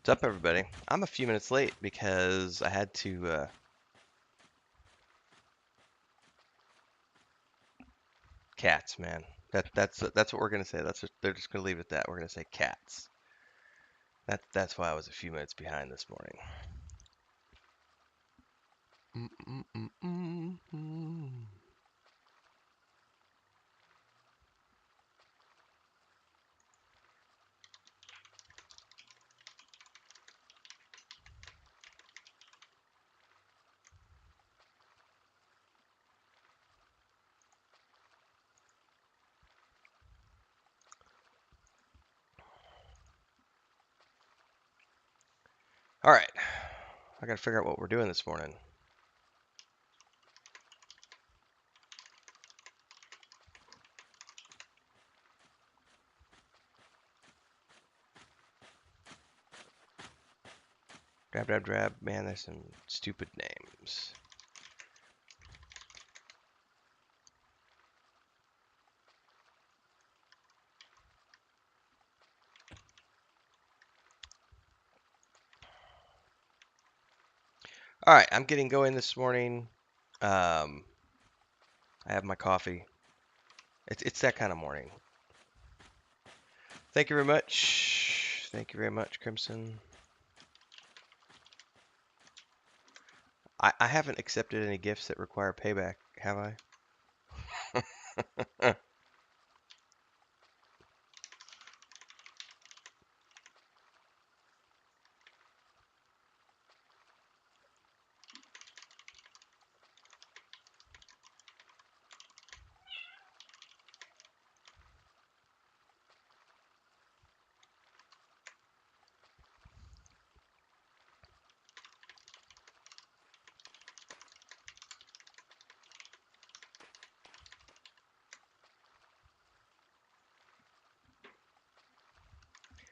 What's up, everybody? I'm a few minutes late because I had to. Cats, man. That's what we're gonna say. They're just gonna leave it at that. We're gonna say cats. That's why I was a few minutes behind this morning. Mm, mm, mm, mm, mm. All right, I gotta figure out what we're doing this morning. Grab, grab, grab. Man, there's some stupid names. All right, I'm getting going this morning. I have my coffee. It's that kind of morning. Thank you very much. Thank you very much, Crimson. I haven't accepted any gifts that require payback, have I?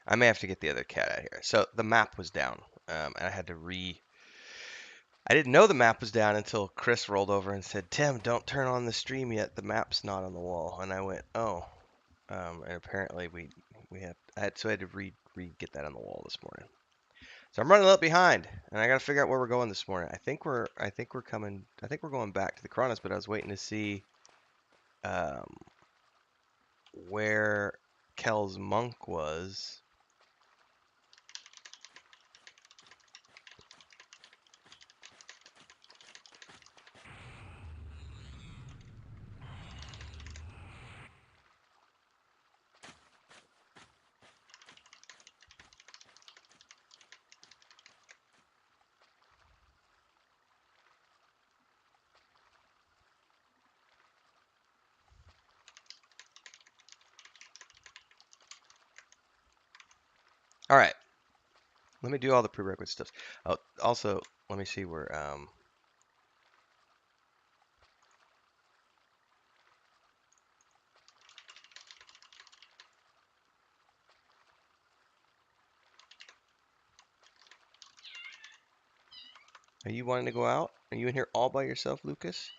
I may have to get the other cat out here. So the map was down, and I had to I didn't know the map was down until Chris rolled over and said, "Tim, don't turn on the stream yet. The map's not on the wall." And I went, "Oh." And apparently I had to get that on the wall this morning. So I'm running a little behind, and I got to figure out where we're going this morning. I think we're going back to the Kronos, but I was waiting to see um, where Kel's monk was. All right, let me do all the prerequisite stuff. Oh, also, let me see where are you wanting to go out? Are you in here all by yourself, Lucas?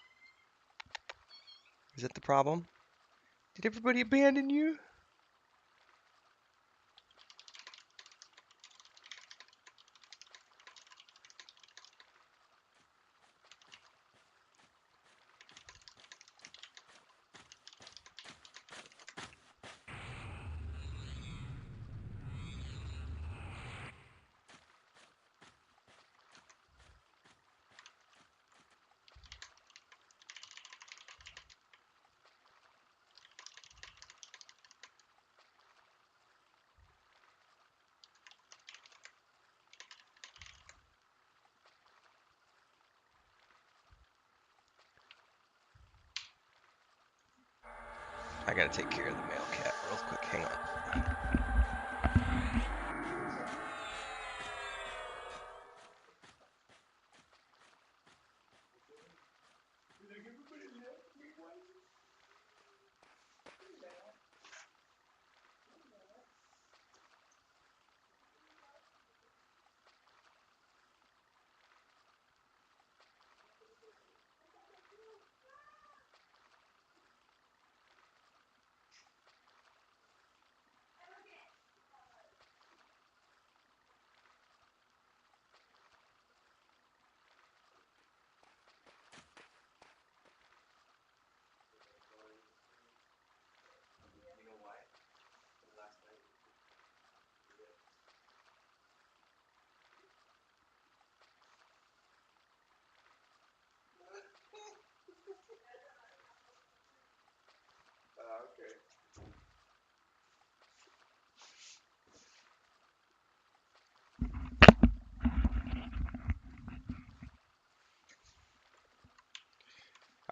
Is that the problem? Did everybody abandon you? I gotta take care of the male cat real quick. Hang on.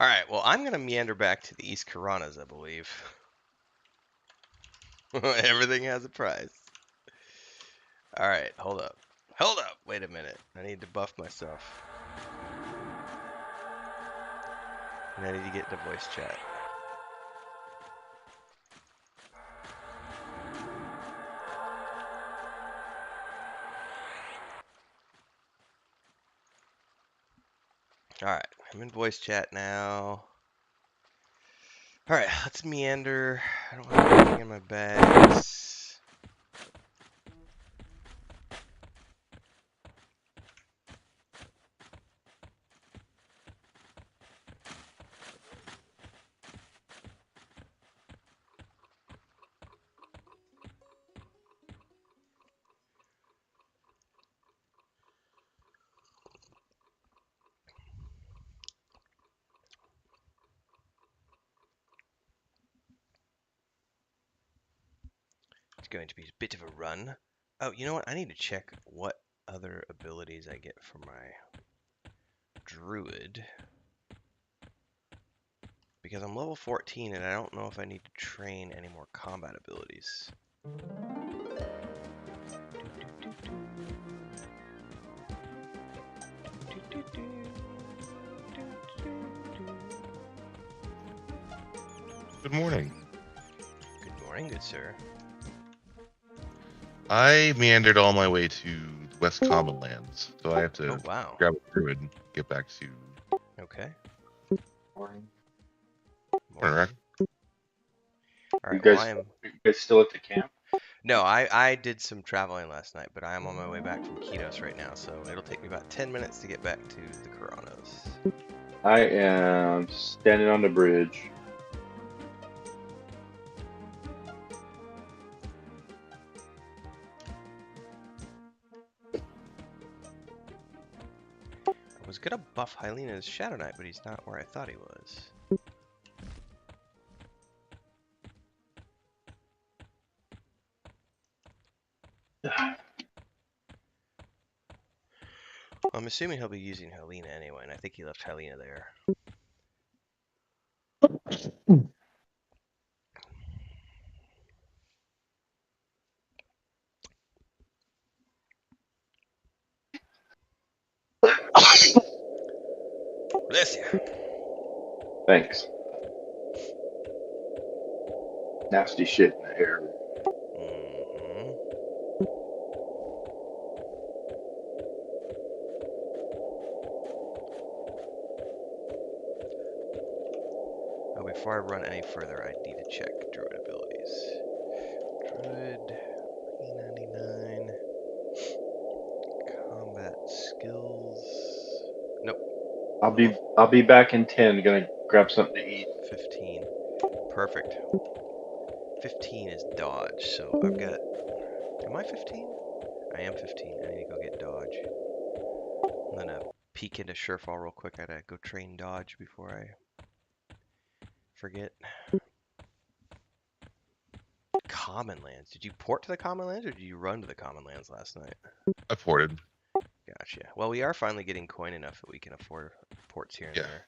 Alright, well, I'm going to meander back to the East Karanas, I believe. Everything has a price. Alright, hold up. Hold up! Wait a minute. I need to buff myself. And I need to get into voice chat. Alright, I'm in voice chat now. Alright, let's meander. I don't have anything in my bags. It's going to be a bit of a run. Oh, you know what? I need to check what other abilities I get from my Druid. Because I'm level 14 and I don't know if I need to train any more combat abilities. Good morning. Good morning, good sir. I meandered all my way to the West Common Lands, so I have to grab a Druid and get back to... Okay. Morning. Morning, Rick. Alright, You guys still at the camp? No, I did some traveling last night, but I am on my way back from Kinos right now, so it'll take me about 10 minutes to get back to the Karanos. I am standing on the bridge. I was gonna buff Hylena's Shadow Knight, but he's not where I thought he was. I'm assuming he'll be using Helena anyway, and I think he left Helena there. Bless you. Thanks. Nasty shit in the air. Oh, before I run any further, I need to check Druid abilities. Druid, E99, combat skills. Nope. I'll be back in 10. Gonna grab something to eat. 15. Perfect. 15 is dodge, so I've got... Am I 15? I am 15. I need to go get dodge. I'm gonna peek into Surefall real quick. I gotta go train dodge before I forget. Common Lands. Did you port to the Common Lands, or did you run to the Common Lands last night? I ported. Gotcha. Well, we are finally getting coin enough that we can afford ports here and there.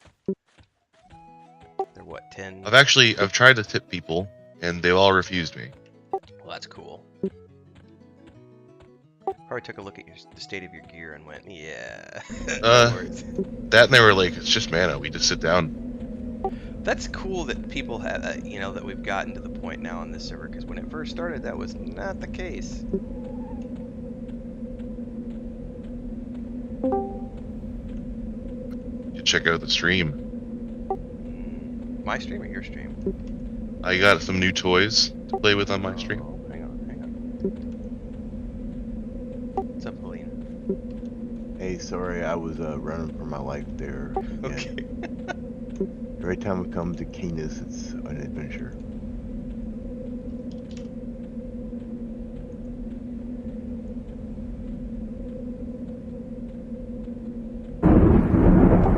They're what, 10? I've tried to tip people, and they've all refused me. Well, that's cool. Probably took a look at the state of your gear and went, yeah. That and they were like, it's just mana, we just sit down. That's cool that people have, that we've gotten to the point now on this server, because when it first started, that was not the case. You check out the stream. My stream or your stream? I got some new toys to play with on my stream. Hang on. What's up, Helena? Hey, sorry, I was running for my life there. Okay. Every time we come to Canis, it's an adventure.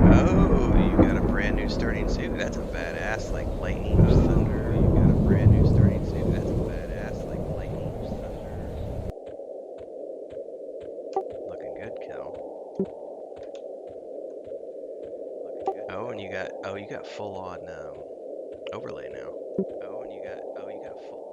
Oh, you got a brand new starting suit. That's a badass, like lightning thunder. You got a brand new starting suit. That's a badass, like lightning thunder. Looking good, Kel. Looking good. Oh, and you got full on overlay now. Oh, and you got full.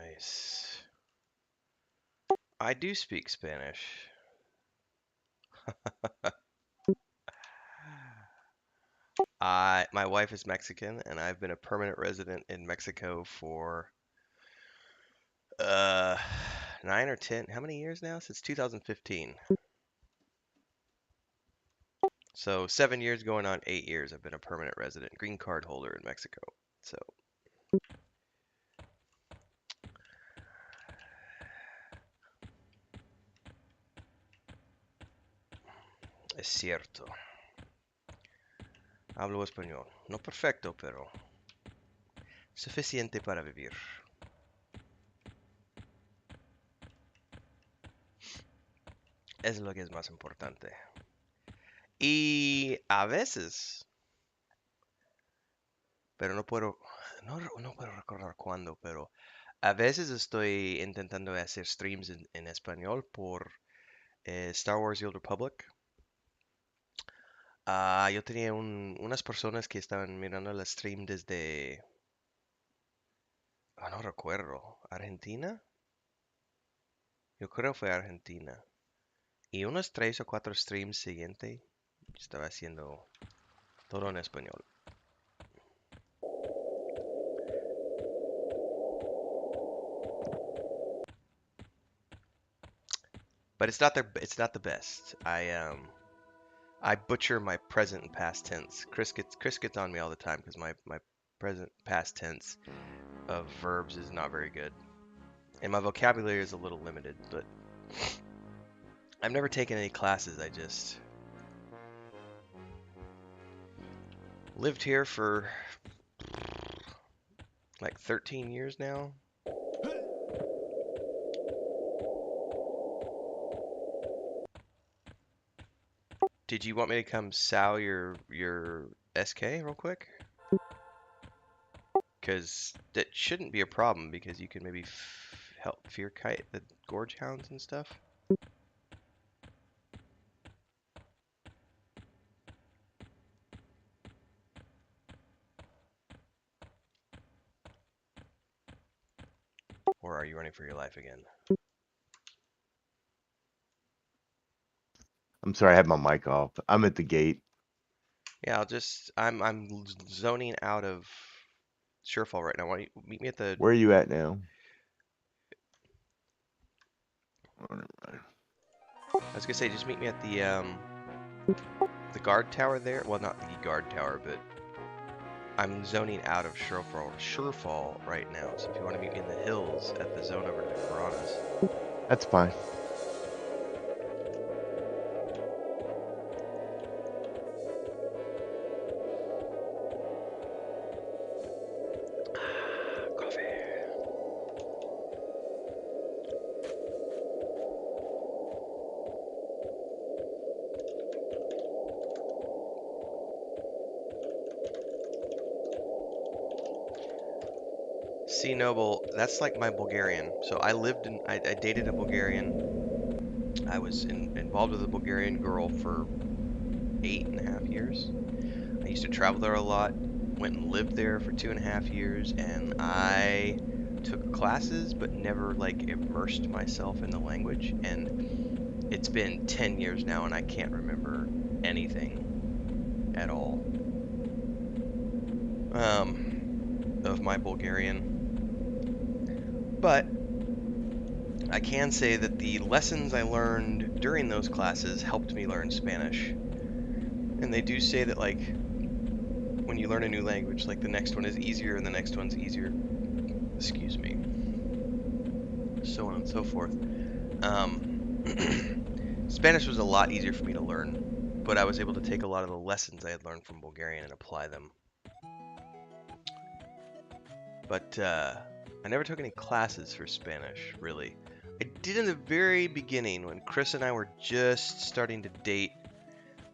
Nice. I do speak Spanish. My wife is Mexican, and I've been a permanent resident in Mexico for uh 9 or 10. How many years now? Since 2015. So 7 years going on 8 years. I've been a permanent resident, green card holder in Mexico. So es cierto. Hablo español. No perfecto, pero suficiente para vivir. Es lo que es más importante. Y a veces, pero no puedo recordar cuándo, pero a veces estoy intentando hacer streams en español por Star Wars The Old Republic. Yo tenía unas personas que estaban mirando el stream desde, no recuerdo, ¿Argentina? Yo creo fue Argentina. Y unos 3 o 4 streams siguientes estaba haciendo todo en español. But it's not the best. I butcher my present and past tense. Chris gets on me all the time because my present past tense of verbs is not very good. And my vocabulary is a little limited, but I've never taken any classes. I just lived here for like 13 years now. Did you want me to come sow your SK real quick? Because that shouldn't be a problem because you can maybe help fear kite the gorge hounds and stuff. Or are you running for your life again? I'm sorry, I had my mic off. I'm at the gate. Yeah, I'm zoning out of Surefall right now. Why don't you meet me at the... Where are you at now? I was gonna say, just meet me at the guard tower there. Well, not the guard tower, but I'm zoning out of Surefall right now. So if you want to meet me in the hills at the zone over to the Piranhas. That's fine. See, Noble, that's like my Bulgarian. So I dated a Bulgarian. I was involved with a Bulgarian girl for 8.5 years. I used to travel there a lot. Went and lived there for 2.5 years, and I took classes but never like immersed myself in the language. And it's been 10 years now, and I can't remember anything at all of my Bulgarian. But I can say that the lessons I learned during those classes helped me learn Spanish. And they do say that, like, when you learn a new language, like, the next one is easier and the next one's easier. Excuse me. so on and so forth. Spanish was a lot easier for me to learn, but I was able to take a lot of the lessons I had learned from Bulgarian and apply them. But I never took any classes for Spanish, really. I did in the very beginning when Chris and I were just starting to date.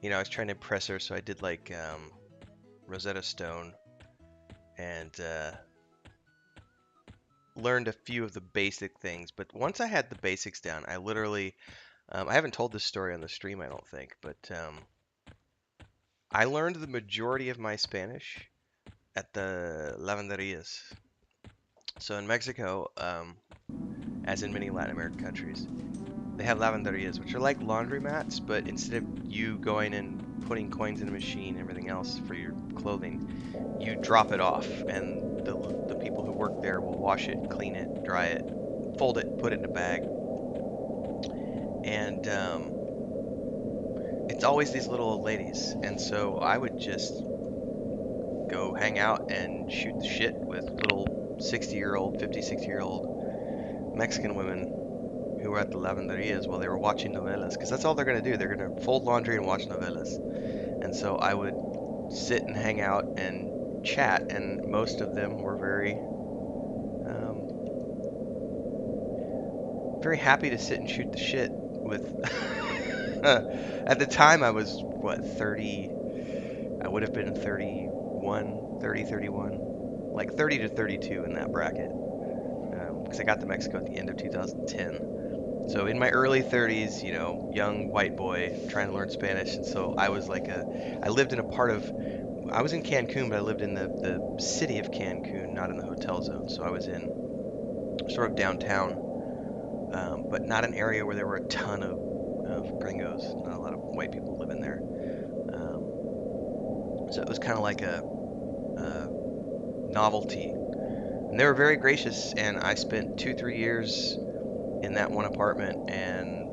You know, I was trying to impress her, so I did like Rosetta Stone and learned a few of the basic things. But once I had the basics down, I literally, I haven't told this story on the stream, I don't think, but I learned the majority of my Spanish at the lavanderias. So in Mexico, as in many Latin American countries, they have lavanderias, which are like laundromats, but instead of you going and putting coins in a machine and everything else for your clothing, you drop it off, and the people who work there will wash it, clean it, dry it, fold it, put it in a bag. And it's always these little old ladies, and so I would just go hang out and shoot the shit with little 60-year-old, 50, 60-year-old Mexican women who were at the lavanderias while they were watching novelas, because that's all they're going to do. They're going to fold laundry and watch novelas. And so I would sit and hang out and chat, and most of them were very very happy to sit and shoot the shit with at the time I was what, 30, I would have been 31, 30, 31, like 30 to 32 in that bracket, because I got to Mexico at the end of 2010. So in my early 30s, you know, young white boy trying to learn Spanish, and so I was like I lived in a part of, I was in Cancun, but I lived in the city of Cancun, not in the hotel zone. So I was in sort of downtown, but not an area where there were a ton of gringos. Not a lot of white people living there. So it was kind of like a novelty. And they were very gracious, and I spent 2-3 years in that one apartment, and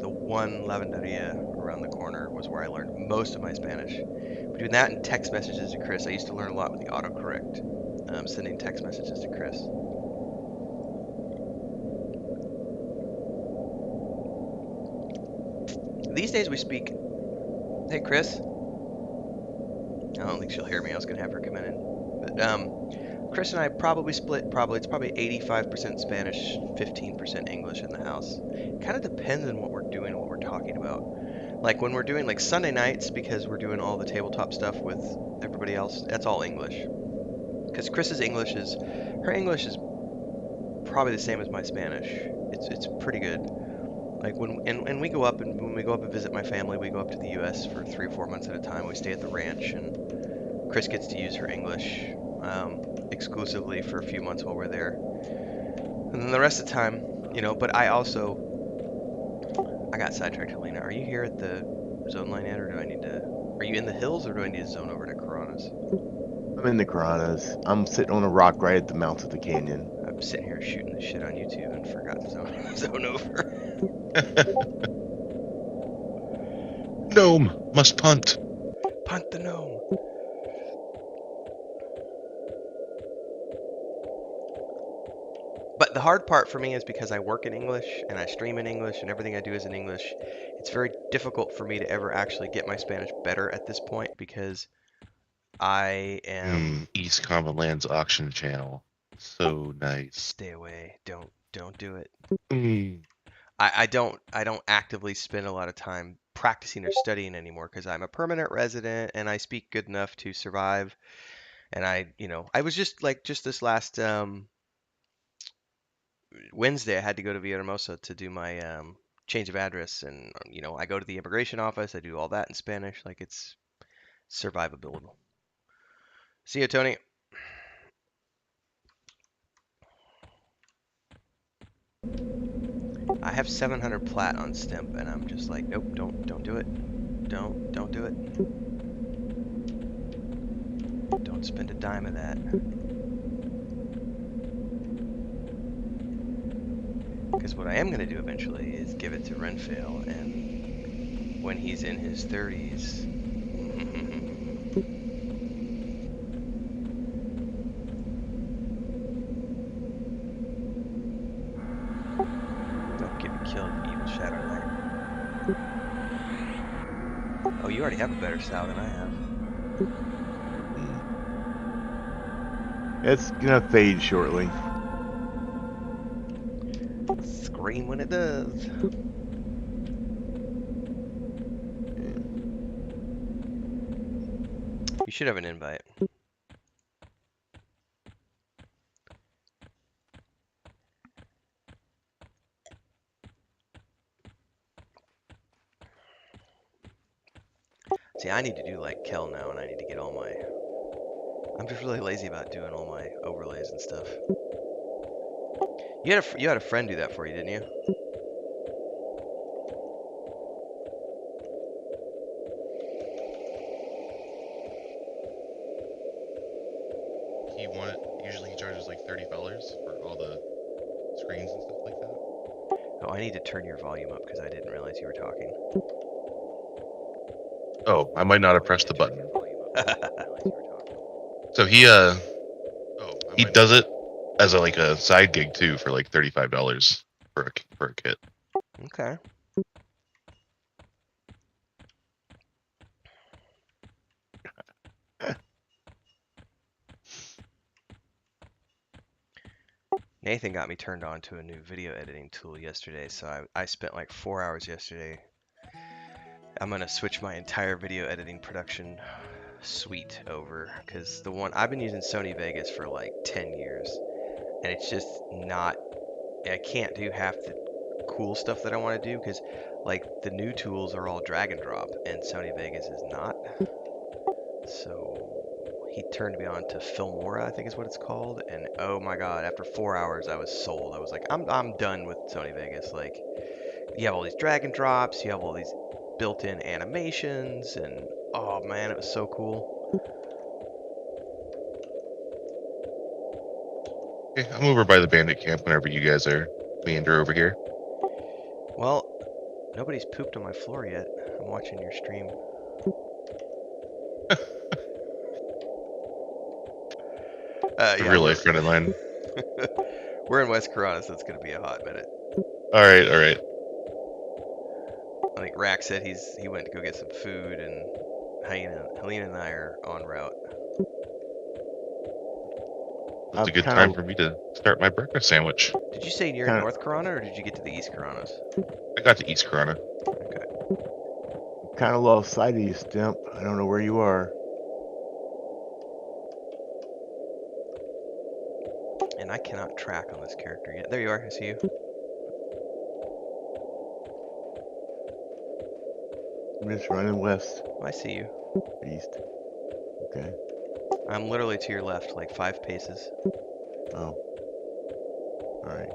the one lavanderia around the corner was where I learned most of my Spanish. Between that and text messages to Chris, I used to learn a lot with the autocorrect, sending text messages to Chris. These days we speak. Hey, Chris. I don't think she'll hear me. I was gonna have her come in, but Chris and I probably split. It's probably 85% Spanish, 15% English in the house. It kind of depends on what we're doing, what we're talking about. Like when we're doing like Sunday nights, because we're doing all the tabletop stuff with everybody else, that's all English. Because Chris's English is, her English is probably the same as my Spanish. It's pretty good. Like when we go up when we go up and visit my family, we go up to the U.S. for 3 or 4 months at a time. We stay at the ranch, and Chris gets to use her English exclusively for a few months while we're there, and then the rest of the time, you know. But I got sidetracked, Helena. Are you here at the zone line yet, or do I need to? Are you in the hills, or do I need to zone over to Coronas? I'm in the Coronas. I'm sitting on a rock right at the mouth of the canyon. I'm sitting here shooting the shit on YouTube and forgot to zone over. Gnome must punt. Punt the gnome. But the hard part for me is because I work in English and I stream in English and everything I do is in English. It's very difficult for me to ever actually get my Spanish better at this point, because I am East Common Lands auction channel. So nice. Stay away. Don't do it. Mm. I don't actively spend a lot of time practicing or studying anymore, because I'm a permanent resident and I speak good enough to survive. And I was just this last Wednesday, I had to go to Villahermosa to do my change of address, and I go to the immigration office. I do all that in Spanish. Like, it's survivable. See you, Tony. I have 700 plat on Stimp, and I'm just like, nope, don't do it. Don't do it. Don't spend a dime of that. Because what I am going to do eventually is give it to Renfail, and when he's in his 30s, kill Evil Shadow Knight. Oh, you already have a better style than I have. It's gonna fade shortly. Scream when it does. You should have an invite. See, I need to do like Kel now, and I need to get all my... I'm just really lazy about doing all my overlays and stuff. You had a friend do that for you, didn't you? Usually he charges like $30 for all the screens and stuff like that. Oh, I need to turn your volume up because I didn't realize you were talking. Oh, I might not have pressed the button. So he does it as like a side gig too for like $35 for a kit. Okay. Nathan got me turned on to a new video editing tool yesterday, so I spent like 4 hours yesterday. I'm gonna switch my entire video editing production suite over because the one I've been using Sony Vegas for like 10 years, and it's just not. I can't do half the cool stuff that I want to do because like the new tools are all drag and drop, and Sony Vegas is not. So he turned me on to Filmora, I think is what it's called, and oh my god, after 4 hours I was sold. I was like, I'm done with Sony Vegas. Like, you have all these drag and drops, you have all these built-in animations, and oh man, it was so cool. Okay, I'm over by the bandit camp whenever you guys are meander over here. Well, nobody's pooped on my floor yet. I'm watching your stream. A real life friend of mine. We're in West Corona, so it's gonna be a hot minute. All right. I think Rack said he went to go get some food, and Helena and I are en route. It's a good time for me to start my breakfast sandwich. Did you say you're in North Corona, or did you get to the East Coronas? I got to East Corona. Okay. Kind of lost sight of you, Stimp. I don't know where you are. And I cannot track on this character yet. There you are. I see you. I'm just running west. I see you. East. Okay. I'm literally to your left, like 5 paces. Oh. Alright.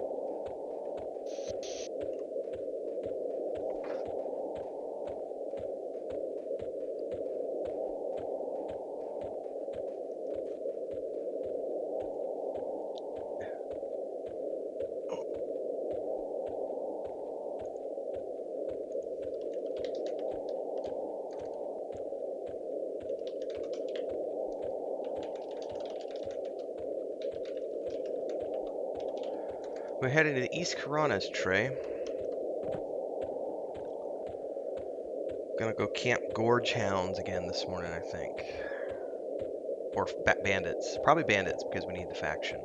We're heading to the East Coronas, Trey. Gonna go camp Gorge Hounds again this morning, I think. Or bandits. Probably bandits, because we need the faction.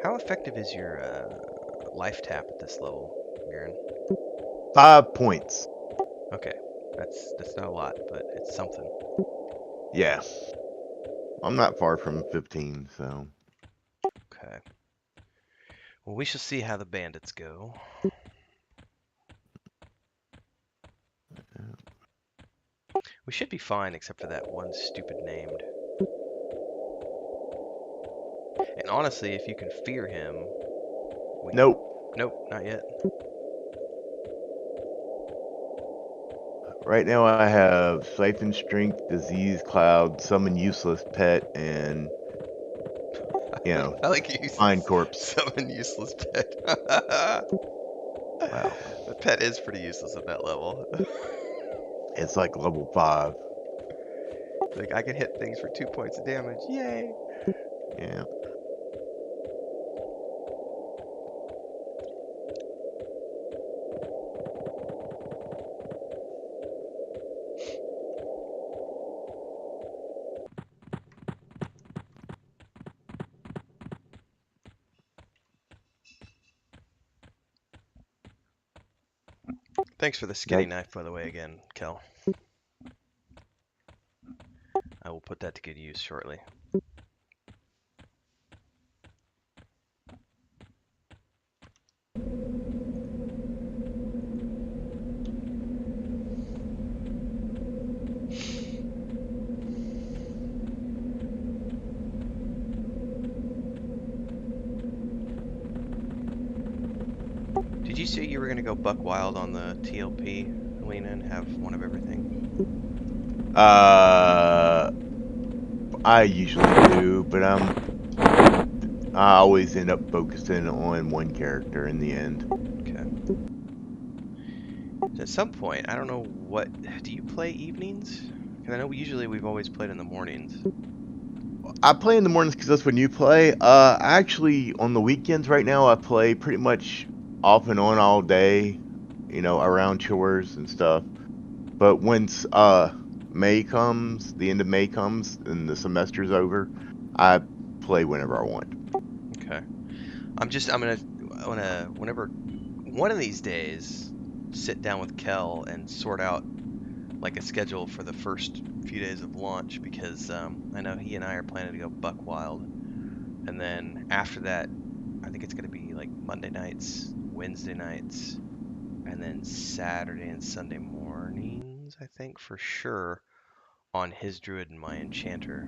How effective is your life tap at this level, Garen? 5 points. Okay. That's not a lot, but it's something. Yeah. I'm not far from 15, so. Okay. Well, we shall see how the bandits go. We should be fine, except for that one stupid named. And honestly, if you can fear him... Nope. Nope, not yet. Right now I have Siphon Strength, Disease Cloud, Summon Useless Pet, and, you know, I like you Fine Corpse. Summon Useless Pet. Wow. The pet is pretty useless at that level. It's like level 5. Like, I can hit things for 2 points of damage. Yay! Yeah. Thanks for the skinny knife, by the way, again, Kel. I will put that to good use shortly. Did you say you were going to go buck wild on the TLP, Helena, and have one of everything? I usually do, but I always end up focusing on one character in the end. Okay. So at some point, I don't know what. Do you play evenings? Because I know we've always played in the mornings. I play in the mornings because that's when you play. Actually, on the weekends right now, I play pretty much off and on all day, around chores and stuff. But once May comes, the end of May comes, and the semester's over, I play whenever I want. Okay. I'm gonna whenever one of these days sit down with Kel and sort out like a schedule for the first few days of launch because I know he and I are planning to go buck wild, and then after that, I think it's gonna be like Monday nights, Wednesday nights, and then Saturday and Sunday mornings. I think for sure on his druid and my enchanter,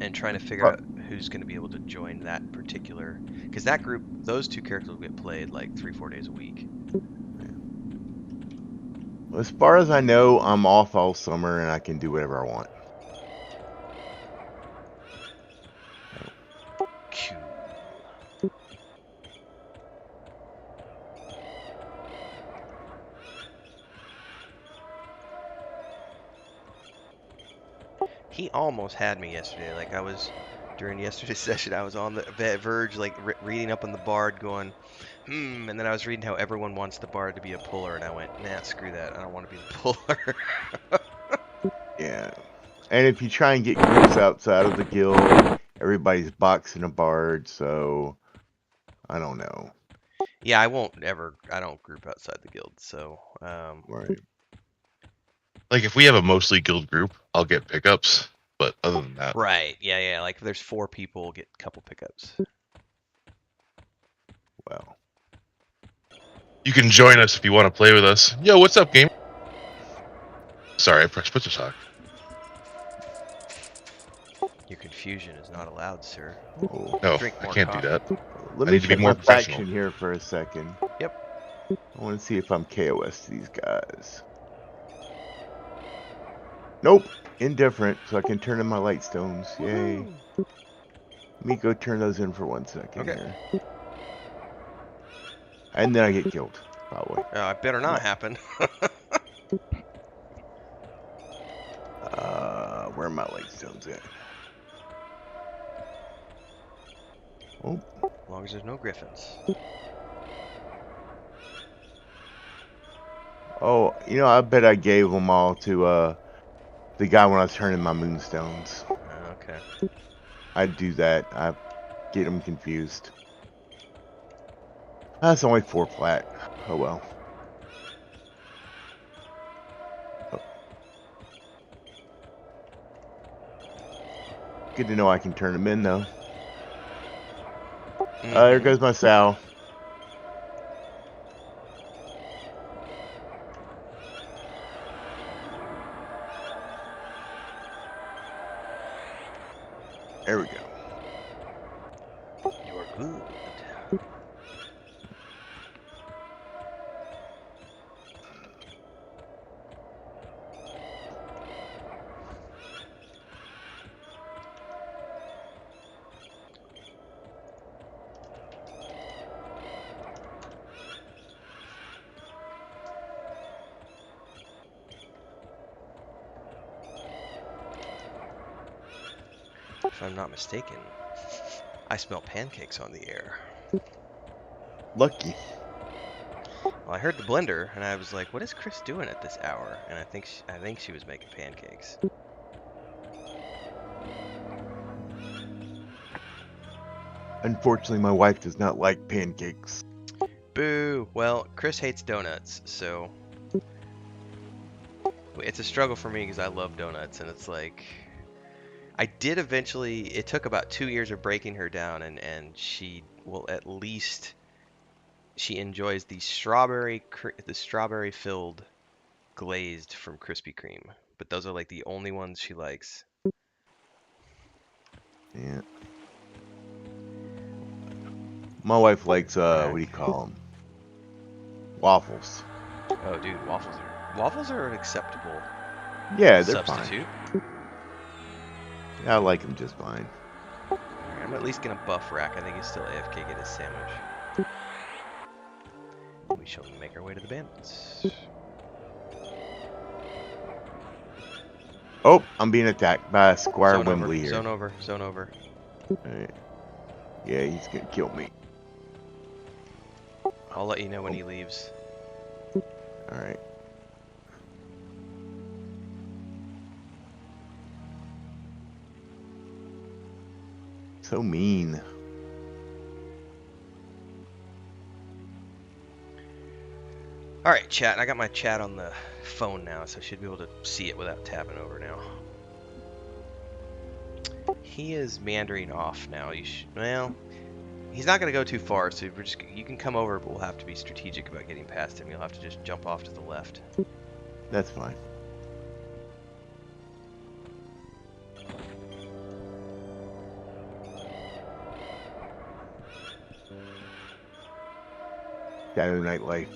and trying to figure Uh, out who's going to be able to join that particular, because that group, those two characters will get played like 3-4 days a week. As far as I know, I'm off all summer and I can do whatever I want. Cool. He almost had me yesterday. Like during yesterday's session, I was on the verge, like reading up on the bard, going, and then I was reading how everyone wants the bard to be a puller, and I went, nah, screw that. I don't want to be the puller. Yeah. And if you try and get groups outside of the guild, everybody's boxing a bard, so I don't know. Yeah, I don't group outside the guild, so Right. Like if we have a mostly guild group, I'll get pickups. But other than that, right, yeah, like if there's 4 people, get a couple pickups. Well. you can join us if you want to play with us. Yo, what's up, game? Sorry, I pressed push to talk. Your confusion is not allowed, sir. Oh. No, Drink I more can't coffee. do that. Let I me need to be check more my professional. faction here for a second. Yep. I want to see if I'm KOS to these guys. Nope. Indifferent, so I can turn in my light stones. Yay. Woohoo. Let me go turn those in for 1 second Okay. here. And then I get killed, probably. I better not happen. Where are my light stones at? Oh. As long as there's no griffins. Oh, I bet I gave them all to the guy when I was turning my moonstones. Okay. I'd do that. I get them confused. That's only 4 plat. Oh well. Oh. Good to know I can turn them in though. There goes my sow. There we go. You're good. If I'm not mistaken, I smell pancakes on the air. Lucky. Well, I heard the blender, and I was like, "What is Chris doing at this hour?" And I think she was making pancakes. Unfortunately, my wife does not like pancakes. Boo. Well, Chris hates donuts, so it's a struggle for me because I love donuts, and it's like I did eventually. It took about 2 years of breaking her down, and she will at least she enjoys the strawberry filled glazed from Krispy Kreme, but those are like the only ones she likes. Yeah. My wife likes what do you Rack. call them? Waffles. Oh, dude, waffles are an acceptable Yeah, they're fine. substitute. Yeah, I like them just fine. Alright, I'm at least gonna buff Rack. I think he's still AFK. Get his sandwich. We shall make our way to the bandits. Oh, I'm being attacked by Squire Zone over. Wembley here. Zone over. Zone over. Alright. Yeah, he's gonna kill me. I'll let you know when he leaves. Alright. So mean. Alright, chat. I got my chat on the phone now, so I should be able to see it without tapping over now. He is meandering off now. Well, he's not going to go too far, so you can come over, but we'll have to be strategic about getting past him. You'll have to just jump off to the left. That's fine. Saturday Night Life.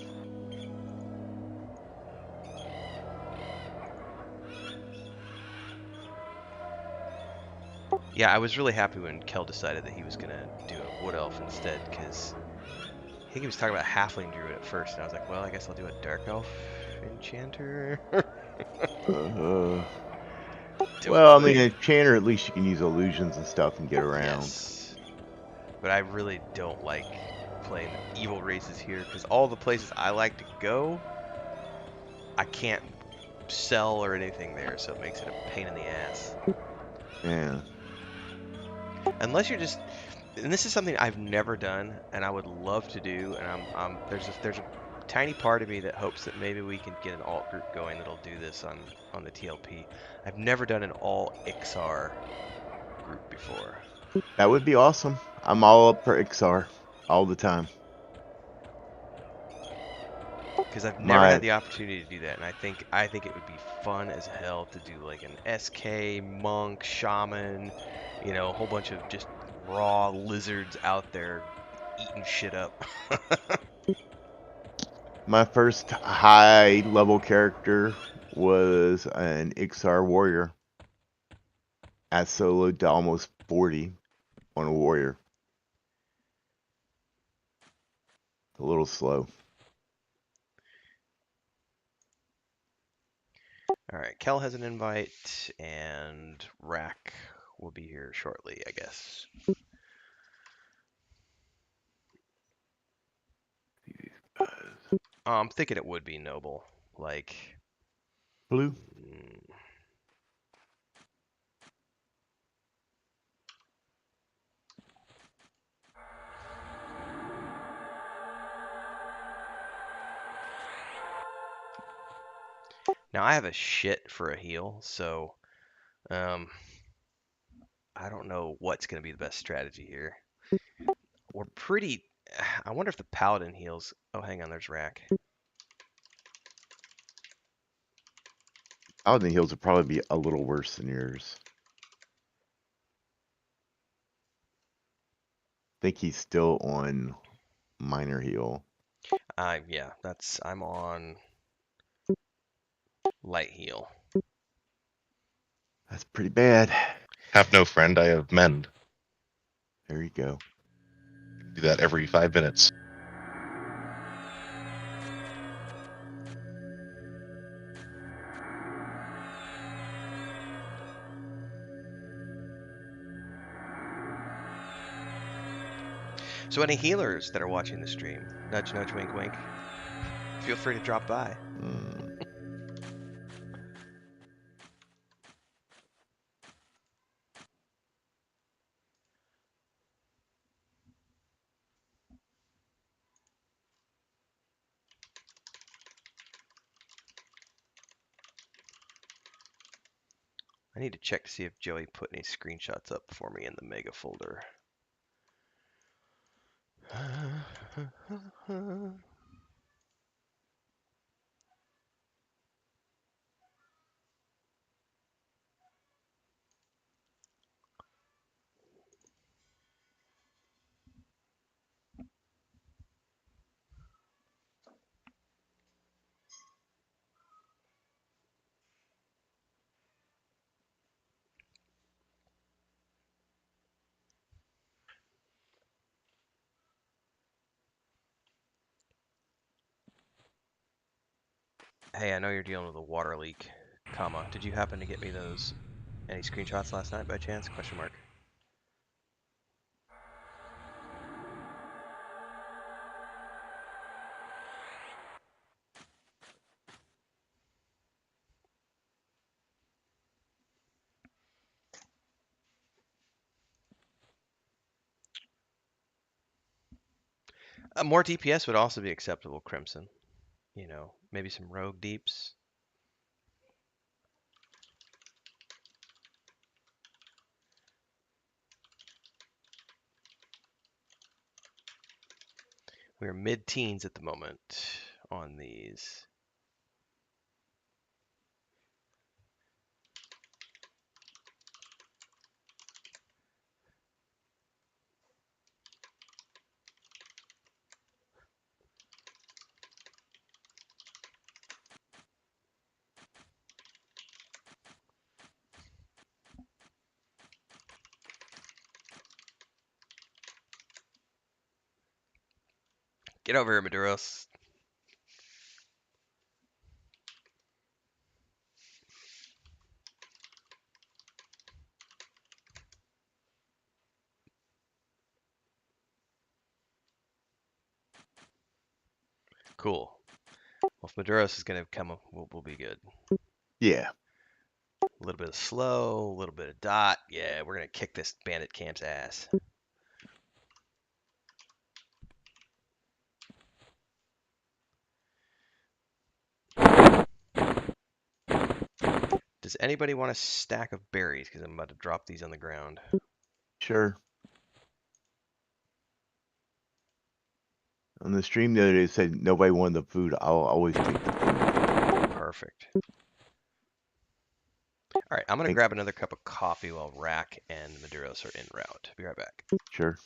Yeah, I was really happy when Kel decided that he was going to do a Wood Elf instead, because I think he was talking about Halfling Druid at first, and I was like, well, I guess I'll do a Dark Elf Enchanter. Well, I mean, Really? Enchanter, at least you can use illusions and stuff and get around. Yes. But I really don't like playing evil races here, because all the places I like to go, I can't sell or anything there, so it makes it a pain in the ass. Yeah. Unless you're just, and this is something I've never done, and I would love to do, and there's a tiny part of me that hopes that maybe we can get an alt group going that'll do this on the TLP. I've never done an all Ixar group before. That would be awesome. I'm all up for Ixar all the time. Because I've never My had the opportunity to do that, and I think it would be fun as hell to do like an SK monk shaman, a whole bunch of just raw lizards out there eating shit up. my first high level character was an Ixar warrior. I soloed to almost 40 on a warrior. A little slow. All right, Kel has an invite, and Rack will be here shortly, I guess. I'm thinking it would be noble, like. Blue. Now I have a shit for a heal, so I don't know what's gonna be the best strategy here. We're pretty. I wonder if the paladin heals. Oh, hang on, there's Rack. Paladin heals would probably be a little worse than yours. I think he's still on minor heal. Yeah, I'm on light heal. That's pretty bad. Have no friend, I have mend. There you go. Do that every 5 minutes. So any healers that are watching the stream, nudge, nudge, wink, wink, feel free to drop by. I need to check to see if Joey put any screenshots up for me in the mega folder. Hey, I know you're dealing with a water leak, comma. Did you happen to get me those any screenshots last night by chance? Question mark. More DPS would also be acceptable, Crimson. You know, maybe some rogue deeps. We're mid-teens at the moment on these. Get over here, Maduros. Cool. Well, if Maduros is going to come, we'll be good. Yeah. A little bit of slow, a little bit of dot. Yeah, we're going to kick this bandit camp's ass. Does anybody want a stack of berries? Because I'm about to drop these on the ground. Sure. On the stream the other day, it said nobody wanted the food. I'll always take the food. Perfect. All right, I'm going to grab another cup of coffee while Rack and Maduros are en route. Be right back. Sure.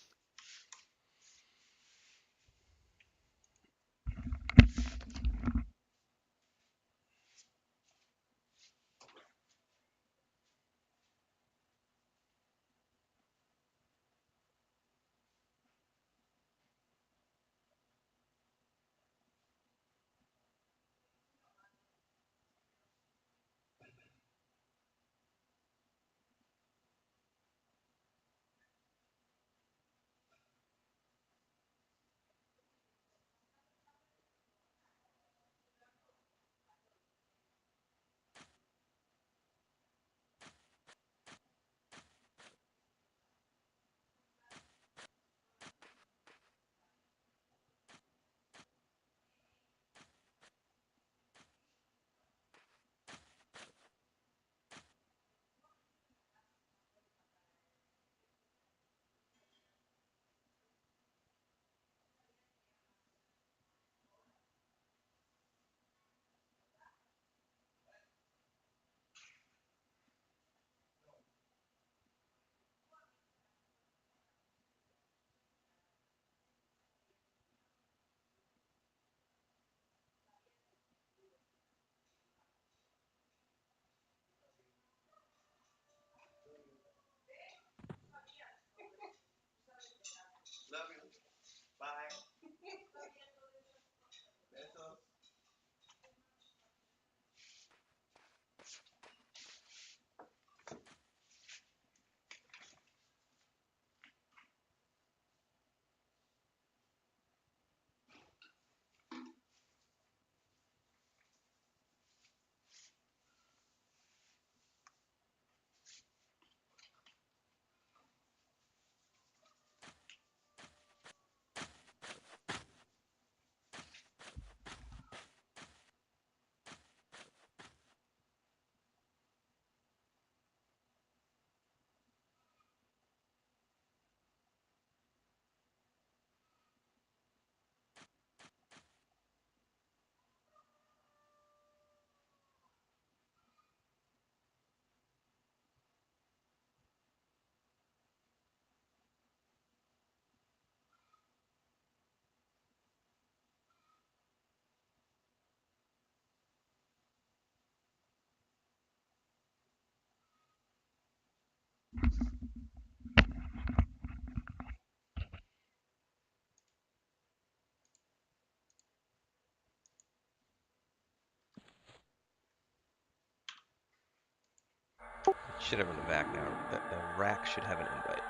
Should have in the back now. The rack should have an invite.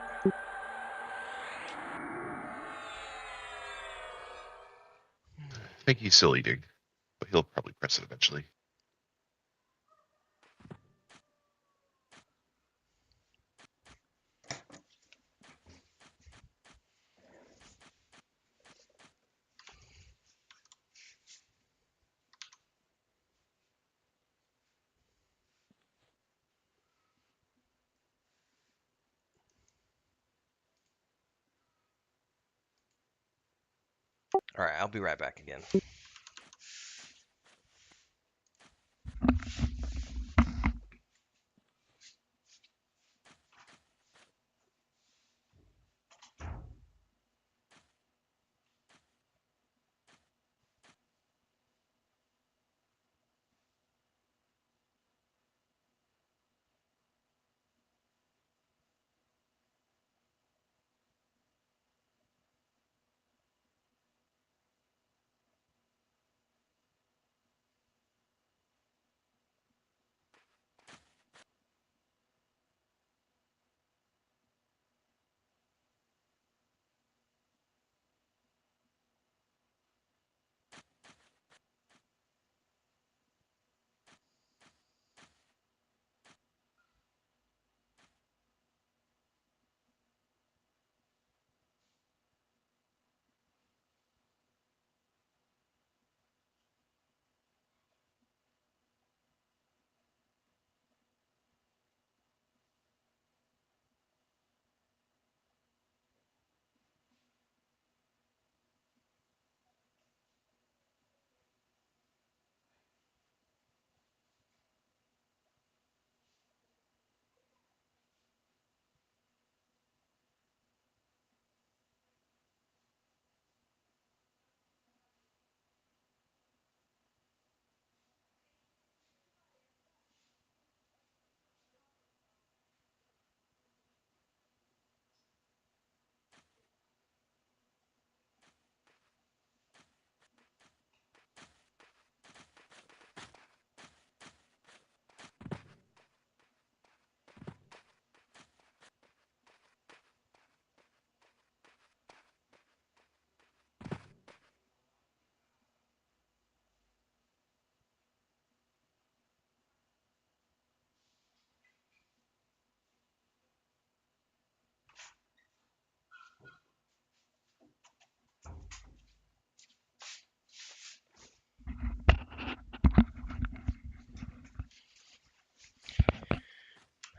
I think he's silly dig, but he'll probably press it eventually. All right, I'll be right back again.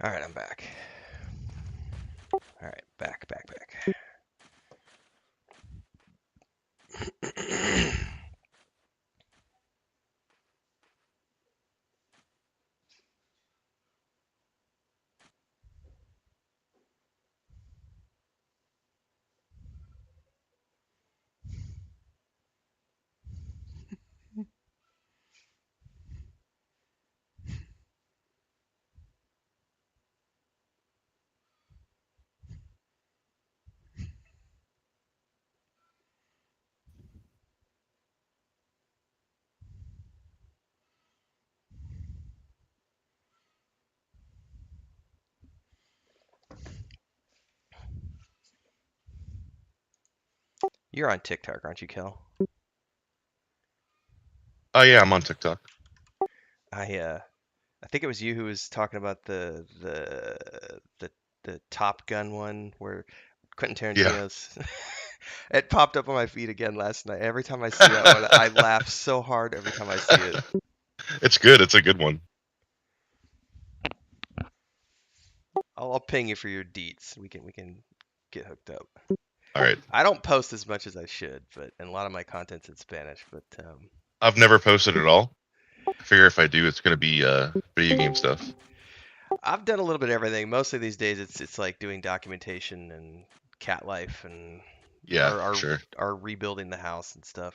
All right, I'm back. All right, back. You're on TikTok, aren't you, Kel? Oh yeah, I'm on TikTok. I think it was you who was talking about the Top Gun one where Quentin Yeah. Tarantino's. It popped up on my feed again last night. Every time I see that one, I laugh so hard every time I see it. It's good. It's a good one. I'll ping you for your deets. We can get hooked up. All right. I don't post as much as I should, and a lot of my content's in Spanish. But I've never posted at all. I figure if I do, it's gonna be video game stuff. I've done a little bit of everything. Mostly these days, it's like doing documentation and cat life and Yeah, our sure. our rebuilding the house and stuff.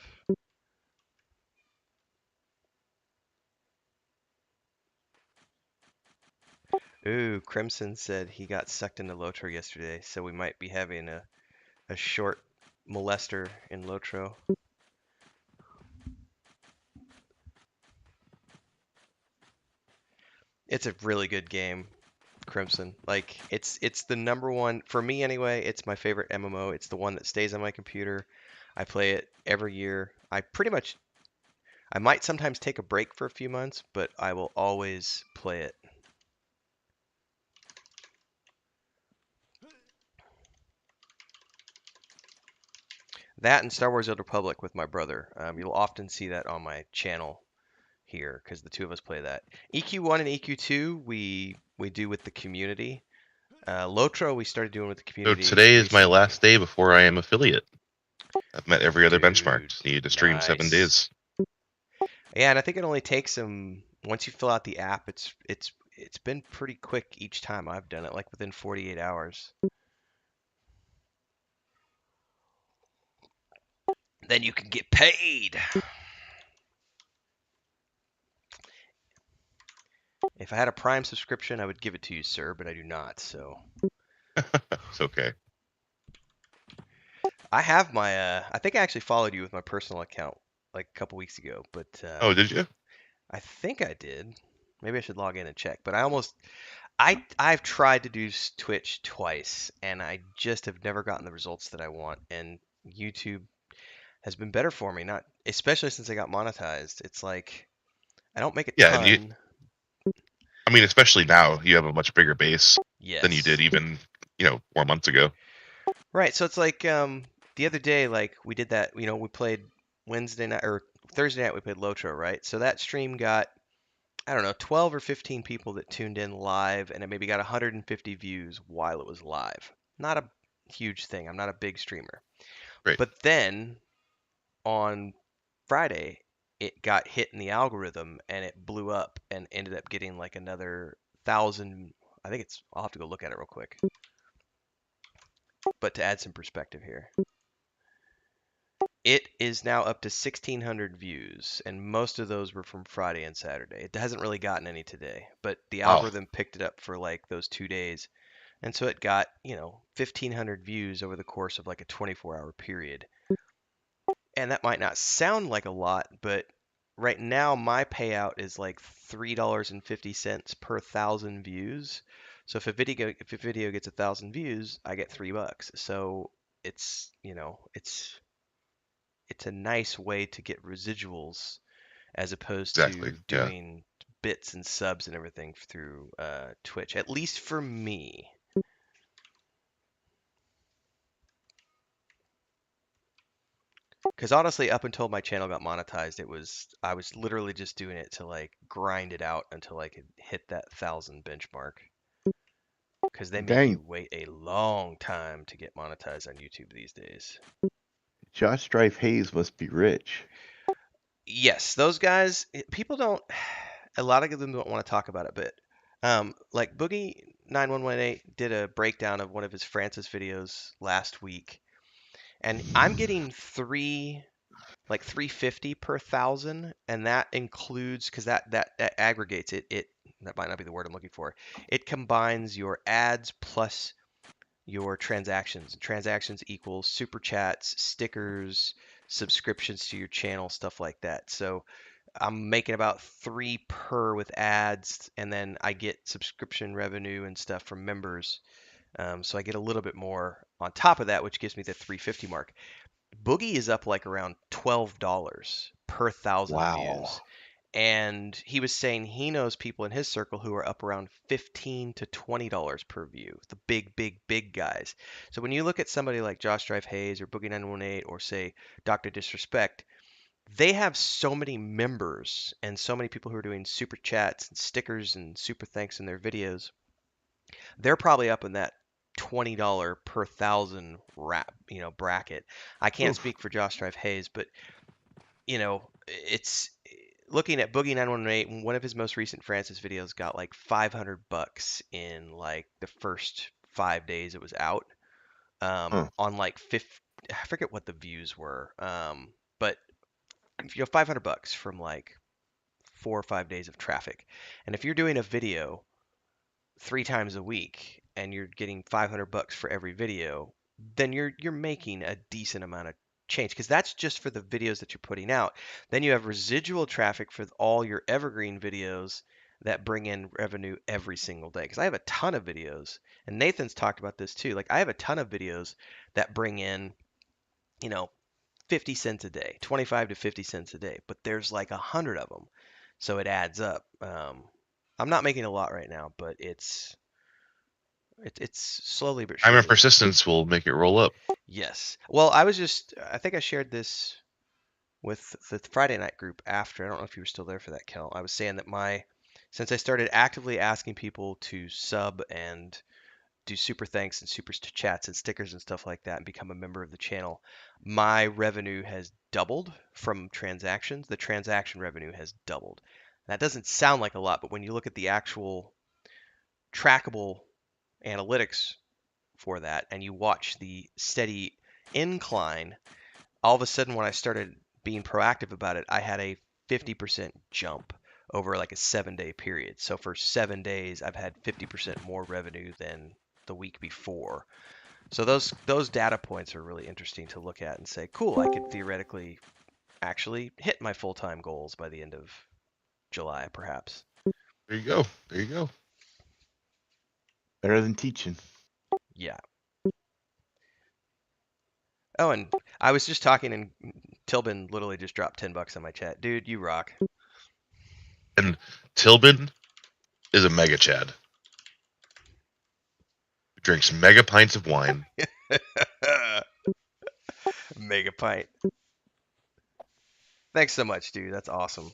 Ooh, Crimson said he got sucked into Lotro yesterday, so we might be having a short molester in Lotro. It's a really good game. Crimson. Like it's the number one for me anyway. It's my favorite MMO. It's the one that stays on my computer. I play it every year. I might sometimes take a break for a few months, but I will always play it. That and Star Wars: Old Republic with my brother. You'll often see that on my channel here because the two of us play that. EQ1 and EQ2 we do with the community. Lotro we started doing with the So community today is my recently. last day before I am affiliate. I've met every other benchmark. Dude, Just need to stream 7 nice. days. Yeah, and I think it only takes them once you fill out the app. It's been pretty quick each time I've done it, like within 48 hours. Then you can get paid. If I had a Prime subscription, I would give it to you, sir, but I do not. So It's okay. I have my. I think I actually followed you with my personal account like a couple weeks ago, but Oh, did you? I think I did. Maybe I should log in and check. But I've tried to do Twitch twice, and I just have never gotten the results that I want. And YouTube has been better for me, not especially since I got monetized. It's like I don't make a Yeah, and ton. I mean, especially now, you have a much bigger base than you did Yes. even 4 months ago. Right. So it's like the other day, like we did that. We played Wednesday night or Thursday night. We played Lotro, right? So that stream got I don't know 12 or 15 people that tuned in live, and it maybe got 150 views while it was live. Not a huge thing. I'm not a big streamer. Right. But then on Friday, it got hit in the algorithm and it blew up and ended up getting like another 1,000. I think it's. I'll have to go look at it real quick. But to add some perspective here, it is now up to 1,600 views, and most of those were from Friday and Saturday. It hasn't really gotten any today, but the Wow. algorithm picked it up for like those 2 days, and so it got 1,500 views over the course of like a 24-hour period. And that might not sound like a lot, but right now my payout is like $3.50 per 1,000 views. So if a video gets 1,000 views, I get $3. So it's a nice way to get residuals as opposed Exactly. to Yeah. doing bits and subs and everything through Twitch. At least for me. Because honestly, up until my channel got monetized, I was literally just doing it to like grind it out until I could hit that 1,000 benchmark. Because they make you Dang, wait a long time to get monetized on YouTube these days. Josh Strife Hayes must be rich. Yes, those guys, people don't, a lot of them don't want to talk about it, but like Boogie9118 did a breakdown of one of his Francis videos last week, and I'm getting 350 per 1,000, and that includes because that aggregates it. That might not be the word I'm looking for. It combines your ads plus your transactions. Transactions equals super chats, stickers, subscriptions to your channel, stuff like that. So I'm making about 3 per with ads, and then I get subscription revenue and stuff from members. So I get a little bit more on top of that, which gives me the 350 mark. Boogie is up like around $12 per 1,000 Wow. views. And he was saying he knows people in his circle who are up around $15 to $20 per view, the big, big, big guys. So when you look at somebody like Josh Drive Hayes or Boogie918 or say Dr. Disrespect, they have so many members and so many people who are doing super chats and stickers and super thanks in their videos. They're probably up in that $20 per 1,000 bracket. I can't Oof. speak for Josh Drive Hayes, but it's looking at Boogie 918. One of his most recent Francis videos got like $500 in like the first 5 days it was out. Huh. On like 50, I forget what the views were. But $500 from like 4 or 5 days of traffic. And if you're doing a video 3 times a week and you're getting $500 for every video, then you're making a decent amount of change because that's just for the videos that you're putting out. Then you have residual traffic for all your evergreen videos that bring in revenue every single day. Because I have a ton of videos, and Nathan's talked about this too. Like I have a ton of videos that bring in, you know, 50 cents a day, 25 to 50 cents a day, but there's like 100 of them. So it adds up. I'm not making a lot right now, but it's slowly but Time and surely. persistence will make it roll up. Yes. Well, I think I shared this with the Friday night group after. I don't know if you were still there for that, Kel. I was saying that since I started actively asking people to sub and do super thanks and super chats and stickers and stuff like that and become a member of the channel, my revenue has doubled from transactions. The transaction revenue has doubled. That doesn't sound like a lot, but when you look at the actual trackable analytics for that and you watch the steady incline, all of a sudden when I started being proactive about it, I had a 50% jump over like a 7-day period. So for 7 days, I've had 50% more revenue than the week before. So those data points are really interesting to look at and say, cool, I could theoretically actually hit my full-time goals by the end of July, perhaps. There you go. There you go. Better than teaching. Yeah. Oh, and I was just talking, and Tilbin literally just dropped $10 on my chat. Dude, you rock. And Tilbin is a mega chad. Who drinks mega pints of wine. Mega pint. Thanks so much, dude. That's awesome.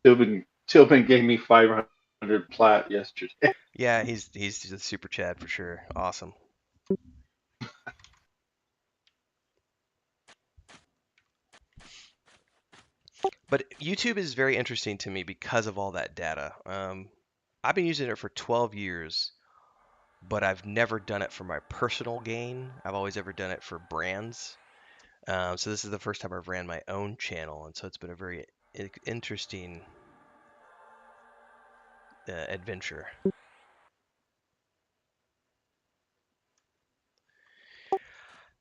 Tilbin gave me 500 plat yesterday. Yeah, he's a super Chad for sure. Awesome. But YouTube is very interesting to me because of all that data. I've been using it for 12 years, but I've never done it for my personal gain. I've always ever done it for brands. So this is the first time I've ran my own channel, and so it's been a very interesting adventure.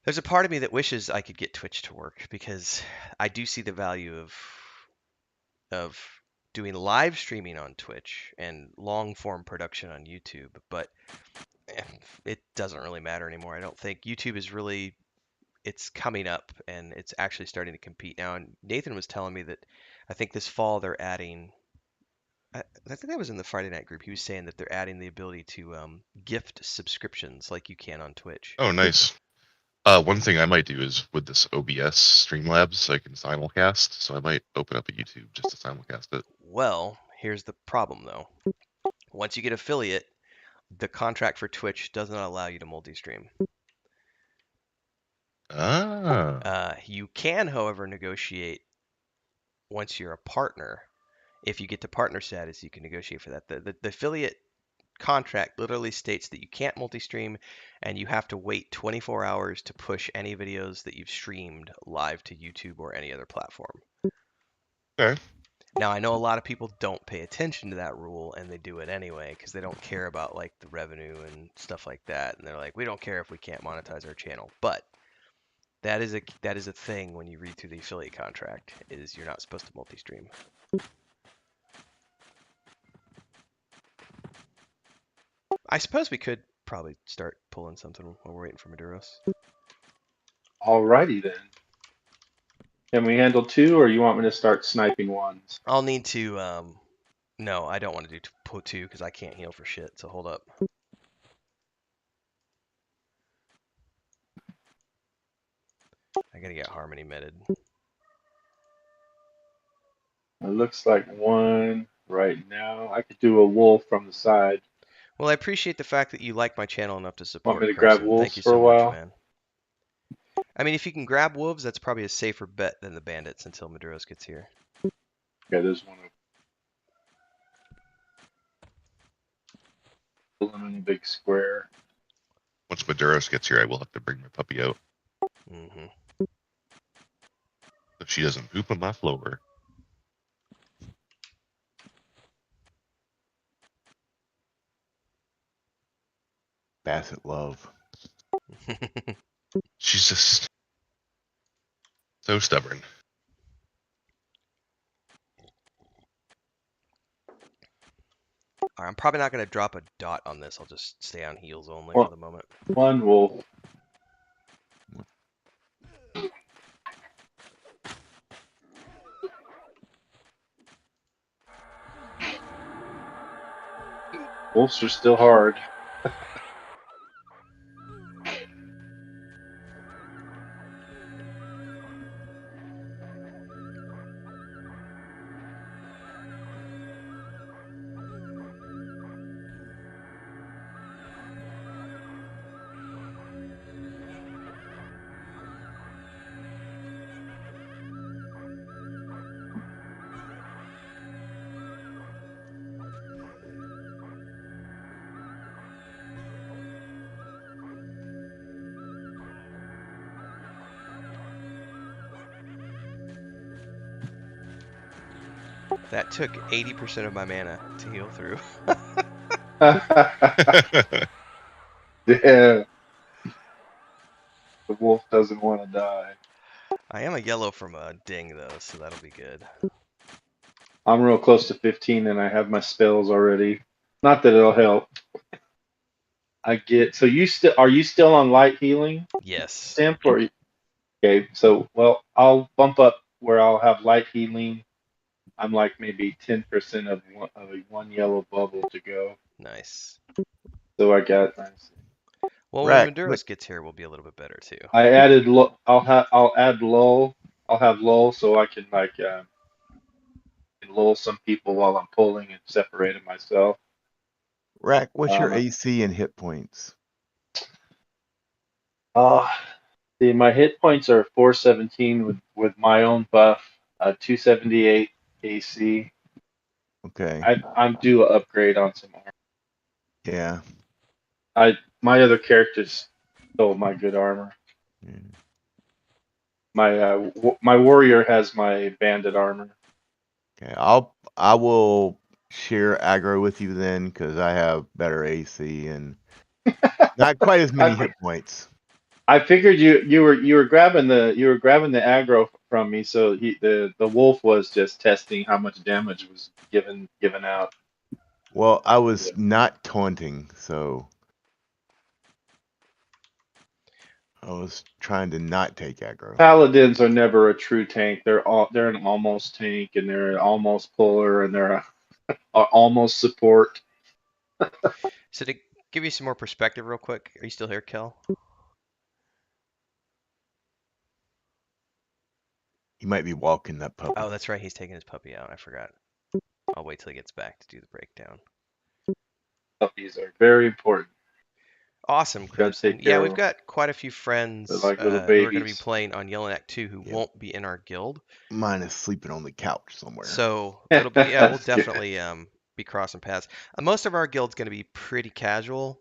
There's a part of me that wishes I could get Twitch to work because I do see the value of doing live streaming on Twitch and long form production on YouTube, but it doesn't really matter anymore. I don't think YouTube is really it's coming up and it's actually starting to compete now. And Nathan was telling me that I think this fall they're adding. I think that was in the Friday night group. He was saying that they're adding the ability to gift subscriptions like you can on Twitch. Oh, nice. One thing I might do is with this OBS Streamlabs, I can simulcast. So I might open up a YouTube just to simulcast it. Well, here's the problem though. Once you get affiliate, the contract for Twitch does not allow you to multi-stream. Ah. You can, however, negotiate once you're a partner. If you get to partner status, you can negotiate for that. The affiliate contract literally states that you can't multi-stream and you have to wait 24 hours to push any videos that you've streamed live to YouTube or any other platform. Okay. Now, I know a lot of people don't pay attention to that rule and they do it anyway because they don't care about like the revenue and stuff like that. And they're like, we don't care if we can't monetize our channel. But that is a thing when you read through the affiliate contract is you're not supposed to multi-stream. I suppose we could probably start pulling something while we're waiting for Maduros. Alrighty then. Can we handle two, or you want me to start sniping ones? I'll need to, no, I don't want to do two because I can't heal for shit, so hold up. I gotta get Harmony meted. It looks like one right now. I could do a wolf from the side. Well, I appreciate the fact that you like my channel enough to support, Want me to grab Carson. wolves Thank you for a so much, while? man. I mean, if you can grab wolves, that's probably a safer bet than the bandits until Maduros gets here. Okay, there's one. In a big square. Once Maduros gets here, I will have to bring my puppy out. Mm-hmm. So she doesn't poop on my floor. Basset love. She's just so stubborn. Alright, I'm probably not going to drop a dot on this. I'll just stay on heals only Well- for the moment. One wolf. Wolves are still hard. That took 80% of my mana to heal through. Yeah. The wolf doesn't want to die. I am a yellow from a ding though, so that'll be good. I'm real close to 15 and I have my spells already. Not that it'll help. I get so are you still on light healing, Yes. Simp, or okay, so well I'll bump up where I'll have light healing. I'm like maybe 10% of one yellow bubble to go. Nice. So I got Well, when Rack, Maduros gets here, we'll be a little bit better too. I added I'll add lull. I'll have lull so I can lull some people while I'm pulling and separating myself. Rack, what's your Um, AC and hit points? uh, see, my hit points are 417 with my own buff, 278 AC. Okay. I'm due an upgrade on some armor. Yeah. My other characters stole my good armor. Yeah. My warrior has my bandit armor. Okay. I will share aggro with you then because I have better AC and not quite as many hit points. I figured you were grabbing the aggro from me, so the wolf was just testing how much damage was given out. Well, I was not taunting, so I was trying to not take aggro. Paladins are never a true tank. They're an almost tank, and they're an almost puller, and they're a almost support. So to give you some more perspective real quick, are you still here, Kel? He might be walking that puppy. Oh, that's right. He's taking his puppy out. I forgot. I'll wait till he gets back to do the breakdown. Puppies are very important. Awesome, Gotta Crimson. take Yeah, care we've of got quite a few They're friends like little who are going to be babies. playing on Yellow Neck 2 who Yep. won't be in our guild. Mine is sleeping on the couch somewhere. So it'll be we'll That's good. definitely be crossing paths. Most of our guild's going to be pretty casual,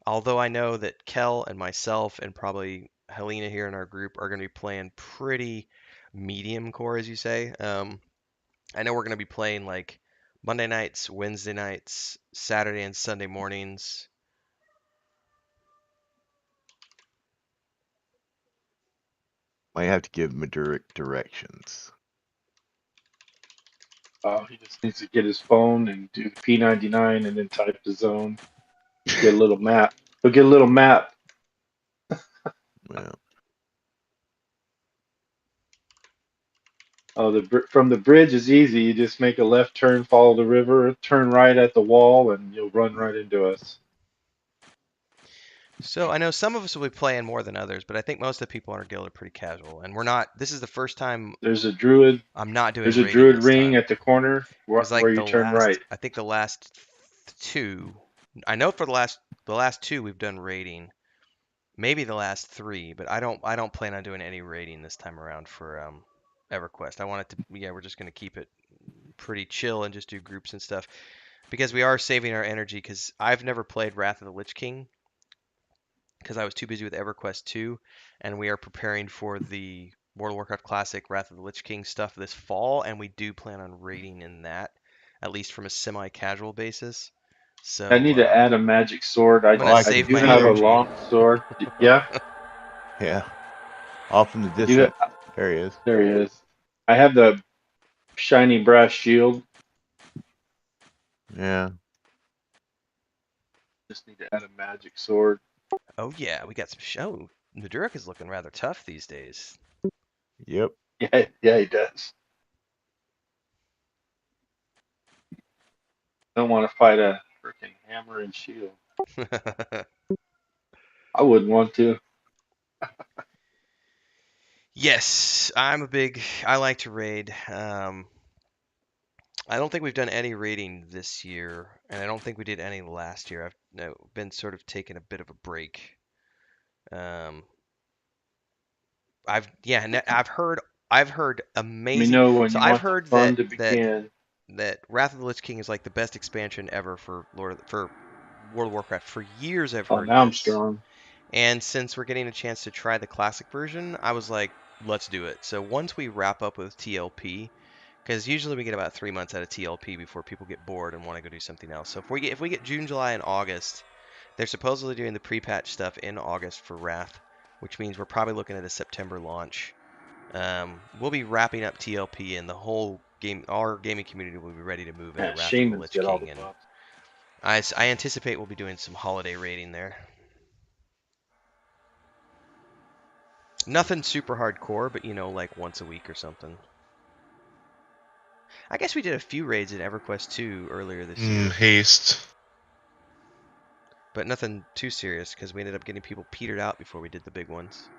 although I know that Kel and myself and probably Helena here in our group are going to be playing pretty medium core, as you say. I know we're going to be playing like Monday nights, Wednesday nights, Saturday and Sunday mornings. Might have to give Maduric directions. Oh, he just needs to get his phone and do the P99 and then type the zone. Get a little map. He'll get a little map. Yeah. Oh, from the bridge is easy. You just make a left turn, follow the river, turn right at the wall, and you'll run right into us. So I know some of us will be playing more than others, but I think most of the people in our guild are pretty casual, and we're not. This is the first time There's a druid. I'm not doing There's a raiding druid this ring time. at the corner Because where like you turn right. I think the last two, I know for the last two we've done raiding. Maybe the last three, but I don't plan on doing any raiding this time around for EverQuest. I want it to we're just gonna keep it pretty chill and just do groups and stuff because we are saving our energy. Because I've never played Wrath of the Lich King because I was too busy with EverQuest 2, and we are preparing for the World of Warcraft Classic Wrath of the Lich King stuff this fall, and we do plan on raiding in that, at least from a semi-casual basis. I So need to add a magic sword. I'm gonna I can save do my have a see him. energy. long sword. Yeah, Yeah. Off in the I do. distance. There he is. There he is. I have the shiny brass shield. Yeah. Just need to add a magic sword. Oh yeah, we got some show. Naduric is looking rather tough these days. Yep. Yeah, yeah, he does. Don't want to fight a freaking hammer and shield. I wouldn't want to. Yes, I like to raid. I don't think we've done any raiding this year, and I don't think we did any last year. I've been sort of taking a bit of a break. Um, I've heard Let me amazing. know when So you I've want the heard fun that to that begin. that Wrath of the Lich King is like the best expansion ever for World of Warcraft. For years I've Oh, heard now I'm this. strong. And since we're getting a chance to try the classic version, I was like, let's do it. So once we wrap up with TLP, because usually we get about 3 months out of TLP before people get bored and want to go do something else. So if we get June, July, and August, they're supposedly doing the pre-patch stuff in August for Wrath, which means we're probably looking at a September launch. We'll be wrapping up TLP, and the whole game, our gaming community will be ready to move into Yeah, Wrath of the Shaman's Lich get all the King, and buffs. I anticipate we'll be doing some holiday raiding there. Nothing super hardcore, but like once a week or something. I guess we did a few raids in EverQuest 2 earlier this year, Haste. but nothing too serious because we ended up getting people petered out before we did the big ones.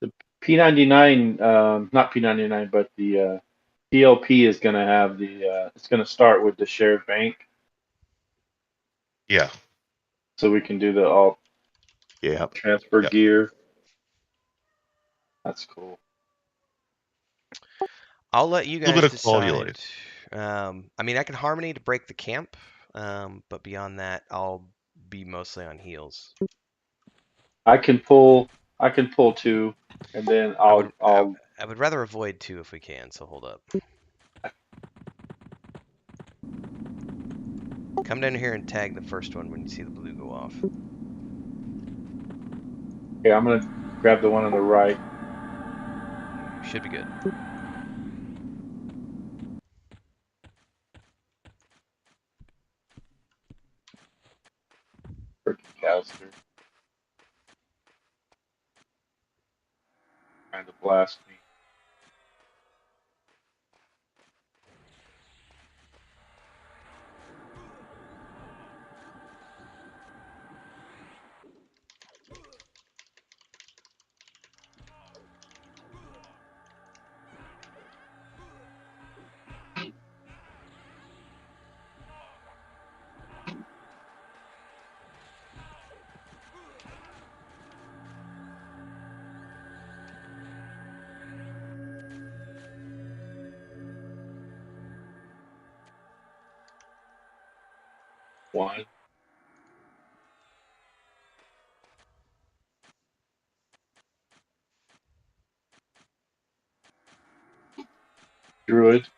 The P99, not P99, but the TLP is going to have it's going to start with the shared bank, Yeah. so we can do the alt Yeah. transfer Yep. gear. That's cool. I'll let you A little guys bit of quality of decide. life. I mean, I can Harmony to break the camp, but beyond that, I'll be mostly on heals. I can pull two, and then I would rather avoid 2 if we can, so hold up. Come down here and tag the first one when you see the blue go off. okay, I'm gonna grab the one on the right. Should be good. Freaking Callister trying to blast me. One. Druid.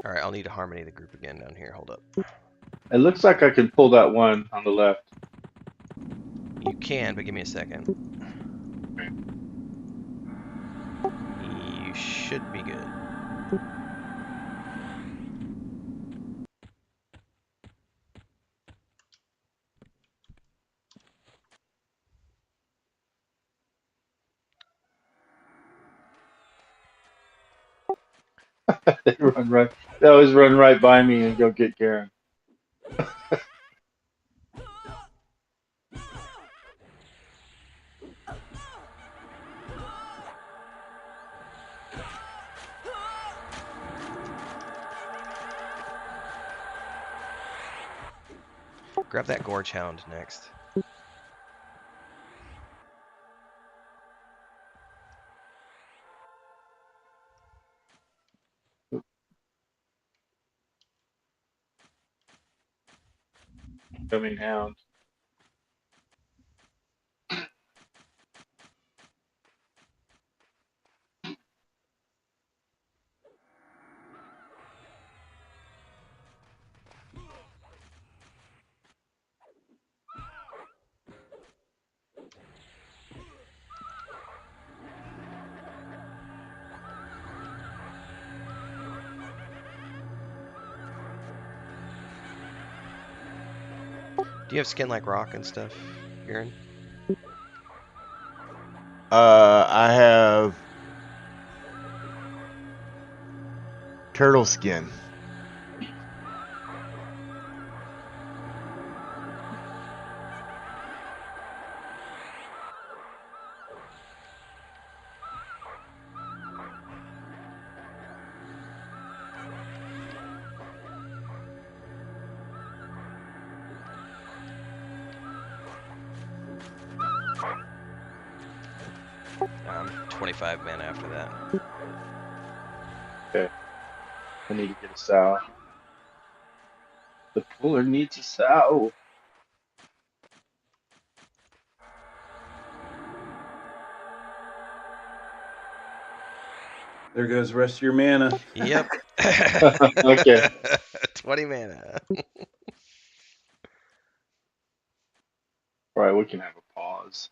All right, I'll need to Harmony the group again down here. Hold up. It looks like I can pull that one on the left. You can, but give me a second. You should be good. They run right. They always run right by me and go get Garen. Grab that Gorge Hound next. Coming hound. Do you have skin like rock and stuff, Aaron? I have turtle skin. I'm 25 mana after that. Okay. I need to get a sow. The puller needs a sow. There goes the rest of your mana. Yep. Okay. 20 mana. All right, we can have a pause.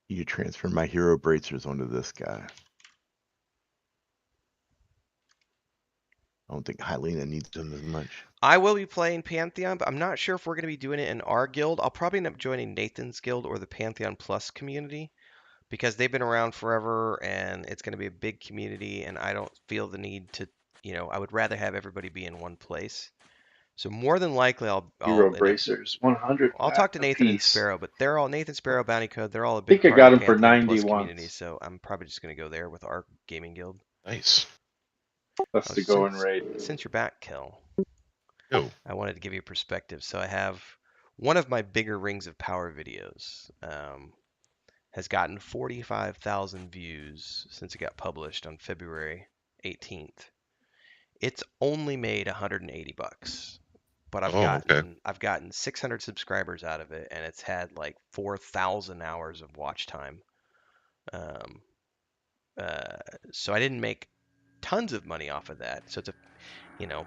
You transfer my hero bracers onto this guy. I don't think Hyena needs them as much. I will be playing Pantheon, but I'm not sure if we're going to be doing it in our guild. I'll probably end up joining Nathan's guild or the Pantheon Plus community because they've been around forever and it's going to be a big community and I don't feel the need to, I would rather have everybody be in one place. So more than likely I'll Hero end up bracers, 100 I'll back talk to a Nathan and piece. Sparrow, but they're all Nathan Sparrow Bounty Code. They're all a I big think I part got of them the for Pantheon 90 Plus community, once. so I'm probably just going to go there with our gaming guild. Nice. That's Oh, the going rate. since you're back, Kel, Oh, I wanted to give you perspective. So I have one of my bigger Rings of Power videos has gotten 45,000 views since it got published on February 18th. It's only made 180 bucks, but okay. I've gotten 600 subscribers out of it, and it's had like 4,000 hours of watch time. Um, so I didn't make tons of money off of that. So it's a,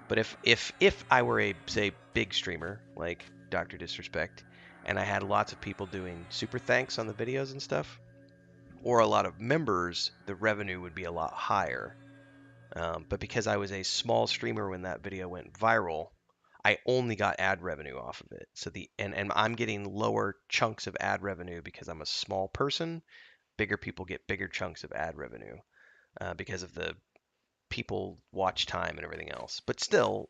but if I were a say big streamer like Dr. Disrespect, and I had lots of people doing super thanks on the videos and stuff, or a lot of members, the revenue would be a lot higher. But because I was a small streamer when that video went viral, I only got ad revenue off of it. So and I'm getting lower chunks of ad revenue because I'm a small person. Bigger people get bigger chunks of ad revenue because of the people watch time and everything else. But still,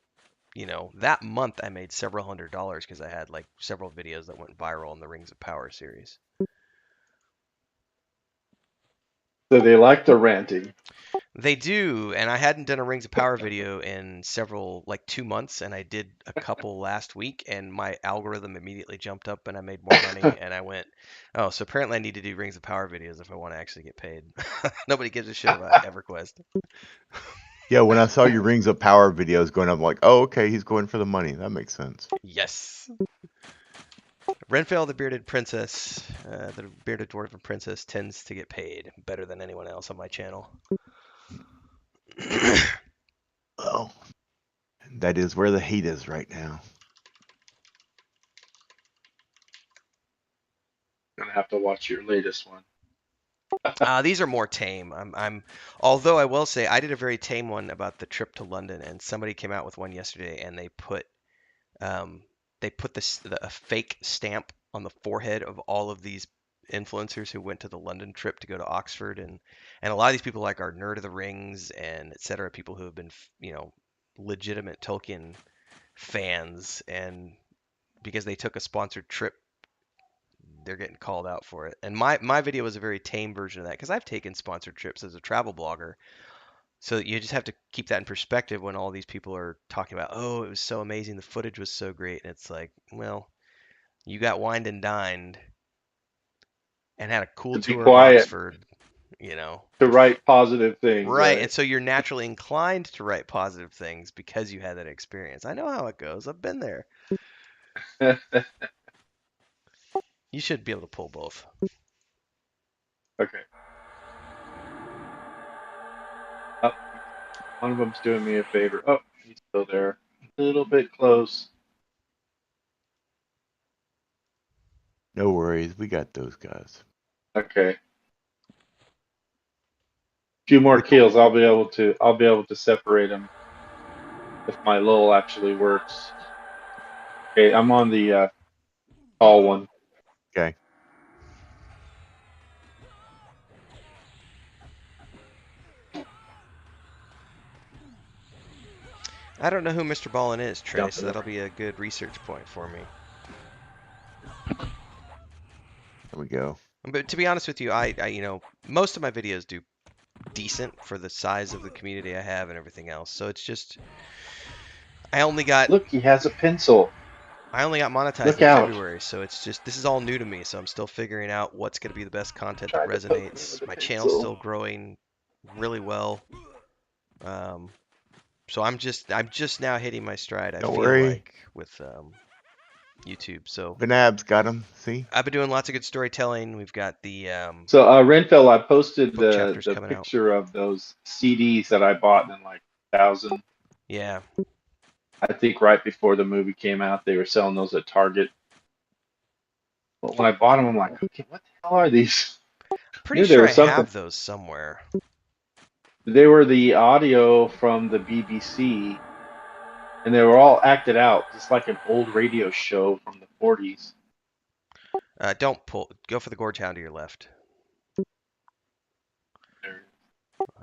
that month I made several $100s because I had like several videos that went viral in the Rings of Power series. So they like the ranting. They do, and I hadn't done a Rings of Power video in like 2 months, and I did a couple last week, and my algorithm immediately jumped up and I made more money, and I went, oh, so apparently I need to do Rings of Power videos if I want to actually get paid. Nobody gives a shit about EverQuest. Yeah, when I saw your Rings of Power videos going up, I'm like, oh, okay, he's going for the money. That makes sense. Yes. Renfell, the bearded princess, the bearded dwarven princess, tends to get paid better than anyone else on my channel. Well, that is where the hate is right now. Gonna have to watch your latest one. These are more tame. Although I will say I did a very tame one about the trip to London, and somebody came out with one yesterday, and they put a fake stamp on the forehead of all of these influencers who went to the London trip to go to Oxford, and a lot of these people like are Nerd of the Rings and etc. People who have been legitimate Tolkien fans, and because they took a sponsored trip, they're getting called out for it. And my video was a very tame version of that because I've taken sponsored trips as a travel blogger. So you just have to keep that in perspective when all these people are talking about, oh, it was so amazing, the footage was so great. And it's like, well, you got wined and dined and had a cool To be tour of quiet, Oxford, you know. to write positive things, Right. And right? so you're naturally inclined to write positive things because you had that experience. I know how it goes. I've been there. You should be able to pull both. Okay. Oh, one of them's doing me a favor. Oh, he's still there. A little bit close. No worries, we got those guys. Okay. Few more kills, I'll be able to separate them if my lull actually works. Okay, I'm on the tall one. Okay. I don't know who Mr. Ballin is, Trey, so Jumping that'll around. be a good research point for me. There we go. But to be honest with you, I most of my videos do decent for the size of the community I have and everything else. So it's just I only got Look, he has a pencil. monetized Look in out. February, so it's just this is all new to me. So I'm still figuring out what's going to be the best content that Tried to poke me resonates. with a My channel's pencil. still growing really well. So I'm just now hitting my stride, I Don't feel worry. like, with YouTube. So Vanab's got him. See? I've been doing lots of good storytelling. We've got the So Renfell, I posted book the chapters the coming out. picture of those CDs that I bought in like 1,000. Yeah, I think right before the movie came out, they were selling those at Target. But when I bought them, I'm like, okay, what the hell are these? pretty Knew there sure I was something. have those somewhere. They were the audio from the BBC, and they were all acted out, just like an old radio show from the 40s. Don't pull. Go for the Gorge Hound to your left. I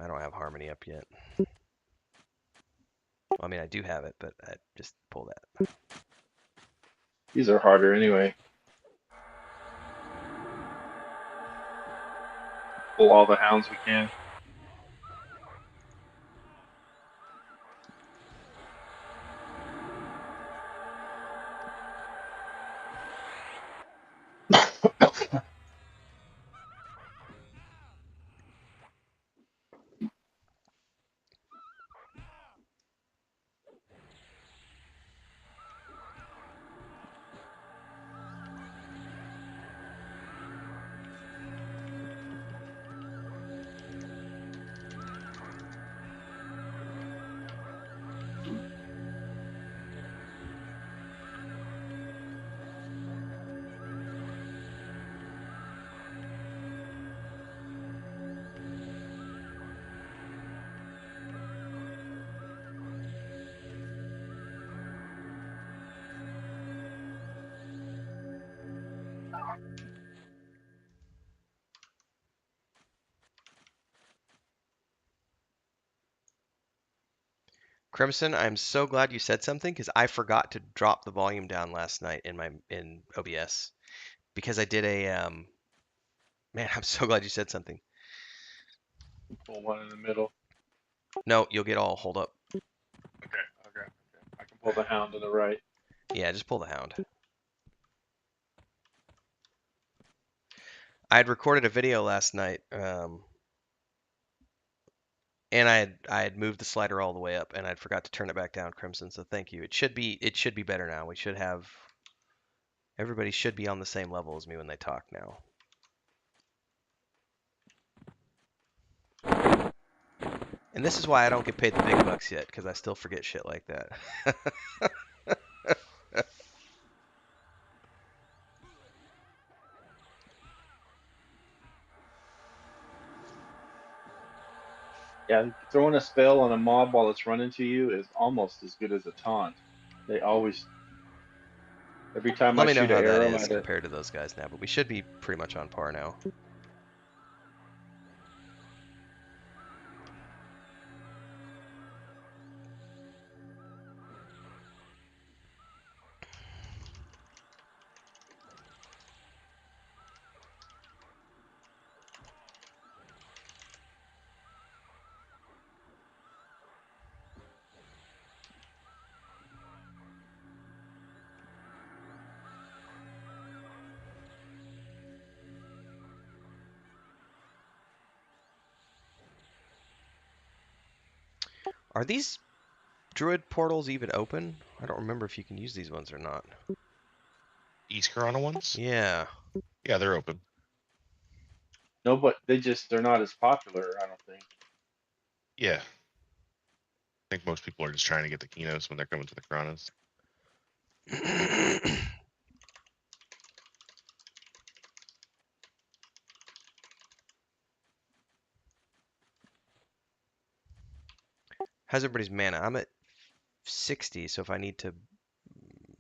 don't have Harmony up yet. Well, I mean, I do have it, but I just pull that. These are harder anyway. Pull all the hounds we can. Crimson, I'm so glad you said something because I forgot to drop the volume down last night in OBS because I did a man. I'm so glad you said something. Pull one in the middle. No, you'll get all hold up. Okay. I can pull the hound to the right. Yeah, just pull the Hound. I had recorded a video last night, and I had moved the slider all the way up, and I'd forgot to turn it back down, Crimson. So thank you. It should be better now. We should have everybody should be on the same level as me when they talk now. And this is why I don't get paid the big bucks yet, because I still forget shit like that. Yeah, throwing a spell on a mob while it's running to you is almost as good as a taunt. They always Every time Let I me know shoot an how that arrow is at it, compared to those guys now, but we should be pretty much on par now. Are these Druid portals even open? I don't remember if you can use these ones or not. East Corona ones? Yeah. Yeah, they're open. no, but they're not as popular. I don't think. Yeah. I think most people are just trying to get the Kinos when they're coming to the Coronas. How's everybody's mana? I'm at 60, so if I need to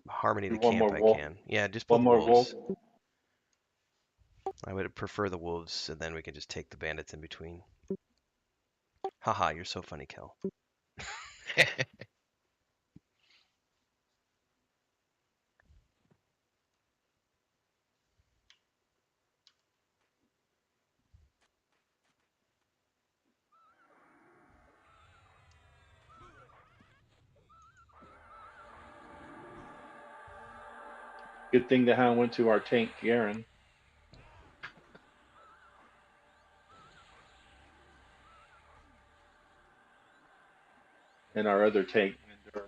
harmony the One camp, more I wolf. can. Yeah, just One put the more wolf. wolves. I would prefer the wolves, and then we can just take the bandits in between. Haha, you're so funny, Kel. Good thing the hound went to our tank, Garen, and our other tank, Mandura.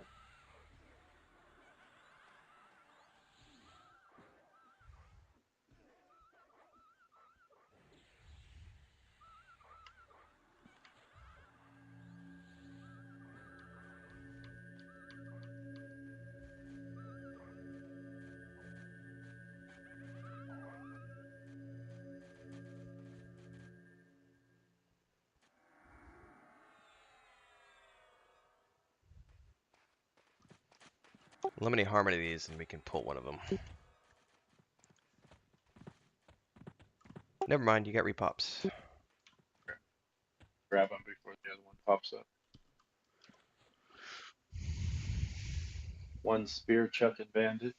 Let me harmony these, and we can pull one of them. Never mind, you got repops. Grab him before the other one pops up. One spear chucking bandit.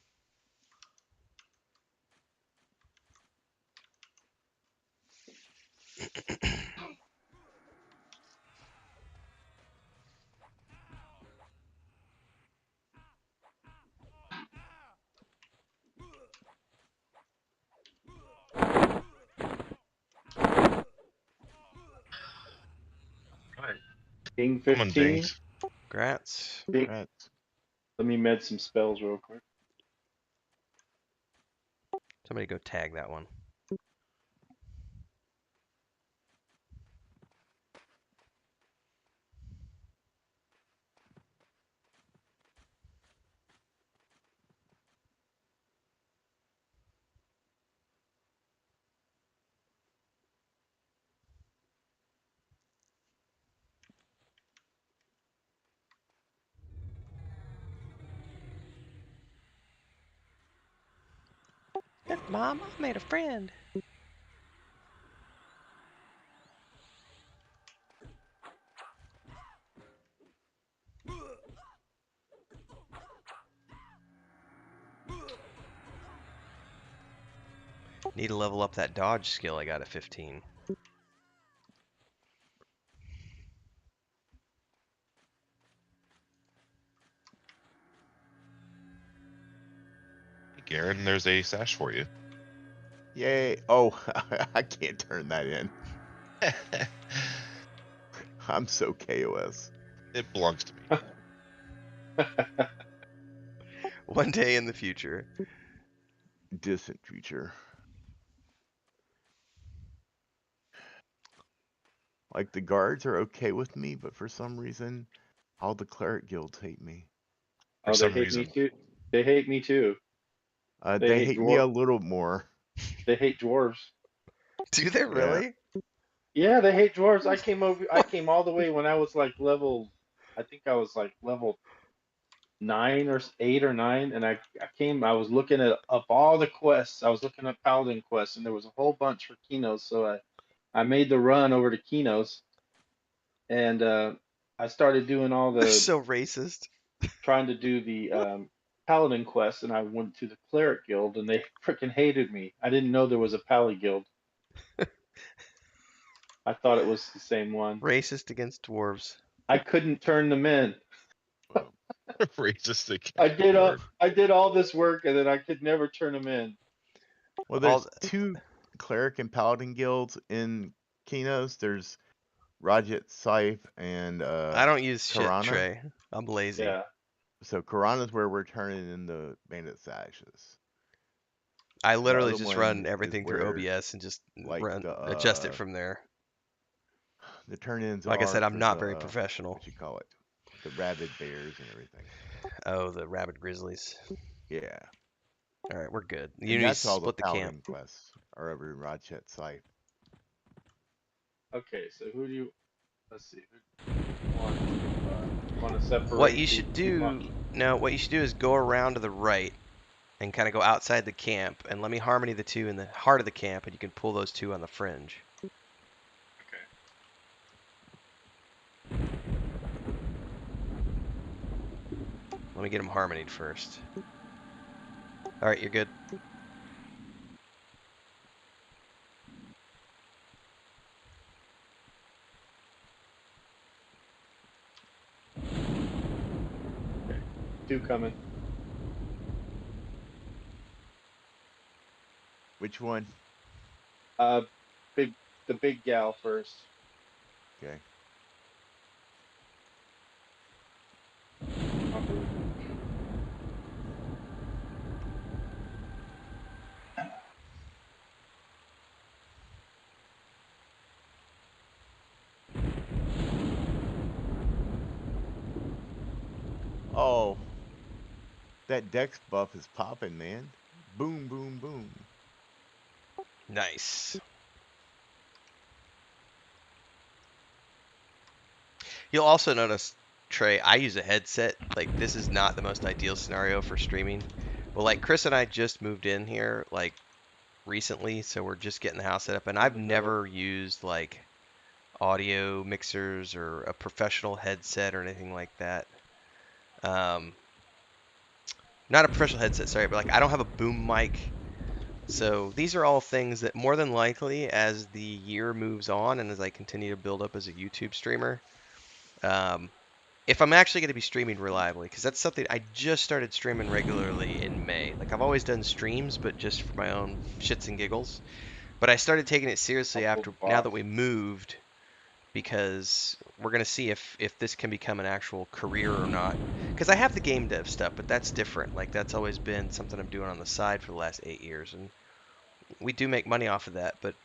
Right. King Come on, 15. Dings. Grats. King, Rats. let me med some spells real quick. Somebody go tag that one. Look, Mom, I made a friend. Need to level up that dodge skill I got at 15. Hey, Garen, there's a sash for you. Yay. Oh, I can't turn that in. I'm so KOS. It belongs to me. One day in the future. Distant future. Like, the guards are okay with me, but for some reason, all the cleric guilds hate me. For Oh, they some hate me reason. too. They hate me too. They They hate hate me a dwarf. little more. They hate dwarves. Do they Yeah. really? Yeah, they hate dwarves. I came all the way when I was like level. I think I was like level 8 or 9, and I was looking at up all the quests. I was looking at Paladin quests, and there was a whole bunch for Kinos. So I made the run over to Kinos, and I started doing all the So racist. trying to do the Paladin quest, and I went to the Cleric Guild, and they freaking hated me. I didn't know there was a Pally Guild. I thought it was the same one. Racist against dwarves. I couldn't turn them in. Racist against dwarf. I did all this work, and then I could never turn them in. Well, there's 2 cleric and paladin guilds in Kinos. There's Rajat Saif and I don't use shit, Karana. Trey. I'm lazy. Yeah. So Karana's where we're turning in the bandit sashes. I literally other just one run is everything through where, OBS and just like, adjust it from there. The turn-ins Like I are said, I'm for not the, very professional. What you call it? The rabid bears and everything. Oh, the rabid grizzlies. Yeah. All right, we're good. You And need to that's all the split the camp. paladin quests are over in Rajat Saif. Okay, so who do you? Let's see. Who want to separate? What you the should two do, monkeys? no, what you should do is go around to the right and kind of go outside the camp and let me harmony the 2 in the heart of the camp, and you can pull those 2 on the fringe. Okay. Let me get them harmonied first. All right, you're good. Okay. 2 coming. Which one? The big gal first. Okay. Oh, that dex buff is popping, man. Boom, boom, boom. Nice. You'll also notice, Trey, I use a headset. Like, this is not the most ideal scenario for streaming. But, like, Chris and I just moved in here, like, recently, so we're just getting the house set up. And I've never used, like, audio mixers or a professional headset or anything like that. Not a professional headset, sorry, but, like, I don't have a boom mic. So these are all things that more than likely, as the year moves on and as I continue to build up as a YouTube streamer, if I'm actually going to be streaming reliably, because that's something I just started streaming regularly in May. Like, I've always done streams, but just for my own shits and giggles. But I started taking it seriously after, now that we moved, because we're going to see if this can become an actual career or not. Because I have the game dev stuff, but that's different. Like, that's always been something I'm doing on the side for the last 8 years, and we do make money off of that, but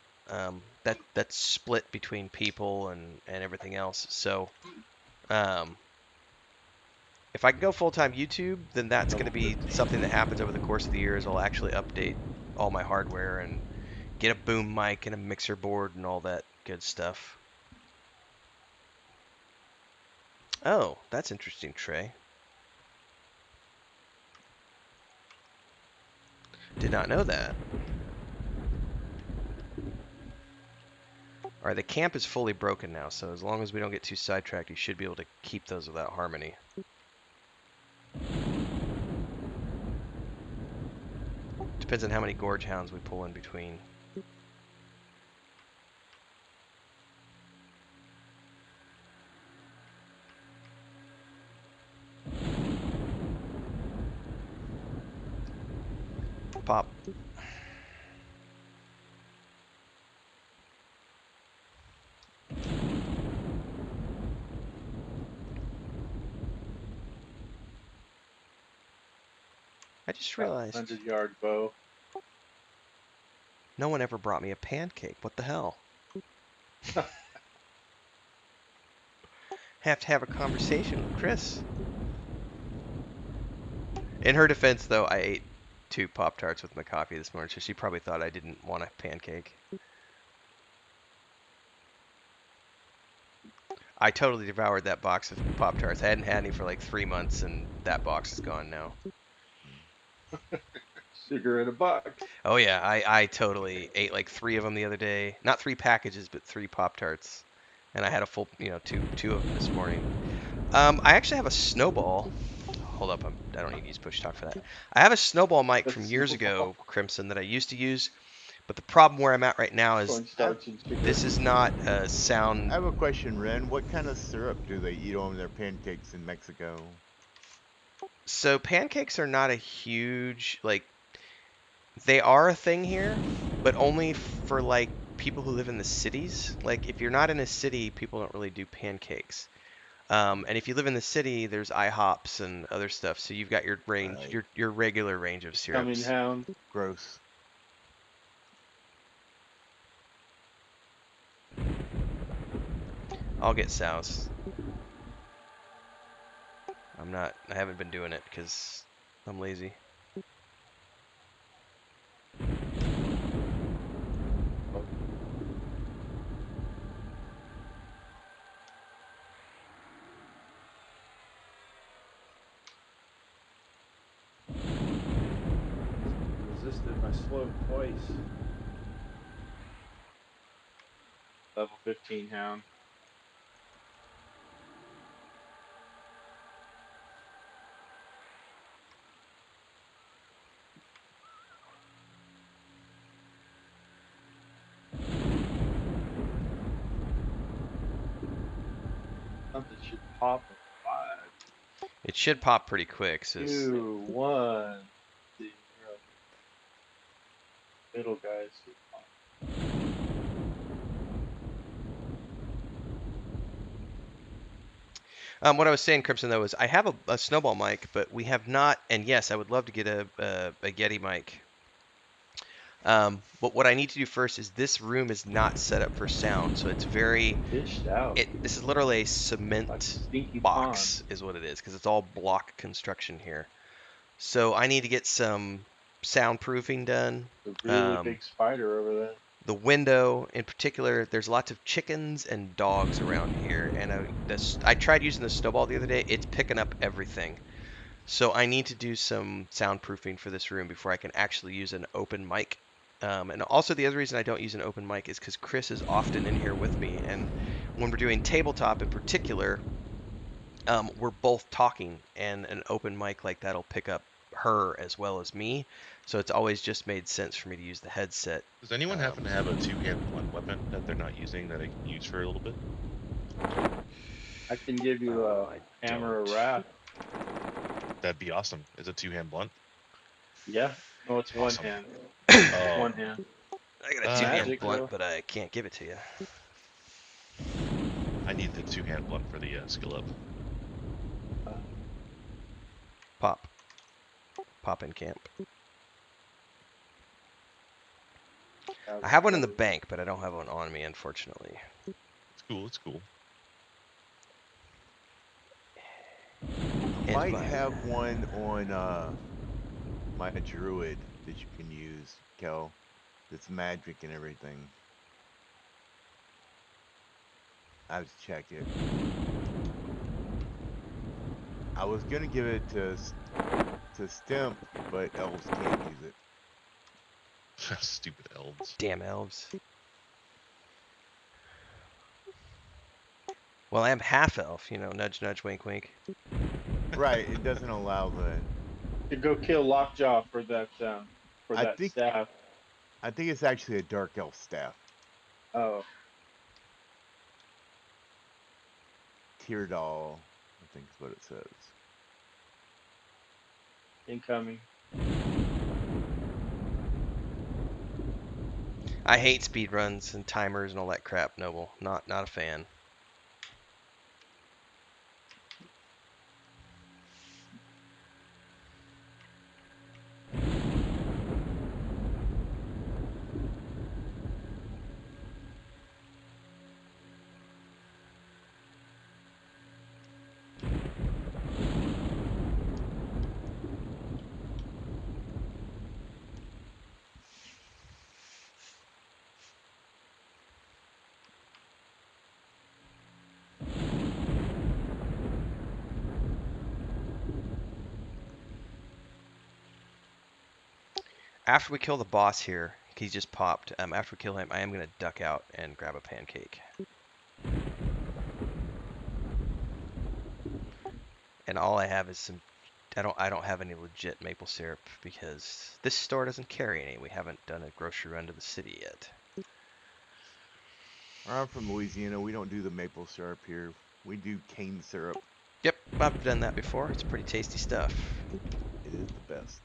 that's split between people and everything else. So if I can go full-time YouTube, then that's going to be something that happens over the course of the year. Is I'll actually update all my hardware and get a boom mic and a mixer board and all that good stuff. Oh, that's interesting, Trey. Did not know that. Alright, the camp is fully broken now, so as long as we don't get too sidetracked, you should be able to keep those without harmony. Depends on how many gorge hounds we pull in between. Pop. I just realized 100-yard bow. no one ever brought me a pancake. What the hell? Have to have a conversation with Chris. In her defense, though, I ate 2 Pop-Tarts with my coffee this morning, so she probably thought I didn't want a pancake. I totally devoured that box of Pop-Tarts. I hadn't had any for like 3 months, and that box is gone now. Sugar in a box. Oh yeah, I totally ate like 3 of them the other day. Not 3 packages, but 3 Pop-Tarts. And I had a full, two of them this morning. I actually have a snowball. Hold up, I don't need to use push talk for that. I have a snowball mic A from years snowball. ago, Crimson, that I used to use. But the problem where I'm at right now is Cornstarch and sugar. this is not a I sound. have a question, Ren. What kind of syrup do they eat on their pancakes in Mexico? So pancakes are not a huge like. They are a thing here, but only for like people who live in the cities. Like if you're not in a city, people don't really do pancakes. And if you live in the city, there's IHOPs and other stuff. So you've got your range, Right. your regular range of Coming syrups. hound. Gross. I'll get souse. I haven't been doing it because I'm lazy. Resisted my slow twice. Level 15 hound. Something should pop in 5, It should pop pretty quick. So 2, 1. 0. Middle guys should pop. what I was saying, Crimson, though, is I have a snowball mic, but we have not. And yes, I would love to get a Yeti mic. But what I need to do first is this room is not set up for sound, so it's very. Dished out. This is literally a Like a cement stinky pond. box, is what it is, because it's all block construction here. So I need to get some soundproofing done. A really big spider over there. The window, in particular, there's lots of chickens and dogs around here, and I tried using the snowball the other day. It's picking up everything. So I need to do some soundproofing for this room before I can actually use an open mic. And also the other reason I don't use an open mic is because Chris is often in here with me, and when we're doing tabletop in particular, we're both talking, and an open mic like that'll pick up her as well as me. So it's always just made sense for me to use the headset. Does anyone happen to have a two-hand blunt weapon that they're not using that I can use for a little bit? I can give you a I hammer of don't. wrath. That'd be awesome. Is it two-hand blunt? Yeah. No, it's one Awesome. hand. Oh, One hand. I got a two-hand Magic, blunt, though. but I can't give it to you. I need the two-hand blunt for the skill up. Pop. Pop in camp. I have one in the bank, but I don't have one on me, unfortunately. It's cool. It's cool. I might have one on my Druid that you can use, Kel. That's magic and everything. I have to check it. I was gonna give it to Stimp, but elves can't use it. Stupid elves. Damn elves. Well, I am half elf, nudge, nudge, wink, wink. Right, it doesn't allow the. To go kill Lockjaw for that I think staff. I think it's actually a dark elf staff. Oh, Teardoll, I think is what it says. incoming. I hate speedruns and timers and all that crap, Noble. Not a fan. After we kill the boss here, he just popped. After we kill him, I am gonna duck out and grab a pancake. And all I have is some. I don't have any legit maple syrup because this store doesn't carry any. We haven't done a grocery run to the city yet. I'm from Louisiana. We don't do the maple syrup here. We do cane syrup. Yep, I've done that before. It's pretty tasty stuff. It is the best.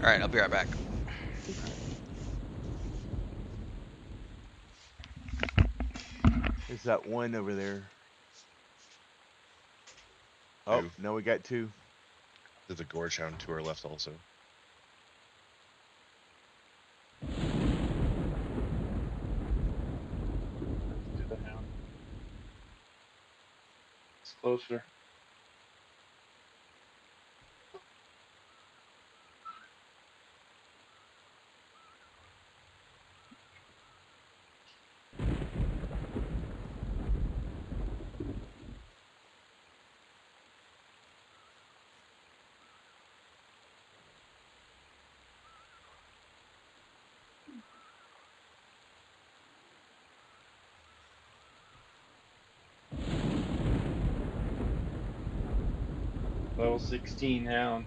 All right, I'll be right back. There's that one over there. Oh, Two. no, we got two. There's a gorge hound to our left also. To the hound. It's closer. Level 16 hound.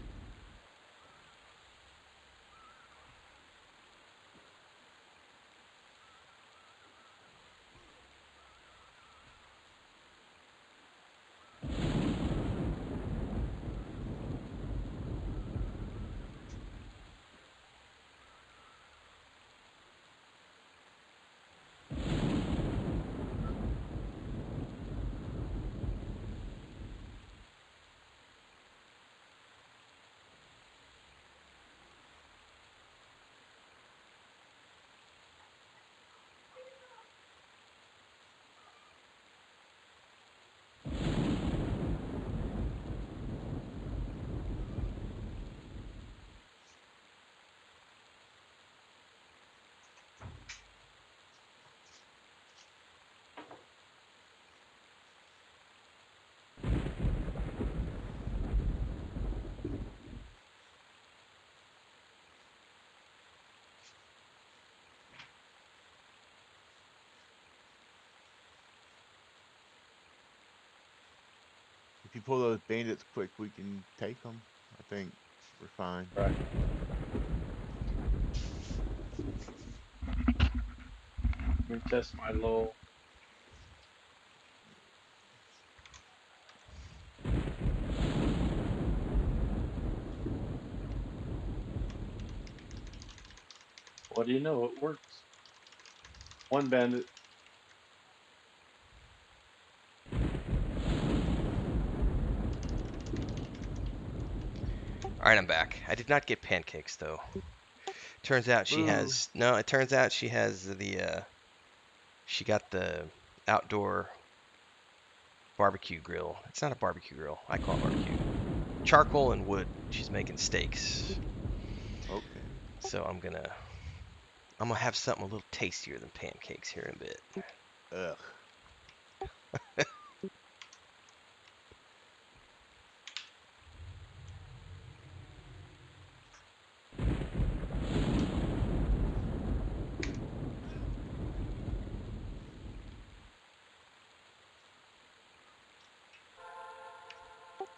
If you pull those bandits quick, we can take them. I think we're fine. Right. Let me test my low. What do you know? It works. One bandit. All right, I'm back. I did not get pancakes though. Turns out she Boo. has no. It turns out she has the. She got the outdoor barbecue grill. It's not a barbecue grill. I call it barbecue. Charcoal and wood. She's making steaks. Okay. So I'm gonna have something a little tastier than pancakes here in a bit. Ugh.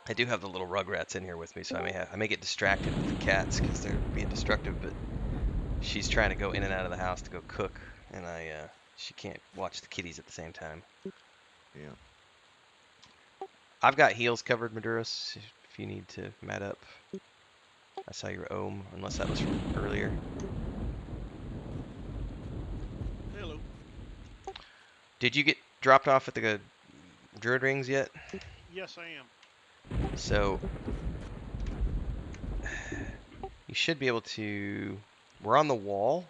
I do have the little rugrats in here with me, so I may get distracted with the cats because they're being destructive. But she's trying to go in and out of the house to go cook, and she can't watch the kitties at the same time. Yeah. I've got heals covered, Maduros, if you need to mat up. I saw your ohm, unless that was from earlier. Hello. Did you get dropped off at the Druid rings yet? Yes, I am. So you should be able to. We're on the wall,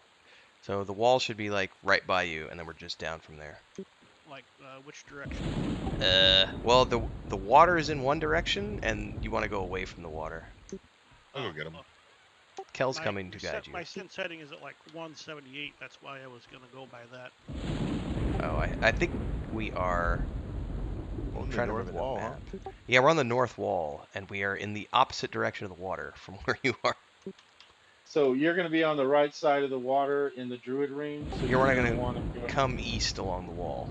so the wall should be like right by you, and then we're just down from there. Like, which direction? Well, the water is in one direction, and you want to go away from the water. I'll go get him. Kel's coming to guide you. My sin setting is at like 178. That's why I was gonna go by that. Oh, I think we are. On the Trying to north remember the wall, huh? map. Yeah, we're on the north wall, and we are in the opposite direction of the water from where you are. So you're going to be on the right side of the water in the Druid ring. So You're you're not going to gonna want to go. come east along the wall.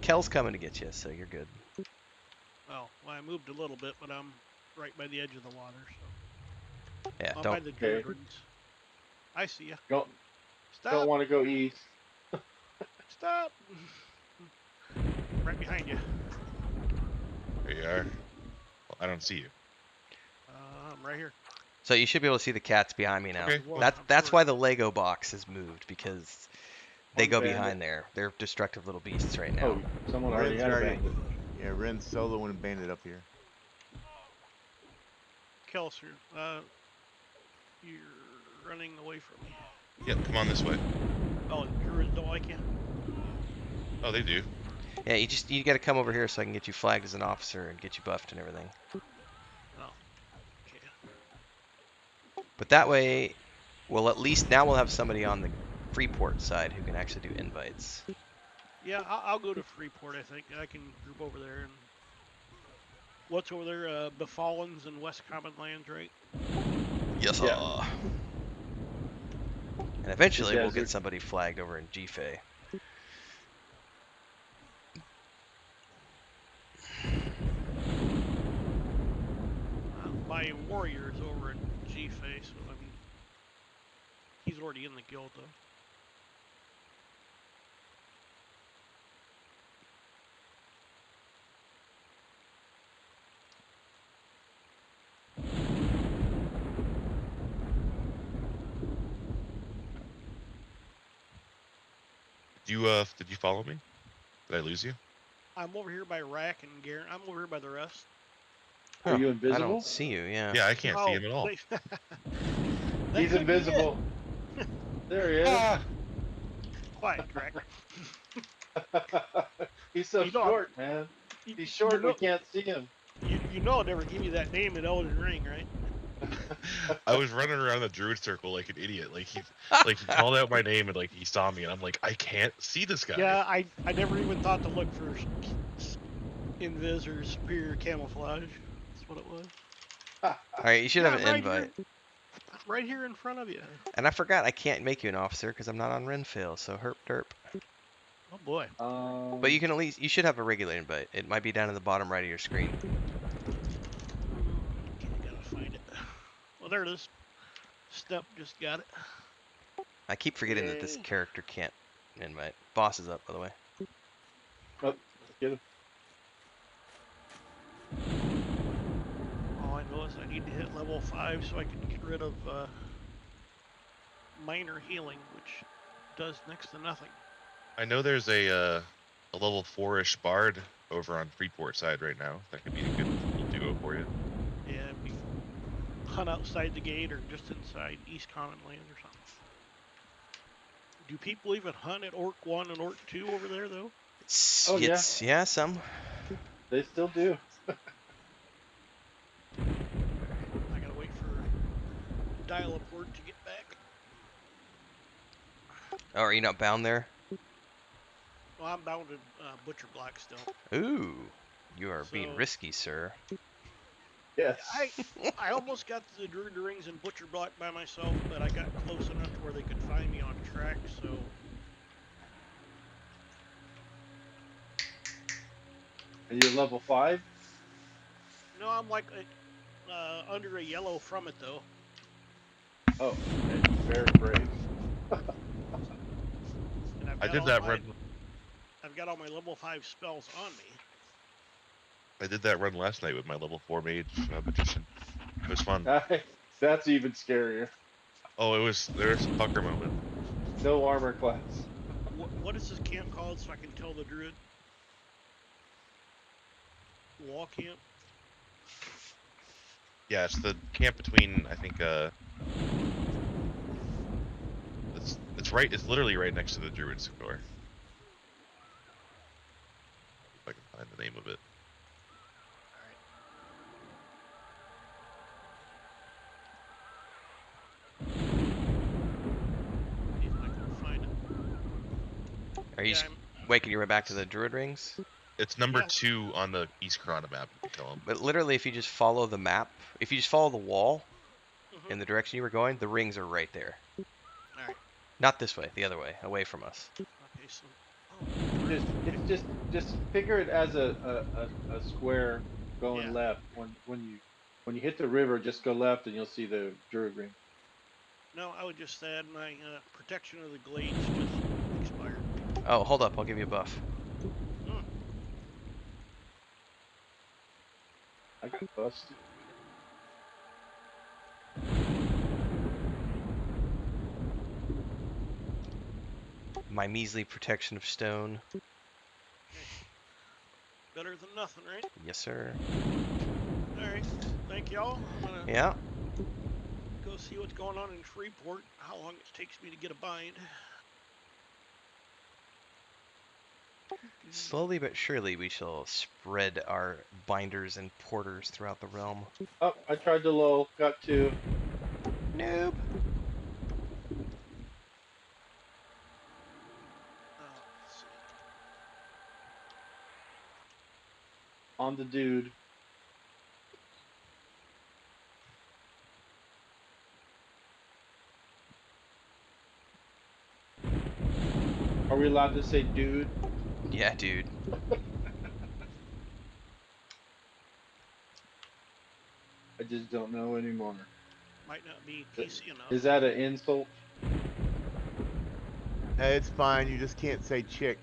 Kel's coming to get you, so you're good. Well, I moved a little bit, but I'm right by the edge of the water, so Yeah, I'm don't. by the Druid rings. I see ya. Don't Stop! want to go east. Stop! Right behind you. There you are. Well, I don't see you. I'm right here. So you should be able to see the cats behind me now. Okay. Well, That's I'm why the Lego box has moved, because they One go bandit. behind there. They're destructive little beasts right now. Oh, someone already Ren's had a already. bandit. Yeah, Ren's solo and bandit up here. Kelser, you're running away from me. Yep, come on this way. Oh, Druids don't like you? Oh, they do. Yeah, you got to come over here so I can get you flagged as an officer and get you buffed and everything. Oh, okay. But that way, well, at least now we'll have somebody on the Freeport side who can actually do invites. Yeah, I'll go to Freeport, I think. I can group over there. And what's over there? Befallens and West Common Lands, right? Yes, Yeah. And eventually we'll desert. get somebody flagged over in GFA. My warrior is over in GFA, so I mean, he's already in the guild, though. Did you follow me? Did I lose you? I'm over here by Rack and Garen. I'm over here by the rest. Are you I invisible? don't see you, yeah. Yeah, I can't see him at all. He's invisible. There he is. Ah! Quiet, Rack. He's so You know, short, man. He's short. We can't see him. You know I'll never give you that name in Elden Ring, right? I was running around the druid circle like an idiot. Like he called out my name and like he saw me and I'm like, I can't see this guy. Yeah, I never even thought to look for invis or superior camouflage. That's what it was. Alright, you should have an invite. Right here in front of you. And I forgot I can't make you an officer because I'm not on Renfail, so herp derp. Oh boy. But you can at least, you should have a regular invite. It might be down in the bottom right of your screen. Okay, I gotta find it. Well, there it is. Step just got it. I keep forgetting that this character can't invite. Boss is up, by the way. Oh, let's get him. All I know is I need to hit level 5 so I can get rid of minor healing, which does next to nothing. I know there's a level 4-ish bard over on Freeport side right now. That could be a good little duo for you. Yeah, we hunt outside the gate or just inside East Common Land or something. Do people even hunt at Orc 1 and Orc 2 over there, though? Oh, Yeah, some. They still do. I gotta wait for Dial-a-Port to get back. Oh, are you not bound there? Well, I'm bound to Butcher Block still. Ooh, you are being risky, sir. Yes. I almost got the Druid Rings and Butcher Block by myself, but I got close enough to where they could find me on track, so... And you're level 5? No, I'm like under a yellow from it, though. Oh, okay. Very brave. And I did that run. I've got all my level 5 spells on me. I did that run last night with my level 4 magician. It was fun. That's even scarier. Oh, there's a pucker moment. No armor class. What is this camp called so I can tell the druid? Wall camp? Yeah, it's the camp between, I think, it's literally right next to the Druids door. If I can find the name of it. If I can find it. Are you Yeah, waking your way back to the Druid rings? It's number Yeah. 2 on the East Corona map, you can tell him. But literally, if you just follow the map, if you just follow the wall Mhm. in the direction you were going, the rings are right there. All right. Not this way, the other way, away from us. Okay, so okay. Just figure it as a square going Yeah. left. When you hit the river, just go left and you'll see the Druid ring. No, I would just add my protection of the glades just expired. Oh, hold up, I'll give you a buff. I got busted. My measly protection of stone. Better than nothing, right? Yes, sir. All right. Thank y'all. I'm gonna Yeah. go see what's going on in Freeport. How long it takes me to get a bind. Slowly but surely, we shall spread our binders and porters throughout the realm. Oh, I tried to lull. Got 2. Noob. Let's see. On the dude. Are we allowed to say dude? Yeah, dude. I just don't know anymore. Might not be PC enough. Is that an insult? Hey, it's fine. You just can't say chick.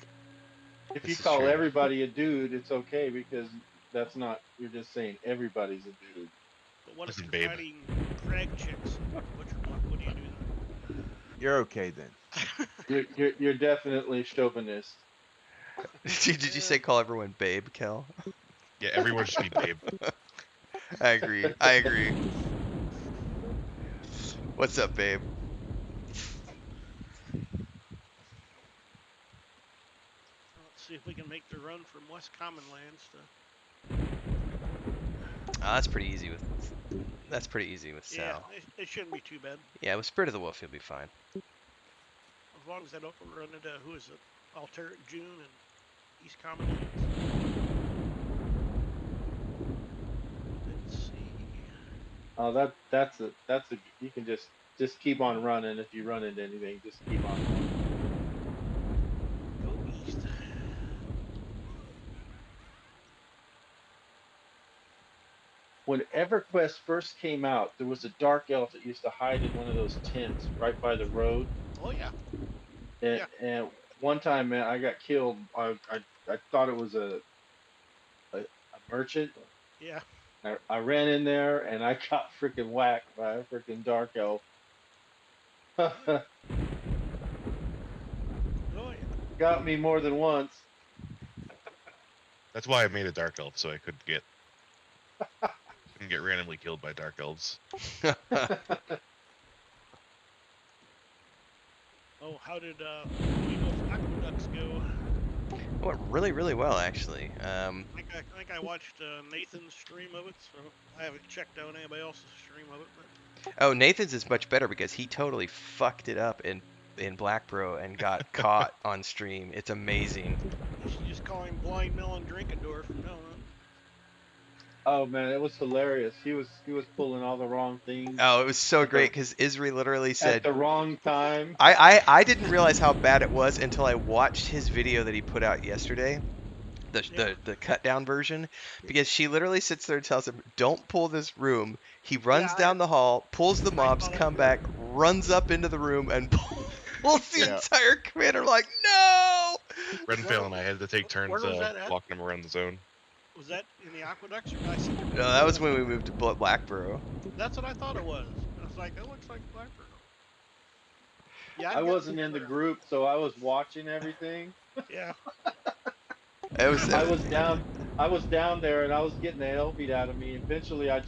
If This you is call true. everybody a dude, it's okay because that's not. You're just saying everybody's a dude. But what if Listen, you're babe. fighting crag chicks? Butcher block. What do you do You're okay then. then? You're definitely chauvinist. Did you say call everyone babe, Kel? Yeah, everyone should be babe. I agree. I agree. What's up, babe? Let's see if we can make the run from West Common Lands to. That's pretty easy with. That's pretty easy with Yeah, Sal. it shouldn't be too bad. Yeah, with Spirit of the Wolf, you'll be fine. As long as I don't run into, who is it? Alteric June and East Common Lands. Let's see. Oh, that's a you can just keep on running. If you run into anything, just keep on running. Go east. When EverQuest first came out, there was a dark elf that used to hide in one of those tents right by the road. Oh yeah. And, Yeah. and one time, man, I got killed. I thought it was a merchant. Yeah. I ran in there and I got freaking whacked by a freaking dark elf. Oh yeah. Got me more than once. That's why I made a dark elf, so I couldn't get randomly killed by dark elves. Oh, how did Wing of Aqueducts go? It went really, really well, actually. I think I watched Nathan's stream of it, so I haven't checked out anybody else's stream of it. But Oh, Nathan's is much better because he totally fucked it up in Black Bro and got caught on stream. It's amazing. you should just call him Blind Melon Drinkador from now on. Oh man, it was hilarious. He was pulling all the wrong things Oh, it was so at great because Isri literally at said, the wrong time. I didn't realize how bad it was until I watched his video that he put out yesterday, Yeah. the cut down version, because she literally sits there and tells him, "Don't pull this room." He Yeah. runs down the hall, pulls the I mobs, saw that come too. back, runs up into the room, and pulls the Yeah. entire commander. Like, no. Renfail and I had to take Where turns was that at? walking him around the zone. Was that in the aqueducts or did I see it? No, that was when we moved to Blackborough. That's what I thought it was. I was like, that looks like Blackbird. Yeah, I I've got wasn't in the group, so I was watching everything. Yeah. It was. I was down. I was down there, and I was getting the hell beat out of me. Eventually, I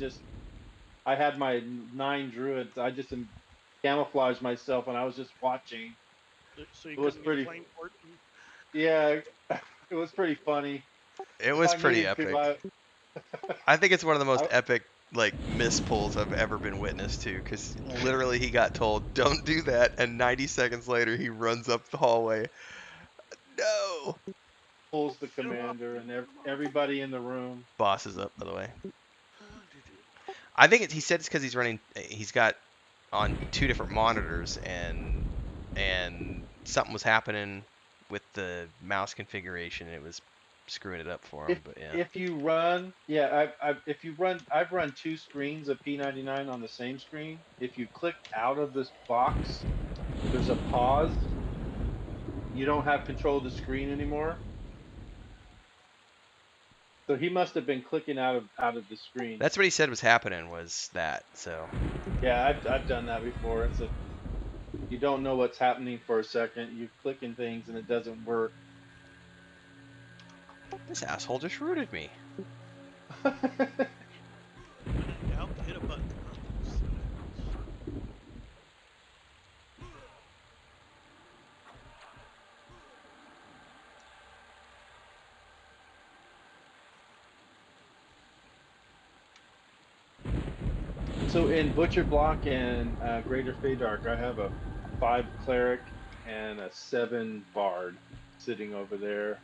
had my 9 druids. I just camouflaged myself, and I was just watching. So you It was couldn't get pretty. flame for it. Yeah, it was pretty funny. It If was I pretty needed to, epic. I think it's one of the most I epic like miss pulls I've ever been witness to, because literally he got told don't do that, and 90 seconds later he runs up the hallway. No. pulls the Show up. commander and everybody in the room. Boss is up, by the way. I think he said it's because he's running. He's got on 2 different monitors, and something was happening with the mouse configuration, and it was screwing it up for If him. But yeah, if you run, yeah, if you run, I've run 2 screens of P99 on the same screen. If you click out of this box, there's a pause. You don't have control of the screen anymore. So he must have been clicking out of the screen. that's what he said was happening. Was that so? Yeah, I've done that before. You don't know what's happening for a second. You're clicking things and it doesn't work. This asshole just rooted me. Doubt, hit a button. So in Butcher Block and Greater Feydark, I have a 5 cleric and a 7 bard sitting over there.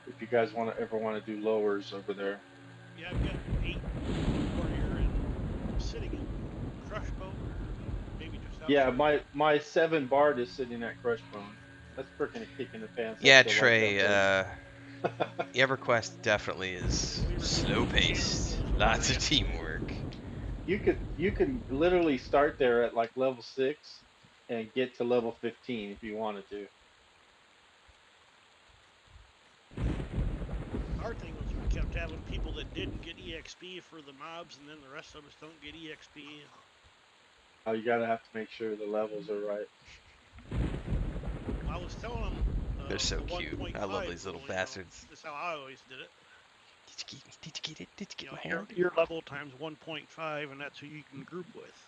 If you guys ever want to do lowers over there. Yeah, I've got 8 warrior and sitting in Crushbow, maybe just outside. Yeah, my 7 bard is sitting at Crushbone. That's freaking a kick in the pants. I Yeah, still like Trey. that EverQuest definitely is We were doing slow paced. cannonballs over Lots there of yesterday. teamwork. you can literally start there at like level 6 and get to level 15 if you wanted to. Our thing was we kept having people that didn't get EXP for the mobs, and then the rest of us don't get EXP. You gotta have to make sure the levels are right. I was telling them They're so the cute. 1.5 I love these little rule, bastards. that's how I always did it. Did you get me? Did you get it? Did you get my Your hand? your level times 1.5, and that's who you can group with.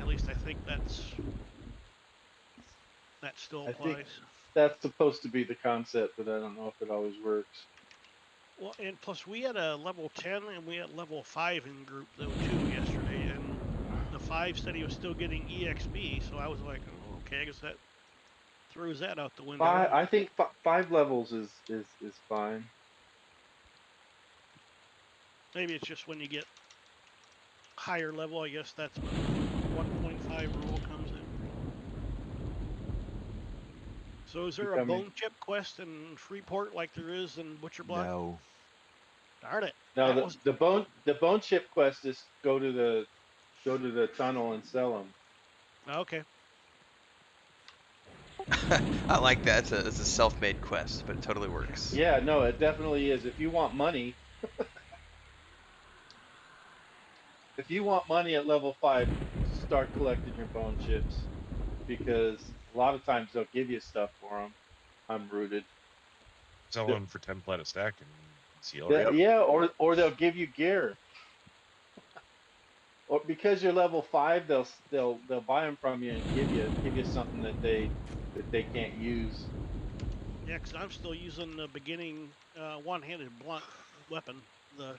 At least I think that still I think applies. that's supposed to be the concept, but I don't know if it always works. Well, and plus we had a level 10 and we had level 5 in group though too yesterday, and the 5 said he was still getting EXP, so I was like, oh, okay, I guess that throws that out the window. I think 5 levels is fine. Maybe it's just when you get higher level, I guess that's when the 1.5 rule comes in. So is there a bone chip quest in Freeport like there is in Butcher Block? No. Darn it. No, the bone chip quest is go to the tunnel and sell them. Okay. I like that. It's a self-made quest, but it totally works. Yeah, no, it definitely is. If you want money, if you want money at level 5, start collecting your bone chips because a lot of times they'll give you stuff for them. I'm rooted. Sell them for 10 plat a stack and CL Yeah, right? yeah, or they'll give you gear. Or because you're level 5, they'll buy them from you and give you something that they can't use. Yeah, because I'm still using the beginning one-handed blunt weapon, the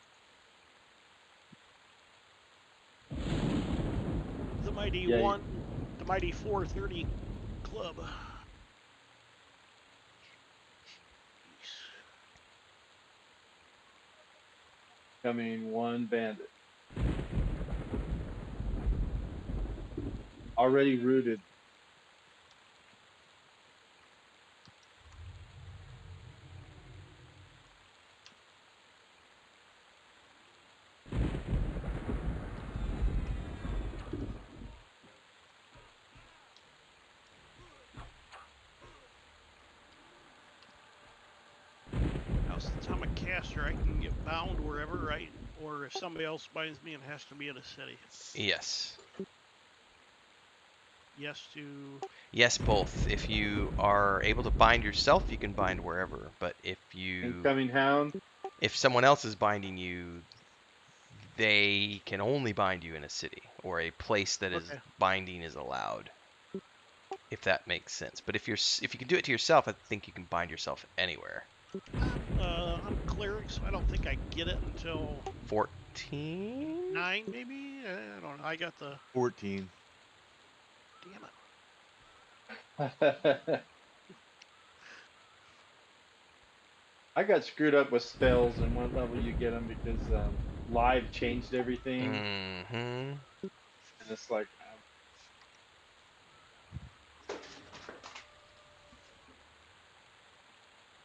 mighty Yeah, the mighty 430 club. coming 1 bandit. Already rooted. caster, I can get bound wherever, right? Or if somebody else binds me, it has to be in a city. Yes. Yes to. Yes, both. If you are able to bind yourself, you can bind wherever. But Incoming hound. if someone else is binding you, they can only bind you in a city or a place that is Okay. binding is allowed. If that makes sense. But if you can do it to yourself, I think you can bind yourself anywhere. I'm cleric, so I don't think I get it until 14? 9, maybe. I don't know. I got the. 14. Damn it. I got screwed up with spells and what level you get them because live changed everything, Mm-hmm. and it's like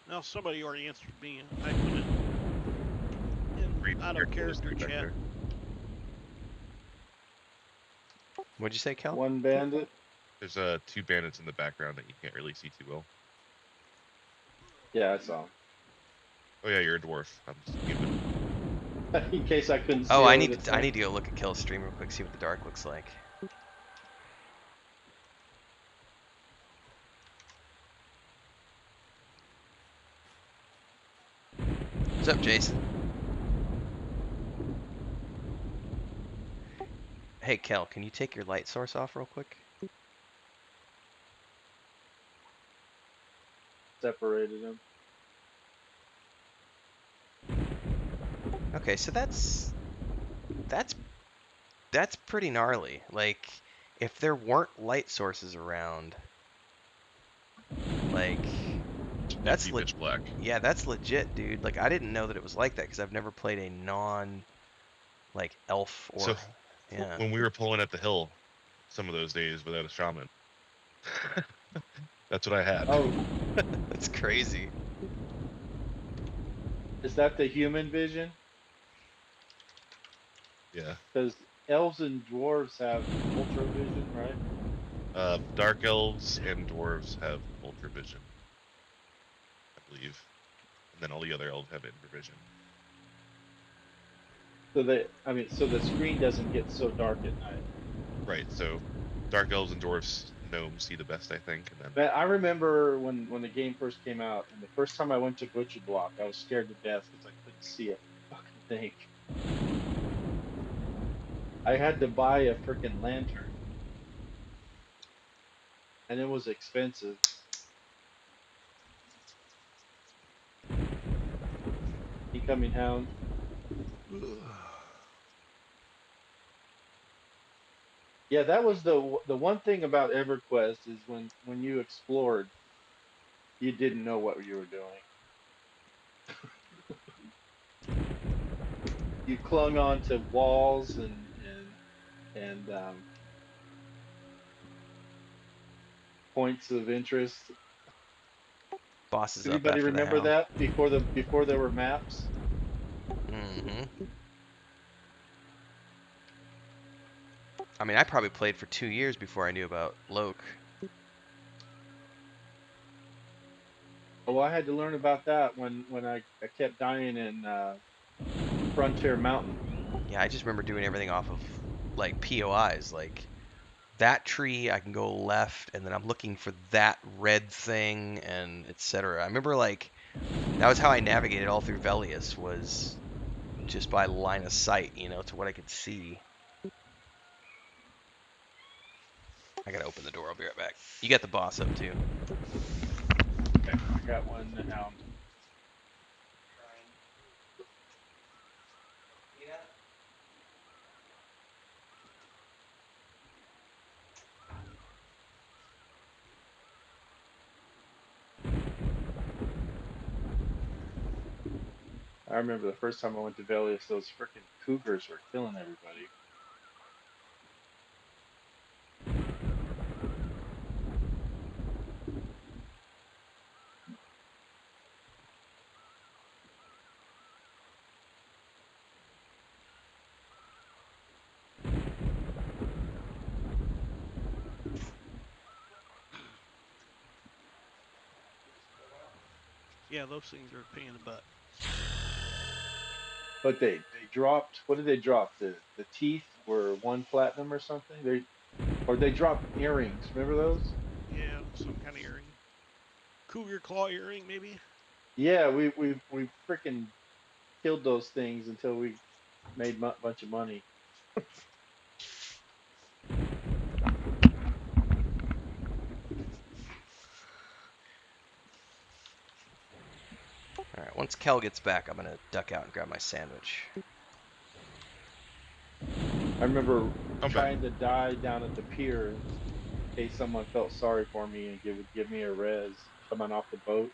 Now somebody already answered me. I put it in Read out your of clothes character back chat. there. What'd you say, Kel? one bandit. There's 2 bandits in the background that you can't really see too well. Yeah, I saw Oh yeah, you're a dwarf. I'm just human. him. In case I couldn't Oh, see over the I thing. need to go look at Kel's stream real quick, see what the dark looks like. What's up, Jason? Hey, Kel, can you take your light source off real quick? Separated him. Okay, so that's pretty gnarly. Like, if there weren't light sources around, like, It'd be pitch black. yeah, that's legit, dude. Like, I didn't know that it was like that because I've never played a like elf or So yeah. when we were pulling at the hill, some of those days without a shaman, that's what I had. Oh, That's crazy. is that the human vision? Yeah. Because elves and dwarves have ultra vision, right? Dark elves and dwarves have ultra vision, I believe, and then all the other elves have infravision. So the screen doesn't get so dark at night. Right. So dark elves and dwarves, gnomes see the best, I think, and then But I remember when the game first came out, and the first time I went to Butcher Block, I was scared to death because I couldn't see a fucking thing. I had to buy a freaking lantern, and it was expensive. Incoming hound. Yeah, that was the one thing about EverQuest is when you explored, you didn't know what you were doing. You clung on to walls and points of interest. Boss is up Anybody after the remember hound. that before there were maps? Mm-hmm. I mean, I probably played for 2 years before I knew about Loke. Oh, I had to learn about that when I kept dying in Frontier Mountain. Yeah, I just remember doing everything off of like POIs, like that tree I can go left and then I'm looking for that red thing and etc. I remember like that was how I navigated all through Velius was just by line of sight, to what I could see. I gotta open the door, I'll be right back. You got the boss up too. Okay, I got one hound. I remember the first time I went to Velius, those freaking cougars were killing everybody. Yeah, those things are a pain in the butt. but they dropped. What did they drop? The teeth were 1 platinum or something. They dropped earrings. Remember those? Yeah, some kind of earring. Cougar claw earring, maybe. Yeah, we freaking killed those things until we made a bunch of money. All right, once Kel gets back, I'm gonna duck out and grab my sandwich. I remember I'm back. trying to die down at the pier in case someone felt sorry for me and would give me a res coming off the boat.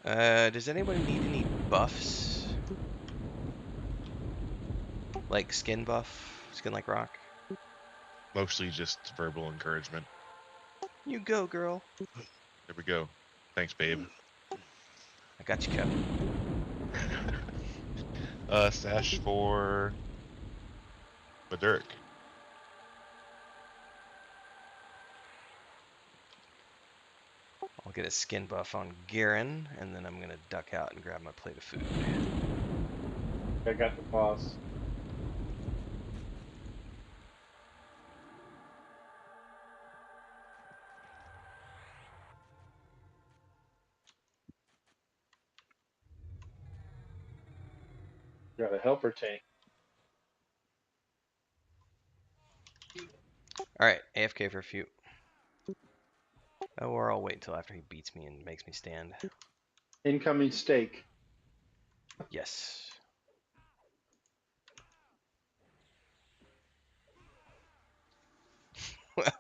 Does anybody need any buffs? Like skin buff? Skin like rock? Mostly just verbal encouragement. You go, girl. There we go. Thanks, babe. I got you covered. Sash for Dirk. I'll get a skin buff on Garen, and then I'm gonna duck out and grab my plate of food. I got the boss. Got a helper tank. All right, AFK for a few. Oh, or I'll wait until after he beats me and makes me stand. Incoming steak. Yes.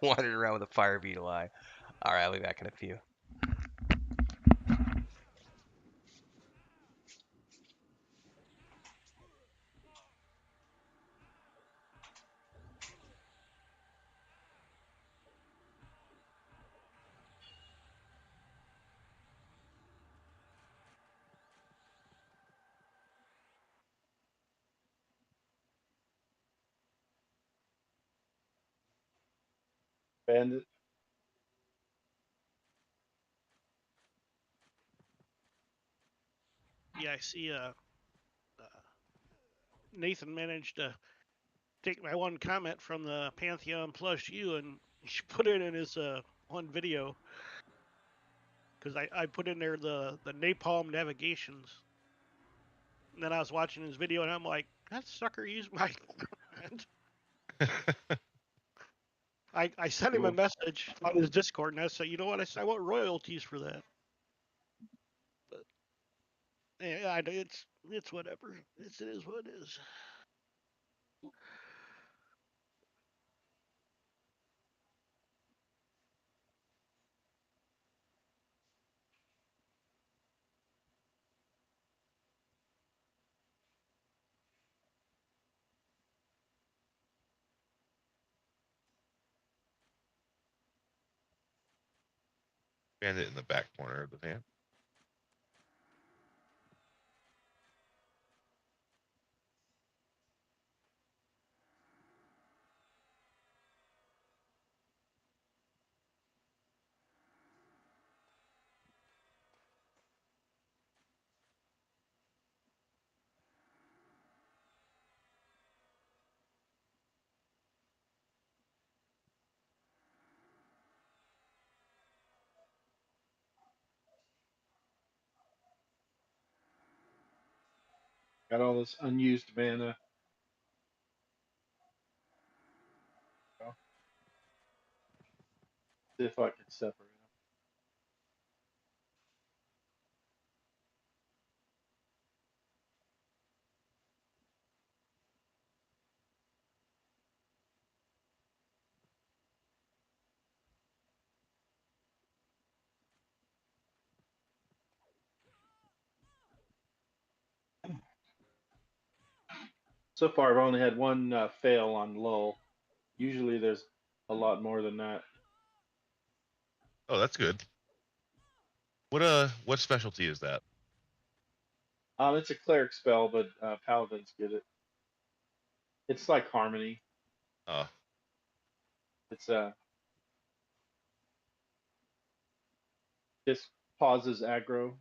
Wandered around with a fire beetle eye. All right, I'll be back in a few. Bandit. Yeah, I see. Nathan managed to take my one comment from the Pantheon plus you, and he put it in his one video because I put in there the napalm navigations. And then I was watching his video, and I'm like, that sucker used my comment. I sent him a Cool. message on his Discord, and I said, you know what? I said, I want royalties for that. But yeah, it's whatever. It is what it is. Bandit in the back corner of the van. Got all this unused mana. See if I can separate them. So far, I've only had one fail on lull. Usually, there's a lot more than that. Oh, that's good. What specialty is that? It's a cleric spell, but paladins get it. It's like harmony. Uh, It's just pauses aggro.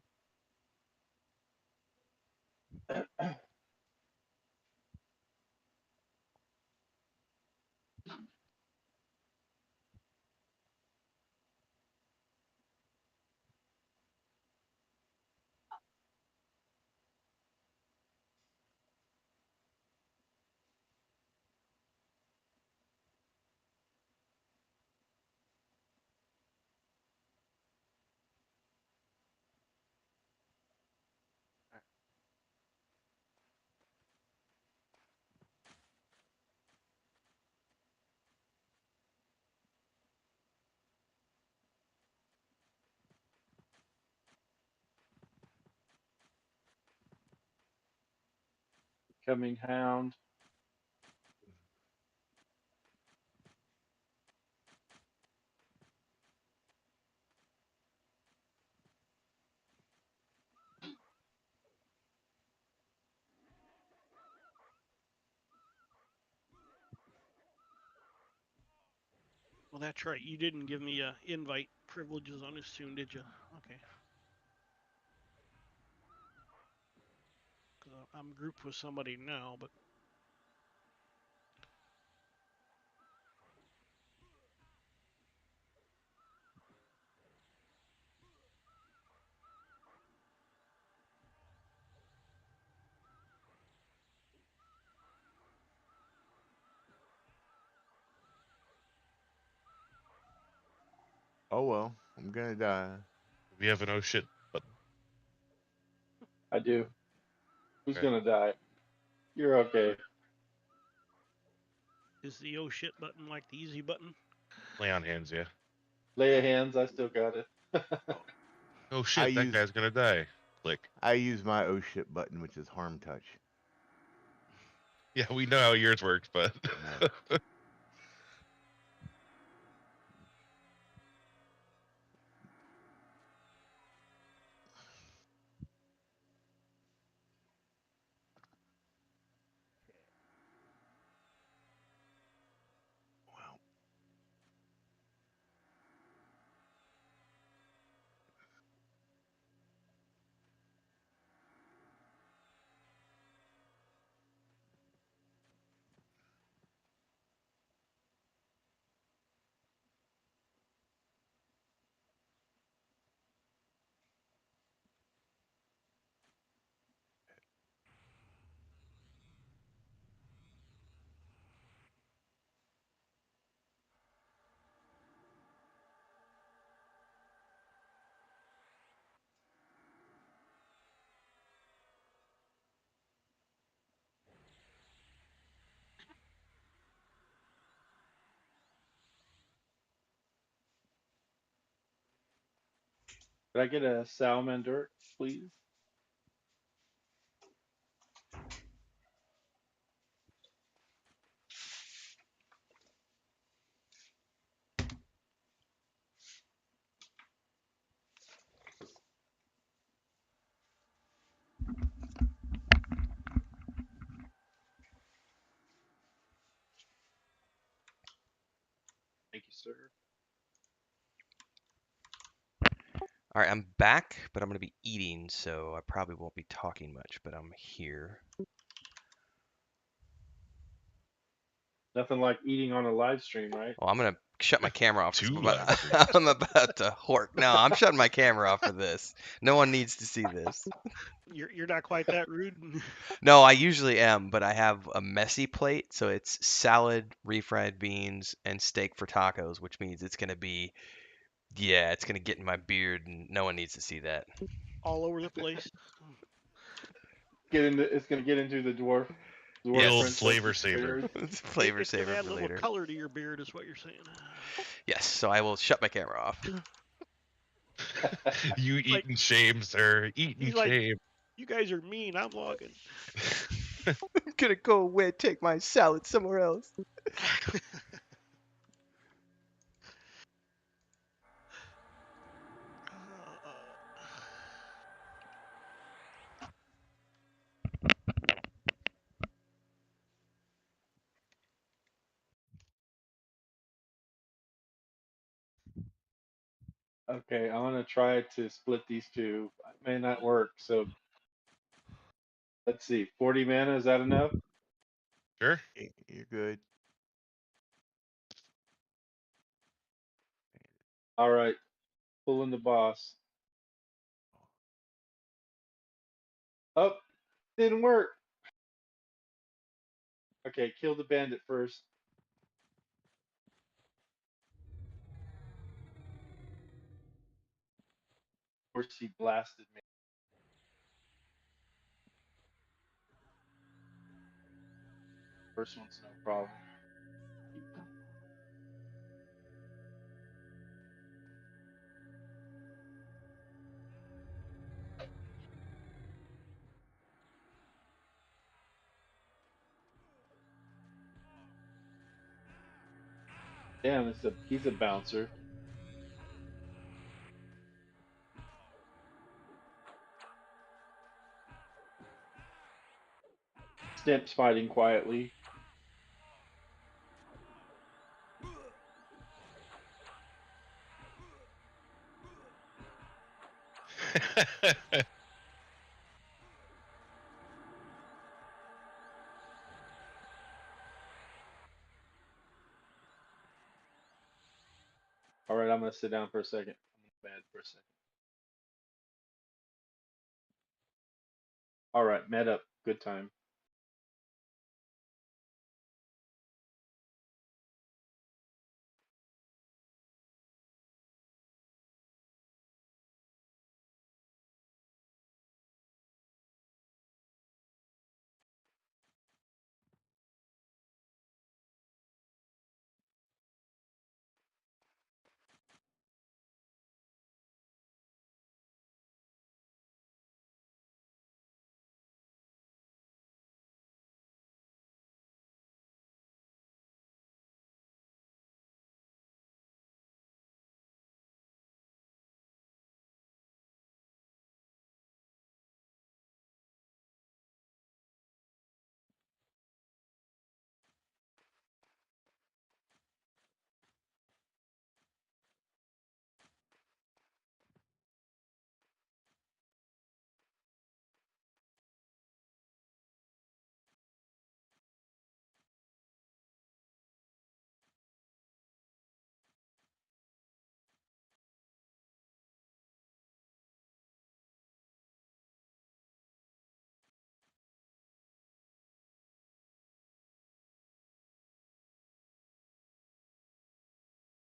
Coming hound. Well, that's right. You didn't give me invite privileges on this soon, did you? Okay. Because I'm grouped with somebody now, but Oh well, I'm gonna die. We have an oh shit button. I do. Who's Okay. gonna die? You're okay. is the oh shit button like the easy button? Lay on hands, yeah. Lay of hands. I still got it. Oh, Oh I shit, that use guy's gonna die. Click. I use my oh shit button, which is harm touch. Yeah, we know how yours works, but Right. Well, Could I get a salamander, please? Thank you, sir. All right, I'm back, but I'm going to be eating, so I probably won't be talking much, but I'm here. Nothing like eating on a live stream, right? Well, I'm going to shut my camera off because two live streams. I'm about to hork. No, I'm shutting my camera off for this. No one needs to see this. you're not quite that rude. No, I usually am, but I have a messy plate, so it's salad, refried beans, and steak for tacos, which means it's going to be, yeah, it's going to get in my beard, and no one needs to see that. All over the place. It's gonna get into the dwarf The old Yes. flavor princess's saver. beard. It's a flavor It's gonna saver add for a little later. color to your beard, is what you're saying. Yes, so I will shut my camera off. You eat Like- in shame, sir. Eat in He's like, shame. you guys are mean. I'm logging. I'm gonna go away and take my salad somewhere else. Okay, I'm gonna try to split these two. It may not work, so Let's see, 40 mana, is that enough? Sure. You're good. All right, pulling the boss. Oh, didn't work. Okay, kill the bandit first. Of course, he blasted me. First one's no problem. Damn, he's a bouncer. Stimp's fighting quietly. All right, I'm gonna sit down for a second. I'm in bed for a second. All right, met up. Good time.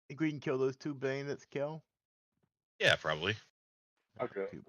Think we can kill those 2 bandits, Kel? Yeah, probably. Okay. Two.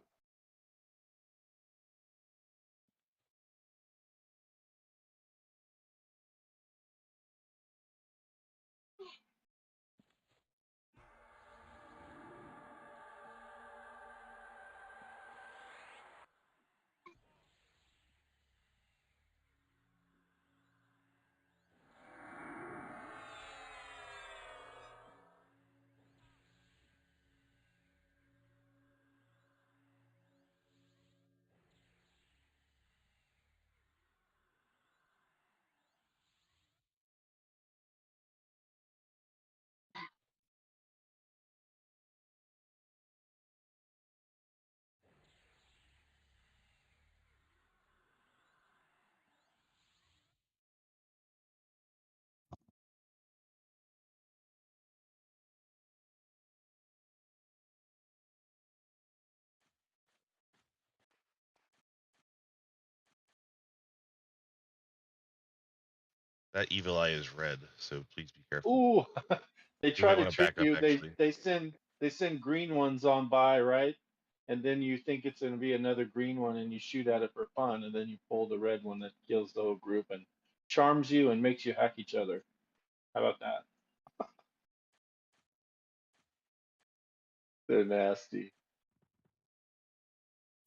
That evil eye is red, so please be careful. Ooh, they You try might to want to trick back up, you. actually. They send green ones on by, right? And then you think it's gonna be another green one, and you shoot at it for fun, and then you pull the red one that kills the whole group and charms you and makes you hack each other. How about that? They're nasty.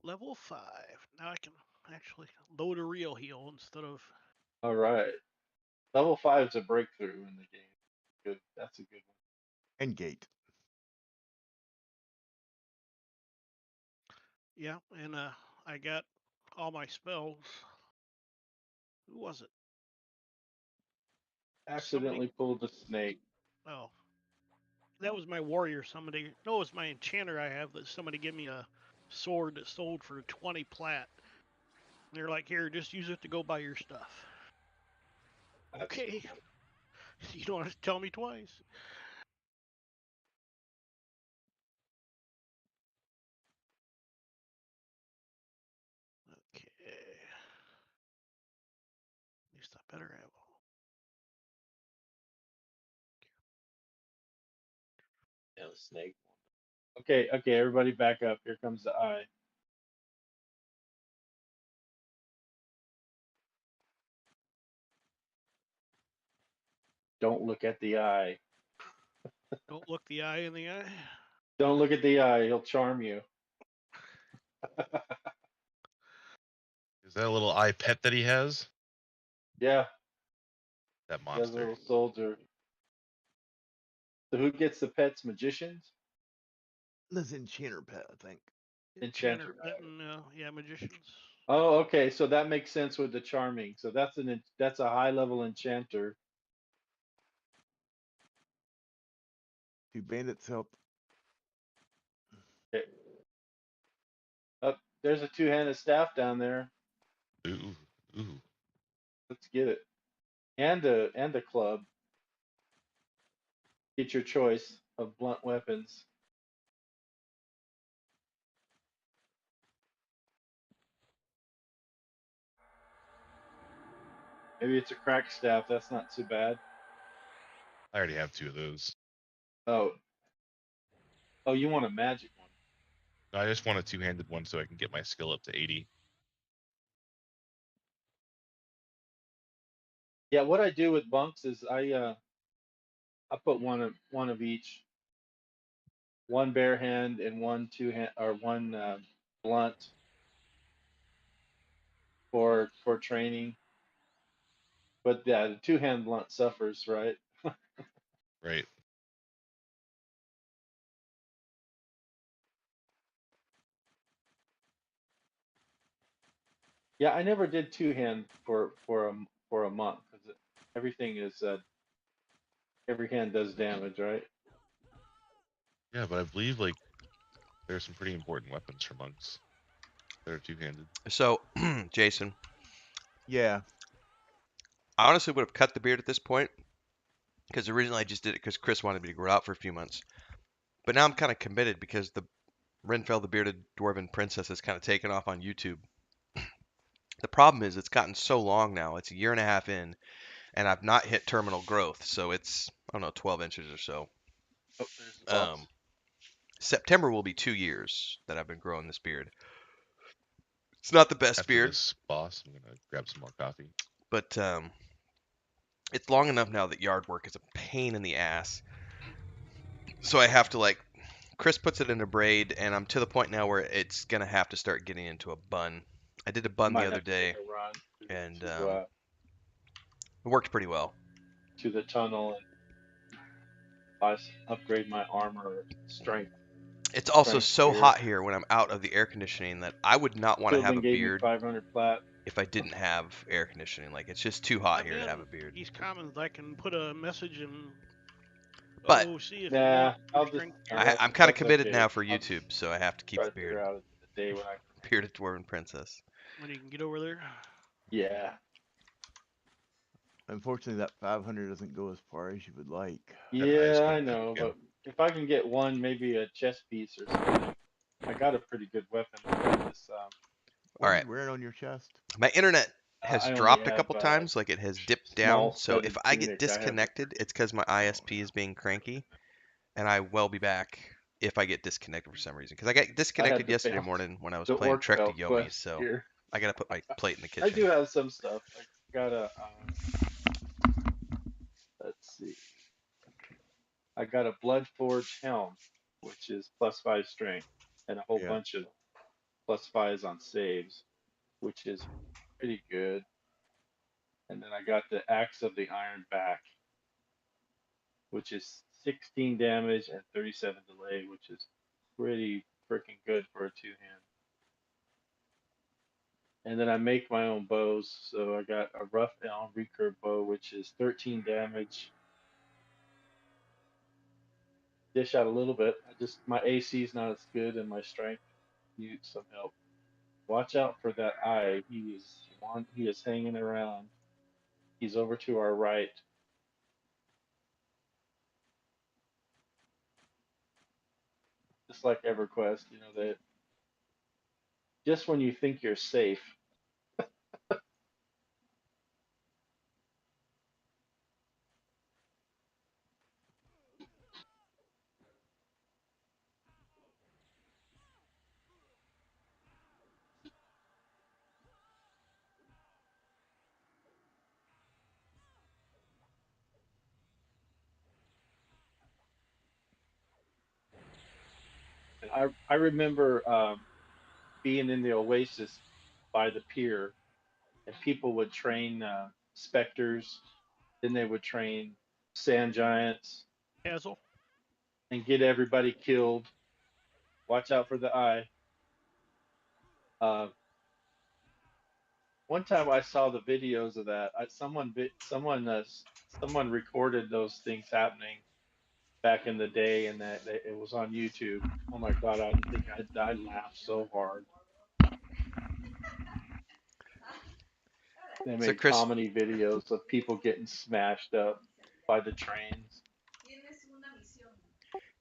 Level 5. Now I can actually load a real heal instead of. All right, level 5 is a breakthrough in the game. Good, that's a good one. And gate. Yeah, and I got all my spells. Who was it? Somebody. Accidentally pulled the snake. Oh, that was my warrior. Somebody. No, it was my enchanter I have that somebody gave me a sword that sold for 20 plat. They're like, here, just use it to go buy your stuff. Okay. You don't have to tell me twice. Okay. At least I better have all. Yeah, the snake. Okay, everybody back up. Here comes the eye. Don't look at the eye. Don't look the eye in the eye. Don't look at the eye. He'll charm you. Is that a little eye pet that he has? Yeah, That he has a monster. little soldier. So who gets the pets? Magicians? This enchanter pet, I think. Enchanter. And, yeah, magicians. Oh, okay. So that makes sense with the charming. So that's a high level enchanter. Do bandits help? Okay. Oh, there's a two-handed staff down there. Ooh, ooh. Let's get it. And a club. Get your choice of blunt weapons. Maybe it's a crack staff. That's not too bad. I already have 2 of those. Oh, you want a magic one? I just want a 2-handed one so I can get my skill up to 80. Yeah, what I do with bunks is I put one of each. One bare hand and one two hand or one blunt for training. But yeah, the two-hand blunt suffers, right? Right. Yeah, I never did two-hand for a monk because everything is every hand does damage, right? Yeah, but I believe like there's some pretty important weapons for monks that are 2-handed. So, Jason, Yeah. I honestly would have cut the beard at this point because originally I just did it because Chris wanted me to grow out for a few months. But now I'm kind of committed because the Renfell the Bearded Dwarven Princess has kind of taken off on YouTube. The problem is it's gotten so long now. It's a year and a half in, and I've not hit terminal growth. So it's, I don't know, 12 inches or so. Oh, there's the boss. Um, September will be 2 years that I've been growing this beard. It's not the best After beard, this boss, I'm gonna grab some more coffee. but it's long enough now that yard work is a pain in the ass. So I have to like, Chris puts it in a braid, and I'm to the point now where it's gonna have to start getting into a bun. I did a I bun the might other have to take day, a run and to it worked pretty well. to the tunnel and upgrade my armor strength. It's also Strength so gear. hot here when I'm out of the air conditioning that I would not want to have Fieldman a gave me beard 500 plat. if I didn't have air conditioning. Like it's just too hot I'm here to have in a beard. East Commons. I can put a message in But see if you Nah, want your I'll just. strength Nah, gear. I'm kind of that's committed okay. now for I'll just YouTube, so I have to keep try the to beard. figure out the day when I. Bearded Dwarven Princess. When you can get over there. Yeah. Unfortunately, that 500 doesn't go as far as you would like. That eye's Yeah, gonna I come know, again. but if I can get one, maybe a chest piece or something. I got a pretty good weapon. I got this. What All are right, you wearing on your chest? my internet has I only dropped a have couple times. Like it has dipped down. small So if studded I get tunic. I have. disconnected, it's because my ISP is being cranky, and I will be back if I get disconnected for some reason. Because I got I had disconnected the yesterday belt, morning when I was the playing orc Trek to belt Yomi, quest so here. I gotta put my plate in the I kitchen. do have some stuff. I got a. Let's see. I got a Bloodforged helm, which is +5 strength, and a whole Yeah. bunch of +5s on saves, which is pretty good. And then I got the Axe of the Iron Back, which is 16 damage and 37 delay, which is pretty freaking good for a two-hand. And then I make my own bows, so I got a Rough Elm recurve bow, which is 13 damage. Dish out a little bit. My AC is not as good, and my strength needs some help. Watch out for that eye. He is hanging around. He's over to our right. Just like EverQuest, you know, that just when you think you're safe. And I remember being in the Oasis by the pier, and people would train specters, then they would train sand giants, Hazel. and get everybody killed. Watch out for the eye. Uh, one time I saw the videos of that. Someone recorded those things happening back in the day, and that it was on YouTube. Oh my God, I think I laughed so hard. They So made Chris, comedy videos of people getting smashed up by the trains.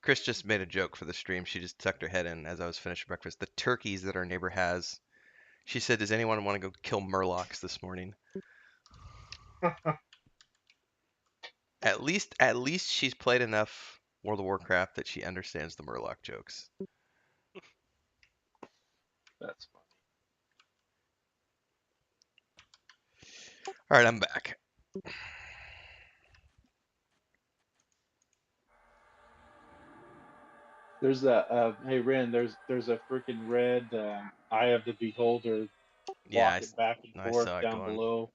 Chris just made a joke for the stream. She just tucked her head in as I was finishing breakfast. The turkeys that our neighbor has. She said, "Does anyone want to go kill murlocs this morning?" At least she's played enough World of Warcraft that she understands the murloc jokes. That's funny. All right, I'm back. There's a hey Ren, there's a freaking red Eye of the Beholder Yeah, walking back and I forth saw it down going. below.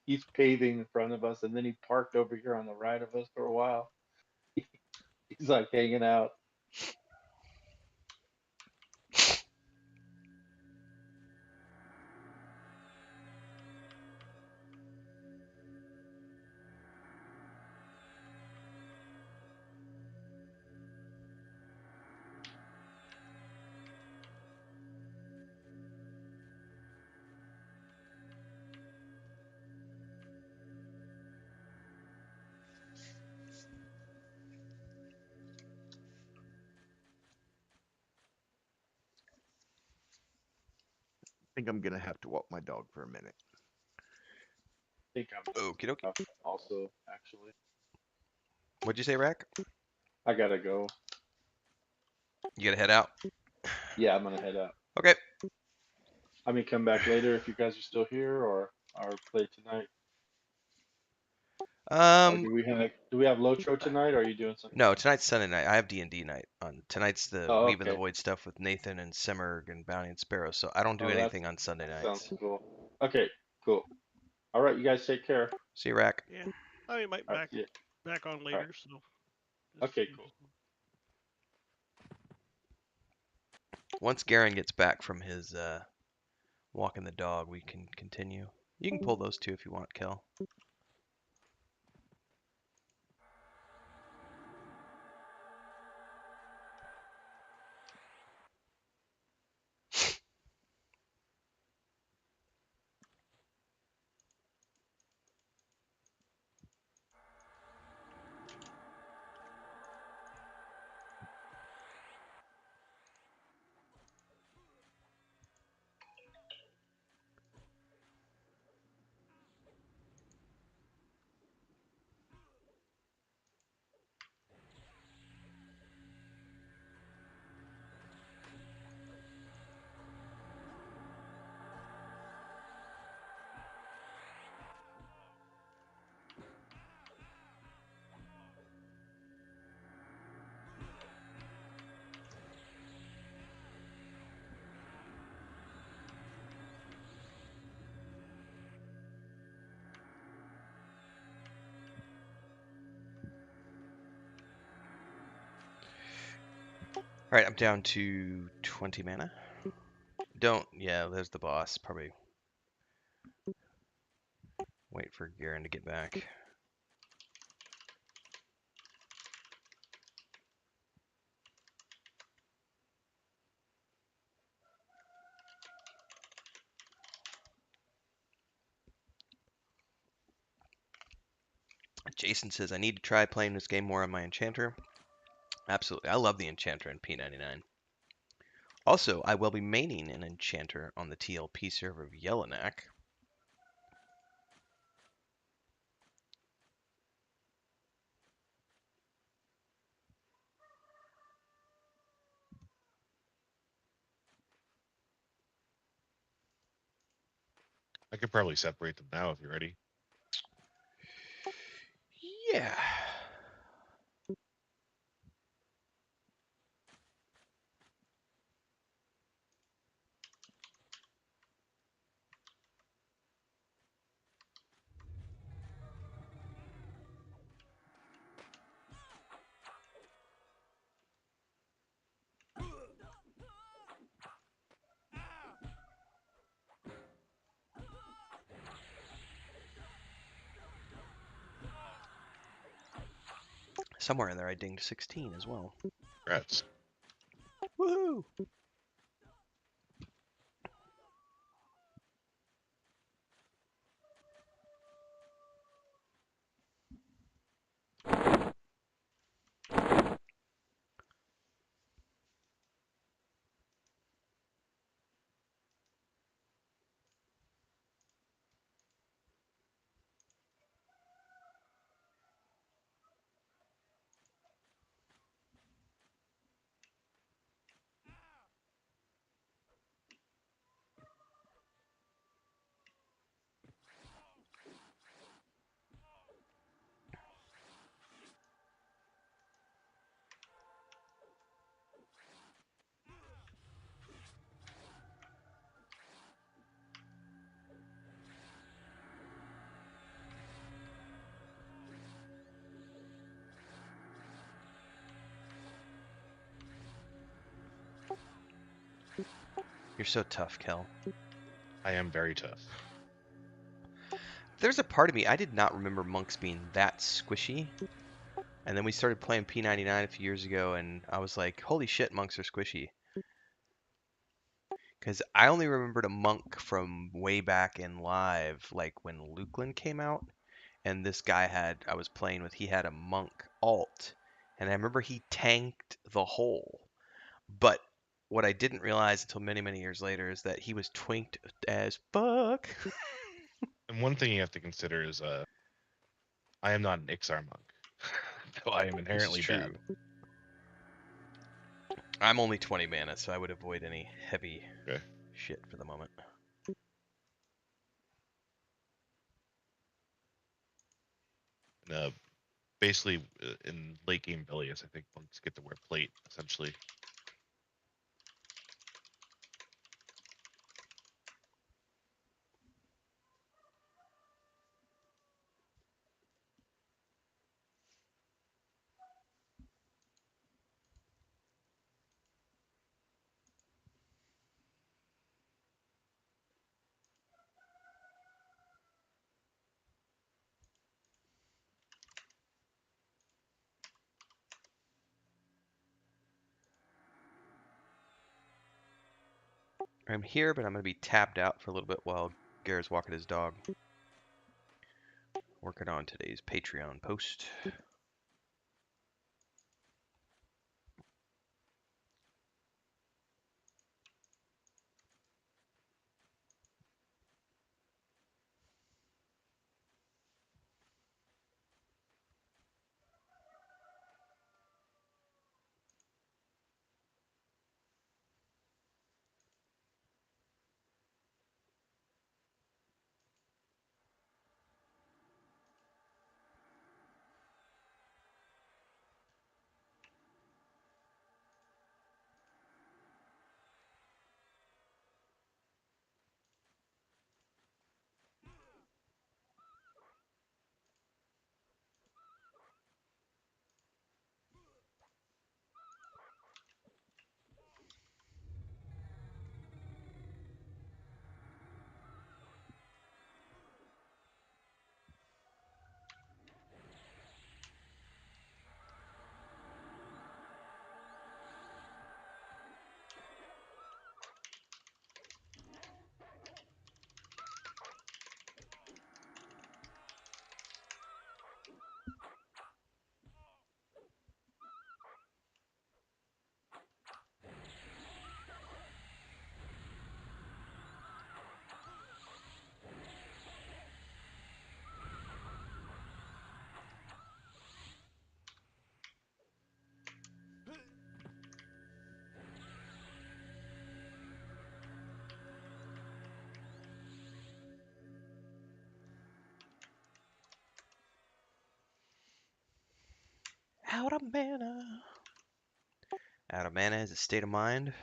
He's paving in front of us, and then he parked over here on the right of us for a while. He's like hanging out. I think I'm gonna have to walk my dog for a minute. I think I'm Okie dokie. also actually. What'd you say, Rack? I gotta go. You gotta head out. Yeah, I'm gonna head out. Okay. I may come back later if you guys are still here, or play tonight. Or Um, do we have Lotro tonight? Or are you doing something no, else? tonight's Sunday night. I have D&D night on. Tonight's the Oh, Weave in the okay. Void stuff with Nathan and Simmerg and Bounty and Sparrow. So I don't do Oh, anything on Sunday that sounds nights. cool. Okay, cool. All right, you guys take care. See you, Rack. Yeah. I might All right, see you. back on All right. later. So. Okay, cool. Once Garen gets back from his walking the dog, we can continue. You can pull those two if you want, Kel. All right, I'm down to 20 mana. Yeah, there's the boss. Probably wait for Garen to get back. Jason says, I need to try playing this game more on my Enchanter. Absolutely. I love the Enchanter in P99. Also, I will be maining an Enchanter on the TLP server of Yellowknack. I could probably separate them now if you're ready. Yeah. Somewhere in there I dinged 16 as well. Congrats. Woohoo! You're so tough, Kel. I am very tough. There's a part of me, I did not remember monks being that squishy. And then we started playing P99 a few years ago, and I was like, holy shit, monks are squishy. Because I only remembered a monk from way back in live, like when Lukeland came out. And this guy I was playing with, he had a monk alt. And I remember he tanked the hole. But what I didn't realize until many, many years later is that he was twinked as fuck. And one thing you have to consider is I am not an Ixar monk. Though I am This is inherently bad. true. I'm only 20 mana, so I would avoid any heavy Okay. shit for the moment. And, basically, in late game Vilius, I think monks get to wear plate, essentially. I'm here, but I'm going to be tapped out for a little bit while Garrett's walking his dog. Working on today's Patreon post. Out of mana. Out of mana is a state of mind.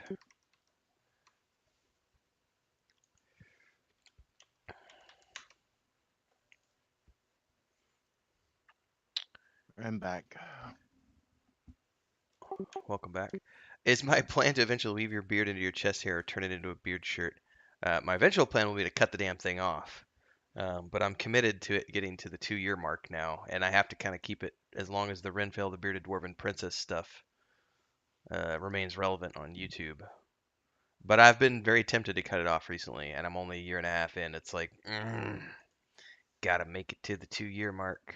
I'm back. Welcome back. Is my plan to eventually weave your beard into your chest hair or turn it into a beard shirt? My eventual plan will be to cut the damn thing off. But I'm committed to it getting to the 2-year mark now, and I have to kind of keep it as long as the Renfell the Bearded Dwarven Princess stuff remains relevant on YouTube. But I've been very tempted to cut it off recently, and I'm only a year and a half in. It's like, gotta make it to the 2-year mark.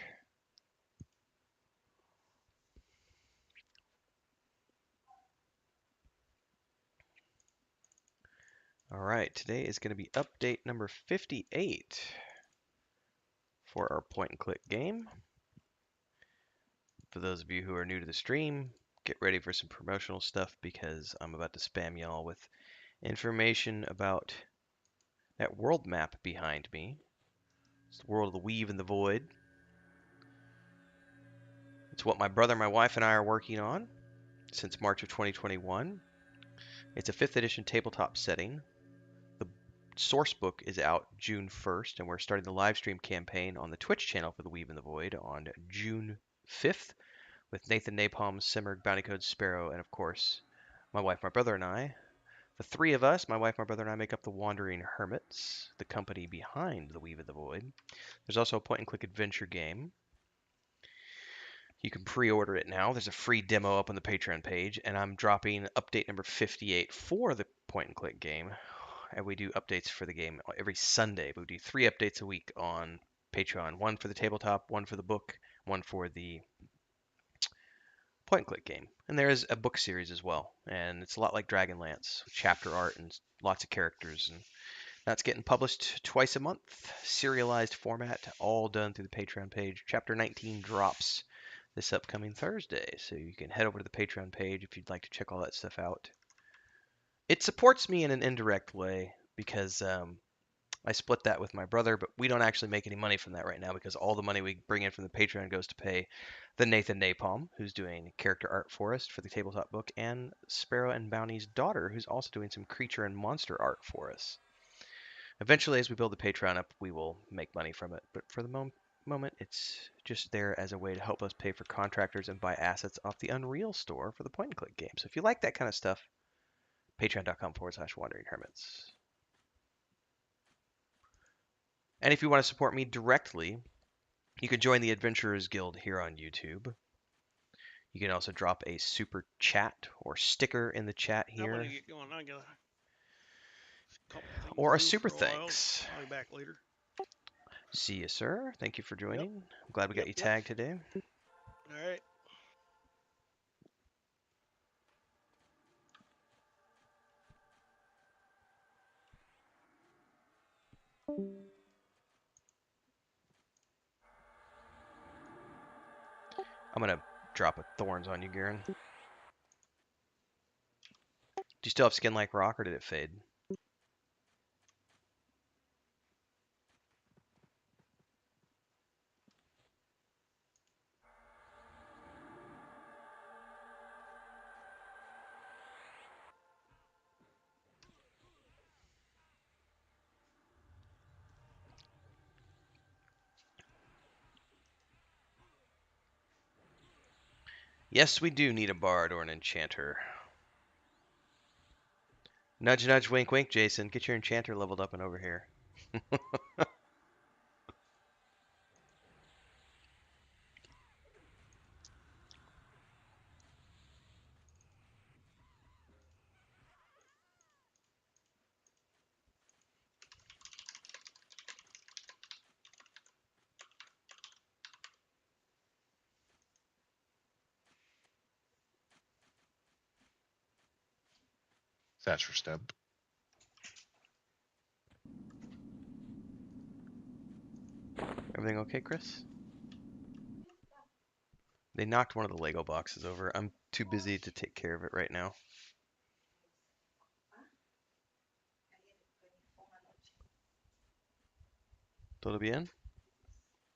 All right, today is going to be update number 58 for our point and click game. For those of you who are new to the stream, get ready for some promotional stuff because I'm about to spam y'all with information about that world map behind me. It's the world of the Weave and the Void. It's what my brother, my wife, and I are working on since March of 2021. It's a 5th edition tabletop setting. The source book is out June 1st, and we're starting the live stream campaign on the Twitch channel for the Weave and the Void on June 5th with Nathan Napalm, Simmerg, Bounty Code Sparrow, and of course, my wife, my brother, and I. The three of us, my wife, my brother, and I, make up the Wandering Hermits, the company behind the Weave of the Void. There's also a point-and-click adventure game. You can pre-order it now. There's a free demo up on the Patreon page, and I'm dropping update number 58 for the point-and-click game. And we do updates for the game every Sunday. We do 3 updates a week on Patreon. 1 for the tabletop, 1 for the book, 1 for the point-and-click game. And there is a book series as well. And it's a lot like Dragonlance, chapter art and lots of characters. And that's getting published twice a month, serialized format, all done through the Patreon page. Chapter 19 drops this upcoming Thursday, so you can head over to the Patreon page if you'd like to check all that stuff out. It supports me in an indirect way because I split that with my brother, but we don't actually make any money from that right now because all the money we bring in from the Patreon goes to pay the Nathan Napalm, who's doing character art for us for the tabletop book, and Sparrow and Bounty's daughter, who's also doing some creature and monster art for us. Eventually, as we build the Patreon up, we will make money from it, but for the moment, it's just there as a way to help us pay for contractors and buy assets off the Unreal store for the point-and-click game. So if you like that kind of stuff, patreon.com/Wandering Hermits. And if you want to support me directly, you can join the Adventurers Guild here on YouTube. You can also drop a super chat or sticker in the chat I'm gonna here, get going. I got a couple things or to a do super for a while. thanks. I'll be back later. See you, sir. Thank you for Yep. joining. I'm glad we got you Yep. tagged today. All right. I'm gonna drop a thorns on you, Garen. Do you still have skin like rock, or did it fade? Yes, we do need a bard or an enchanter. Nudge, nudge, wink, wink, Jason. Get your enchanter leveled up and over here. Thatcher stump. Everything okay, Chris? They knocked one of the Lego boxes over. I'm too busy to take care of it right now. ¿Todo bien?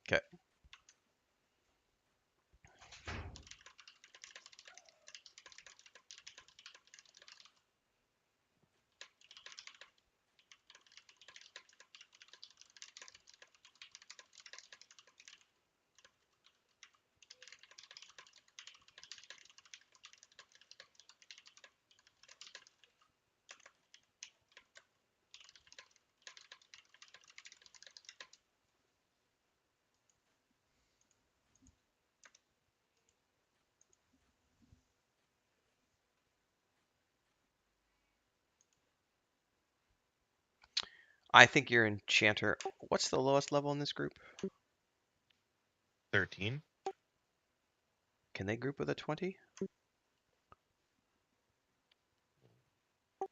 Okay. I think you're enchanter. What's the lowest level in this group? 13. Can they group with a 20?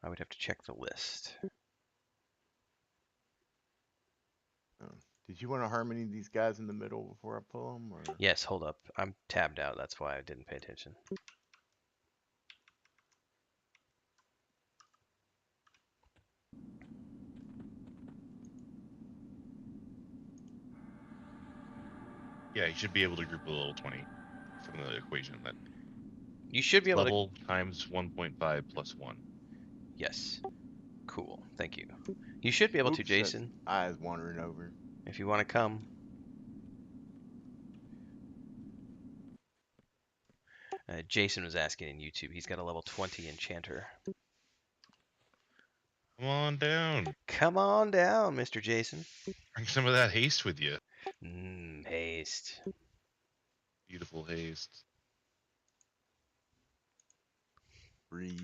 I would have to check the list. Oh. Did you want to harmony these guys in the middle before I pull them? Or? Yes, hold up. I'm tabbed out. That's why I didn't pay attention. Yeah, you should be able to group a little 20 from the equation. That You should be able to. level times 1.5 plus 1. Yes. Cool. Thank you. You should be able to, Oops, that's Jason, eyes wandering over. if you want to come. Jason was asking in YouTube. He's got a level 20 enchanter. Come on down. Come on down, Mr. Jason. Bring some of that haste with you. Haste. Beautiful haste. Breeze.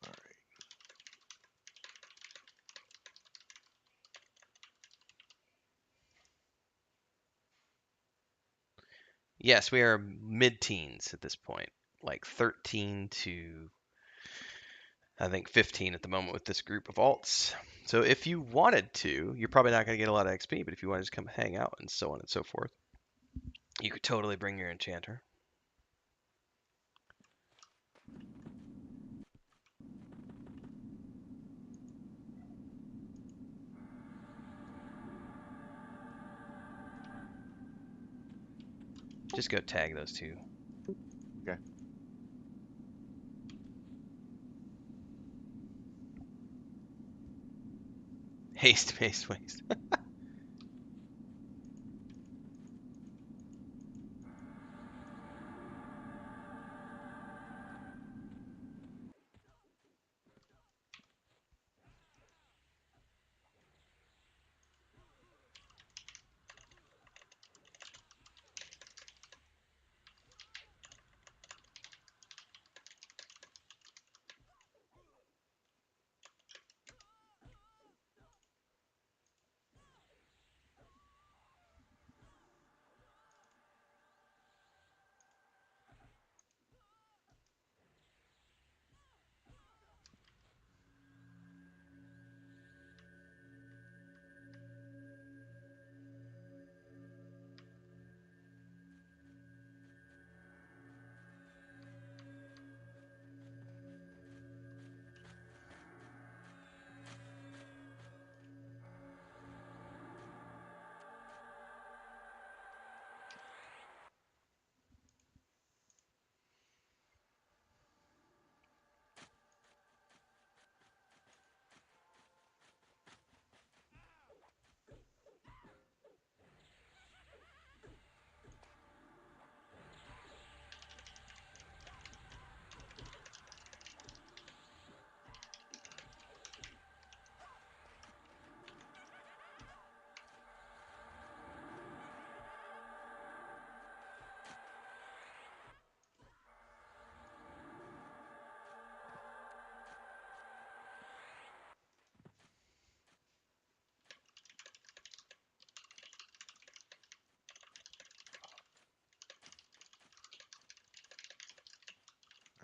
All right. Yes, we are mid-teens at this point, like 13 to I think 15 at the moment with this group of alts. So if you wanted to, you're probably not going to get a lot of XP, but if you want to just come hang out and so on and so forth, you could totally bring your enchanter. Just go tag those two. Okay. Haste, haste, waste.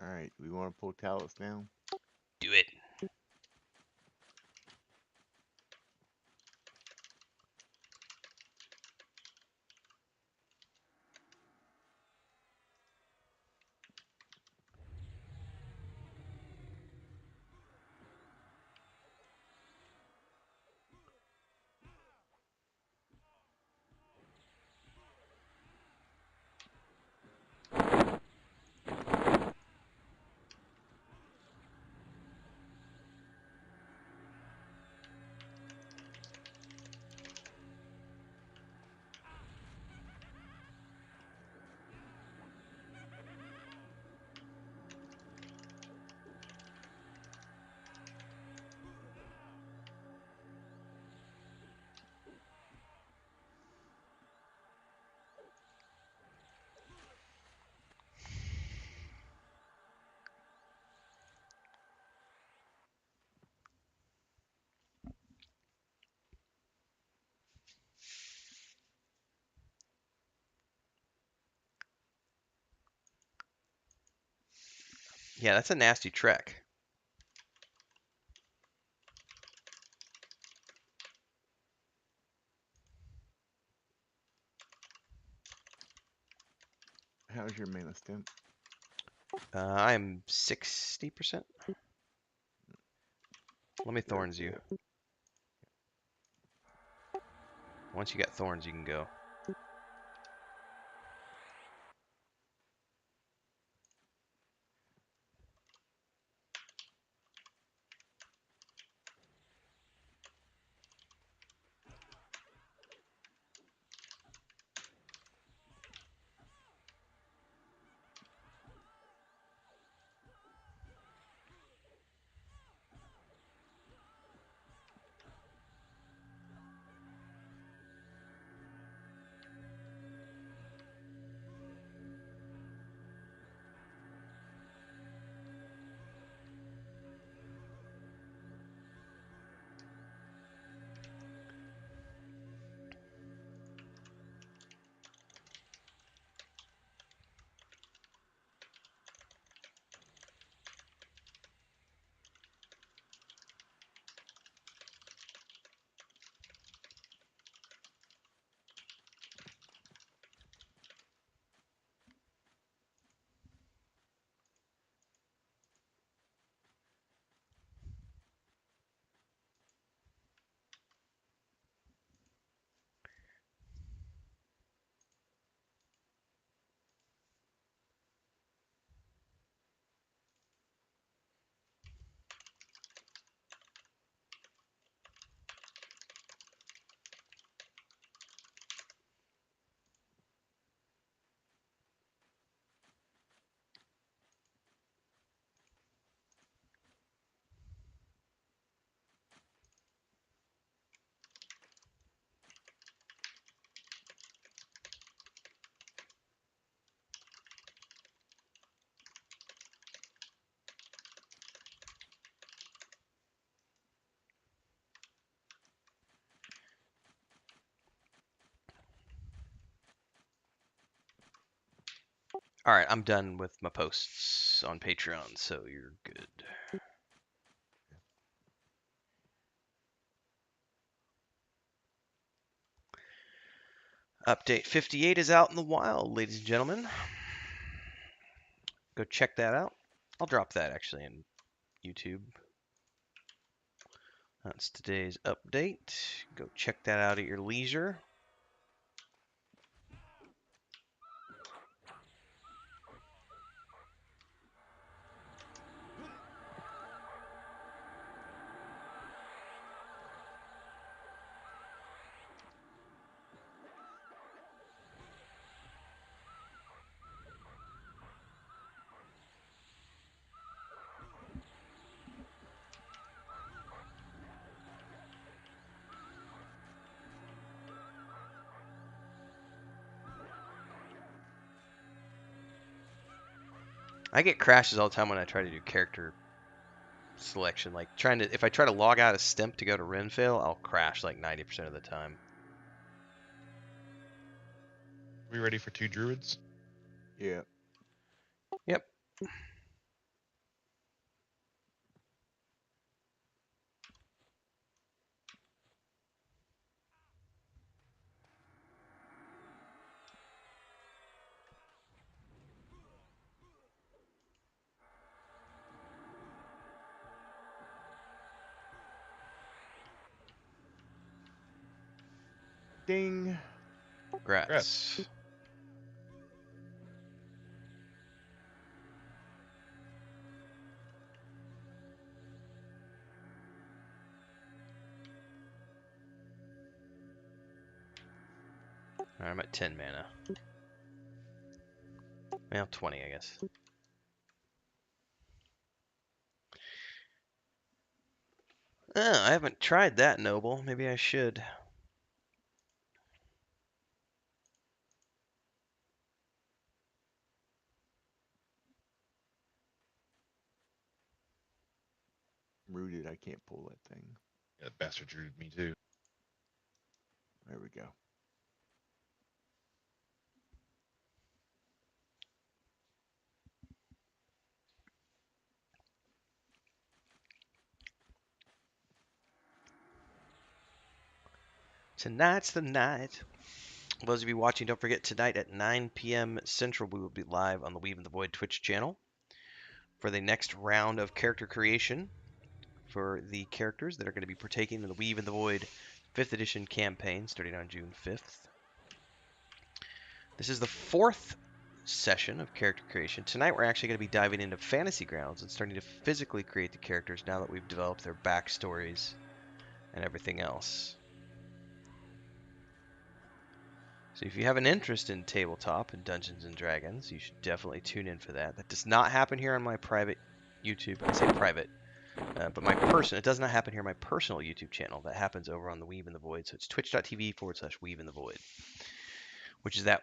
All right. We want to pull Talus now. Do it. Yeah, that's a nasty trek. How's your mana stamp? I'm 60%. Let me Very thorns you. good. Once you got thorns, you can go. All right, I'm done with my posts on Patreon, so you're good. Update 58 is out in the wild, ladies and gentlemen. Go check that out. I'll drop that actually in YouTube. That's today's update. Go check that out at your leisure. I get crashes all the time when I try to do character selection. Like if I try to log out of Stimp to go to Renfail, I'll crash like 90% of the time. We ready for 2 druids? Yeah. Yep. Ding. Grats. Congrats. Alright, I'm at 10 mana. Well, 20, I guess. Oh, I haven't tried that noble. Maybe I should. Rooted. I can't pull that thing. Yeah, bastard druid, me too. There we go. Tonight's the night. Those of you watching, don't forget tonight at 9 p.m. Central, we will be live on the Weave in the Void Twitch channel for the next round of character creation for the characters that are going to be partaking in the Weave in the Void 5th edition campaign starting on June 5th. This is the 4th session of character creation. Tonight we're actually going to be diving into Fantasy Grounds and starting to physically create the characters now that we've developed their backstories and everything else. So if you have an interest in tabletop and Dungeons and Dragons, you should definitely tune in for that. That does not happen here on my private YouTube. I say private, but my it does not happen here on my personal YouTube channel. That happens over on the Weave in the Void. So it's twitch.tv/Weave in the Void, which is that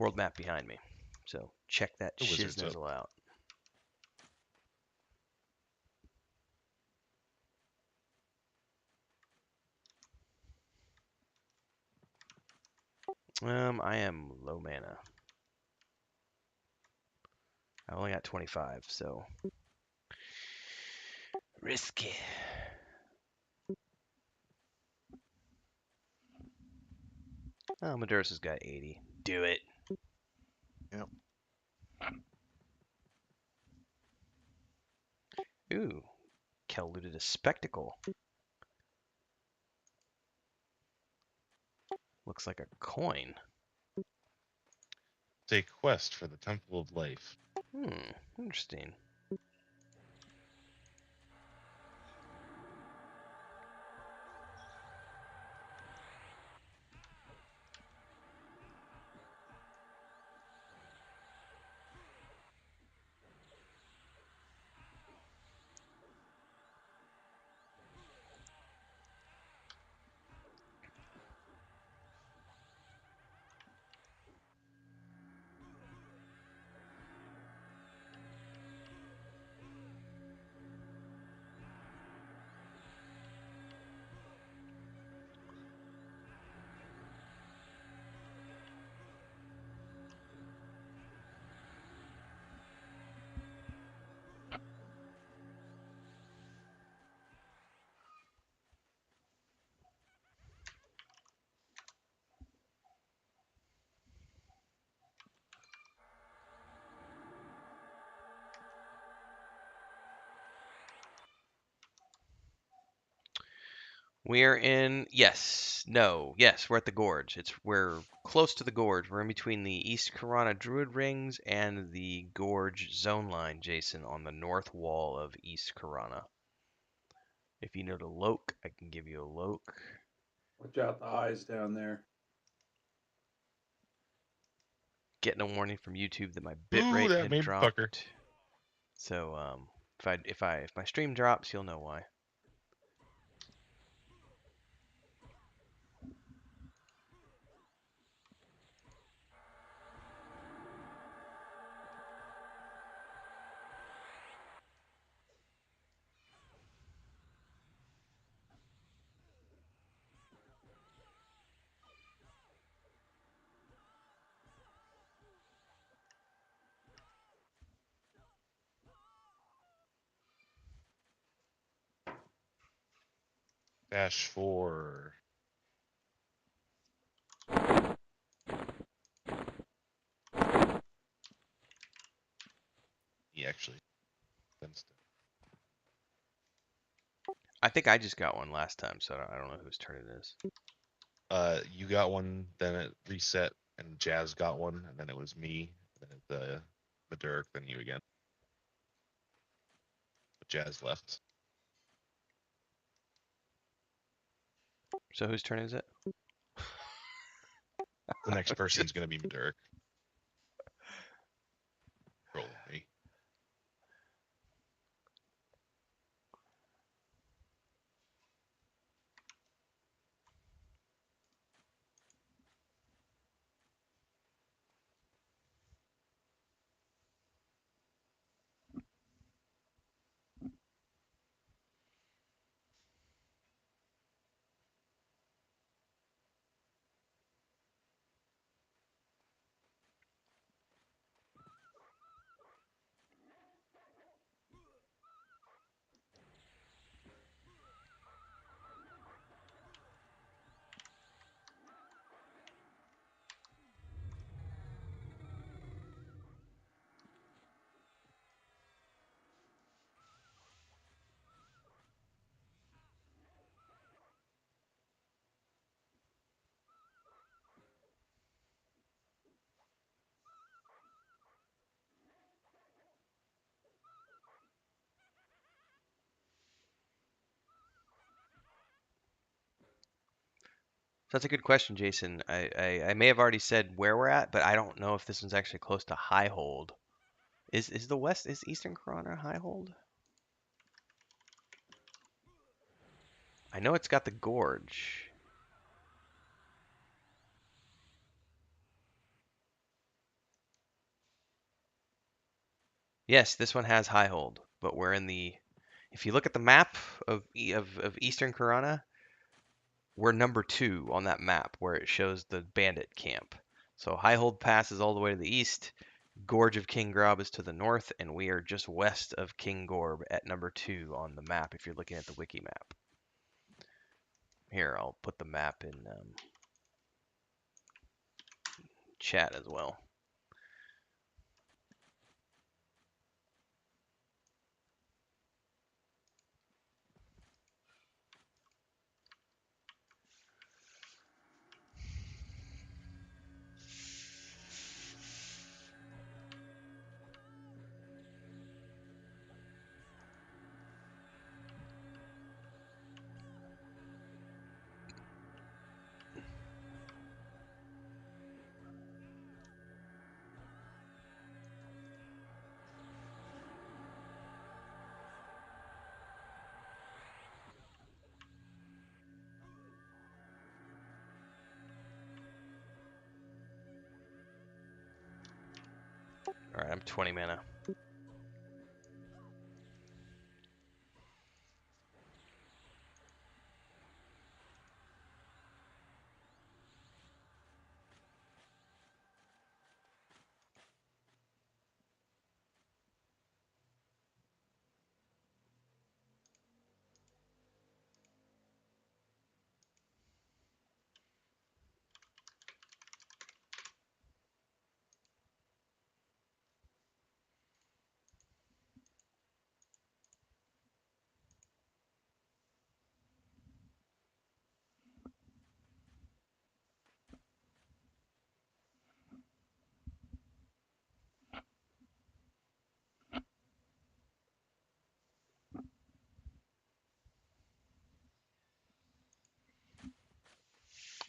world map behind me. So check that The wizard's up. shiznizzle out. I am low mana. I only got 25, so risky. Oh, Maduro's got 80. Do it. Yep. Ooh, Kel looted a spectacle. Looks like a coin. It's a quest for the Temple of Life. Interesting. We're in, yes, no, yes, we're at the Gorge. We're close to the Gorge. We're in between the East Karana Druid Rings and the Gorge zone line, Jason, on the north wall of East Karana. If you know the Loke, I can give you a Loke. Watch out the eyes down there. Getting a warning from YouTube that my Ooh, bitrate that had made me pucker. dropped. So if my stream drops, you'll know why. Dash 4. He actually fenced it. I think I just got one last time, so I don't know whose turn it is. You got one, then it reset, and Jazz got one, and then it was me, then the Dirk, then you again. But Jazz left. So whose turn is it? The next person's gonna be Dirk. Roll me. So that's a good question, Jason. I may have already said where we're at, but I don't know if this one's actually close to high hold. Is the west, is Eastern Corona high hold? I know it's got the gorge. Yes, this one has high hold, but we're in the. If you look at the map of Eastern Corona, we're number 2 on that map where it shows the bandit camp. So high hold pass is all the way to the east. Gorge of King Grob is to the north, and we are just west of King Gorb at number 2 on the map if you're looking at the wiki map. Here, I'll put the map in chat as well. All right, I'm 20 mana.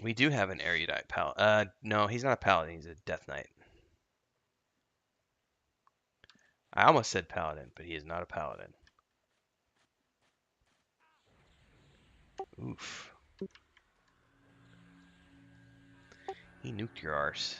We do have an erudite paladin. No, he's not a paladin. He's a death knight. I almost said paladin, but he is not a paladin. Oof. He nuked your arse.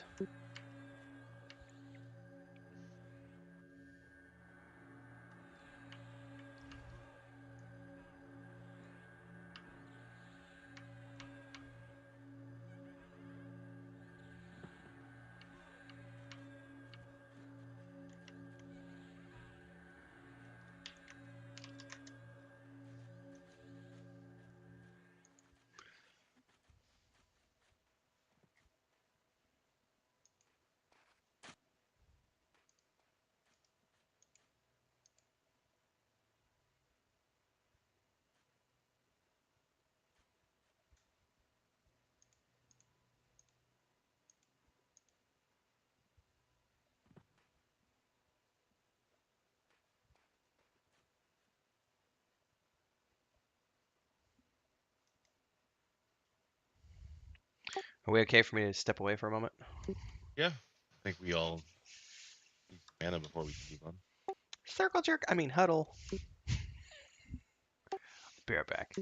Are we okay for me to step away for a moment? Yeah, I think we all need mana before we can move on. Circle jerk. I mean huddle. Be right back.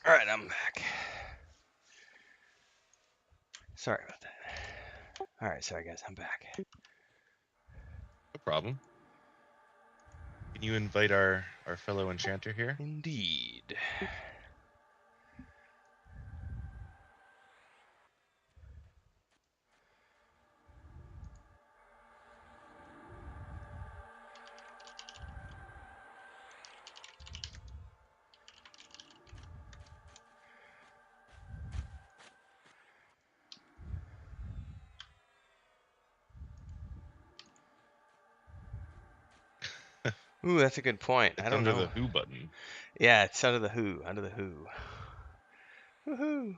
All right, I'm back. Sorry about that. All right, sorry guys, I'm back. No problem. Can you invite our fellow enchanter here? Indeed. Ooh, that's a good point. It's I don't under know. the Who button. Yeah, it's under the Who. Under the Who. Woohoo!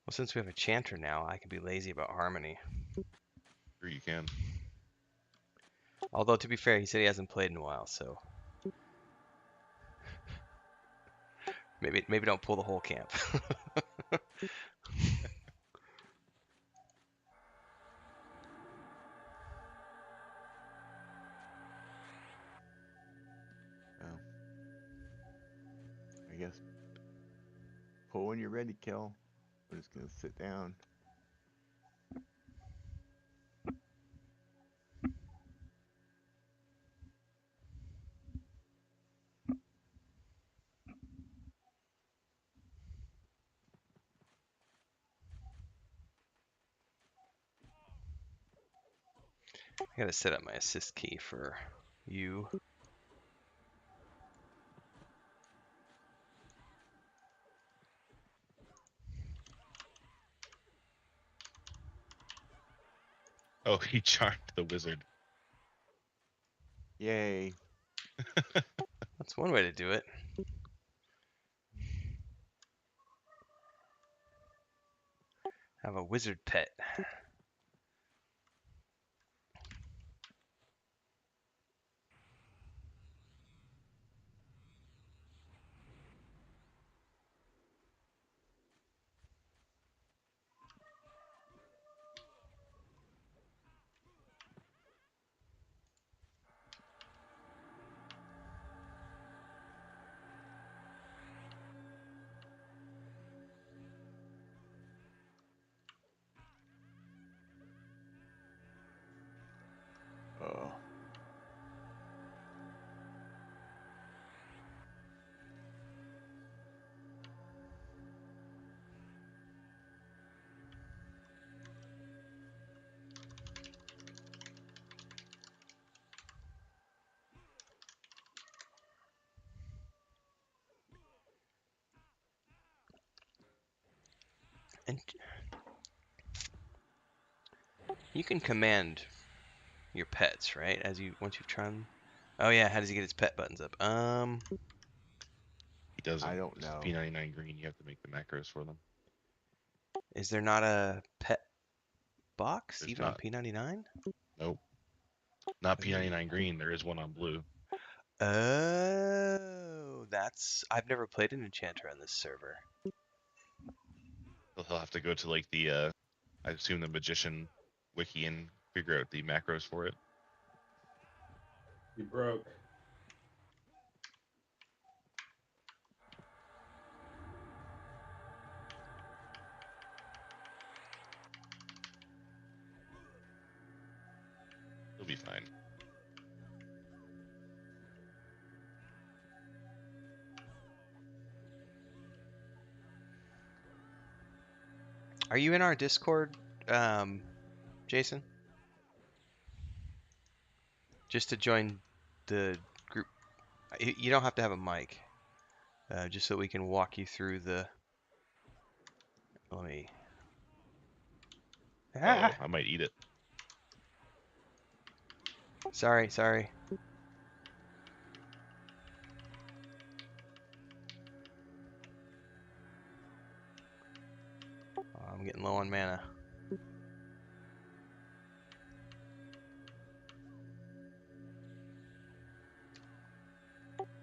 Well, since we have a chanter now, I can be lazy about harmony. Sure you can. Although, to be fair, he said he hasn't played in a while, so maybe don't pull the whole camp. Oh, I guess pull when you're ready, Kel. We're just gonna sit down. I gotta set up my assist key for you. Oh, he charmed the wizard. Yay! That's one way to do it. Have a wizard pet. And you can command your pets, right? Once you've tried. Oh yeah, how does he get his pet buttons up? He doesn't. I don't It's the know. P99 green. You have to make the macros for them. Is there not a pet box There's even on not. P99? Nope. Not P99 green. There is one on blue. Oh, I've never played an enchanter on this server. He'll have to go to like the I assume the magician wiki and figure out the macros for it. You broke. He'll be fine. Are you in our Discord, Jason? Just to join the group. You don't have to have a mic. Just so we can walk you through the. Let me. Oh, Ah! I might eat it. Sorry. Oh, I'm getting low on mana.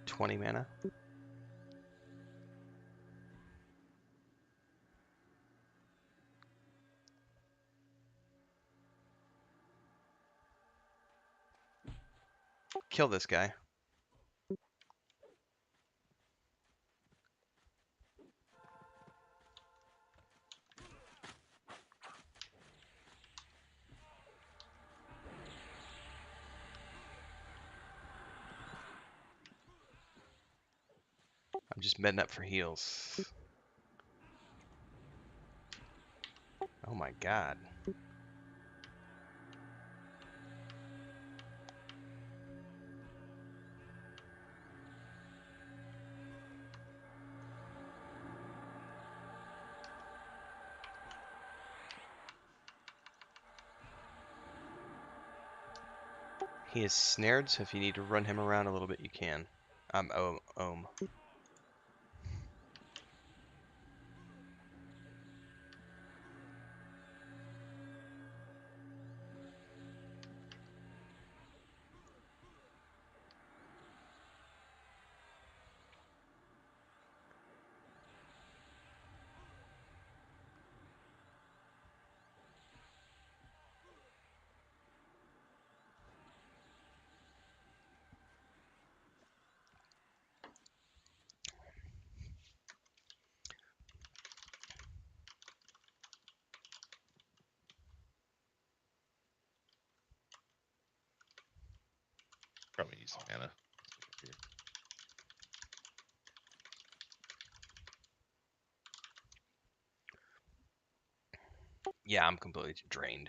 $20 mana. Kill this guy. I'm just bedding up for heals. Oh my god. He is snared, so if you need to run him around a little bit, you can. I'm Ohm. Probably need some mana. Here. Yeah, I'm completely drained.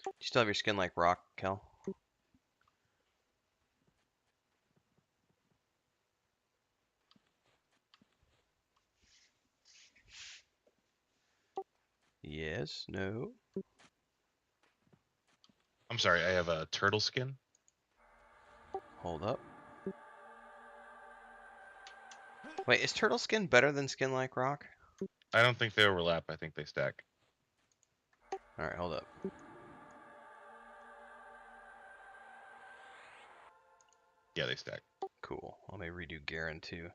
You still have your skin like rock, Kel? Yes, no. I'm sorry, I have a turtle skin. Hold up. Wait, is turtle skin better than skin like rock? I don't think they overlap. I think they stack. All right, hold up. Yeah, they stack. Cool. Let me redo Garen too.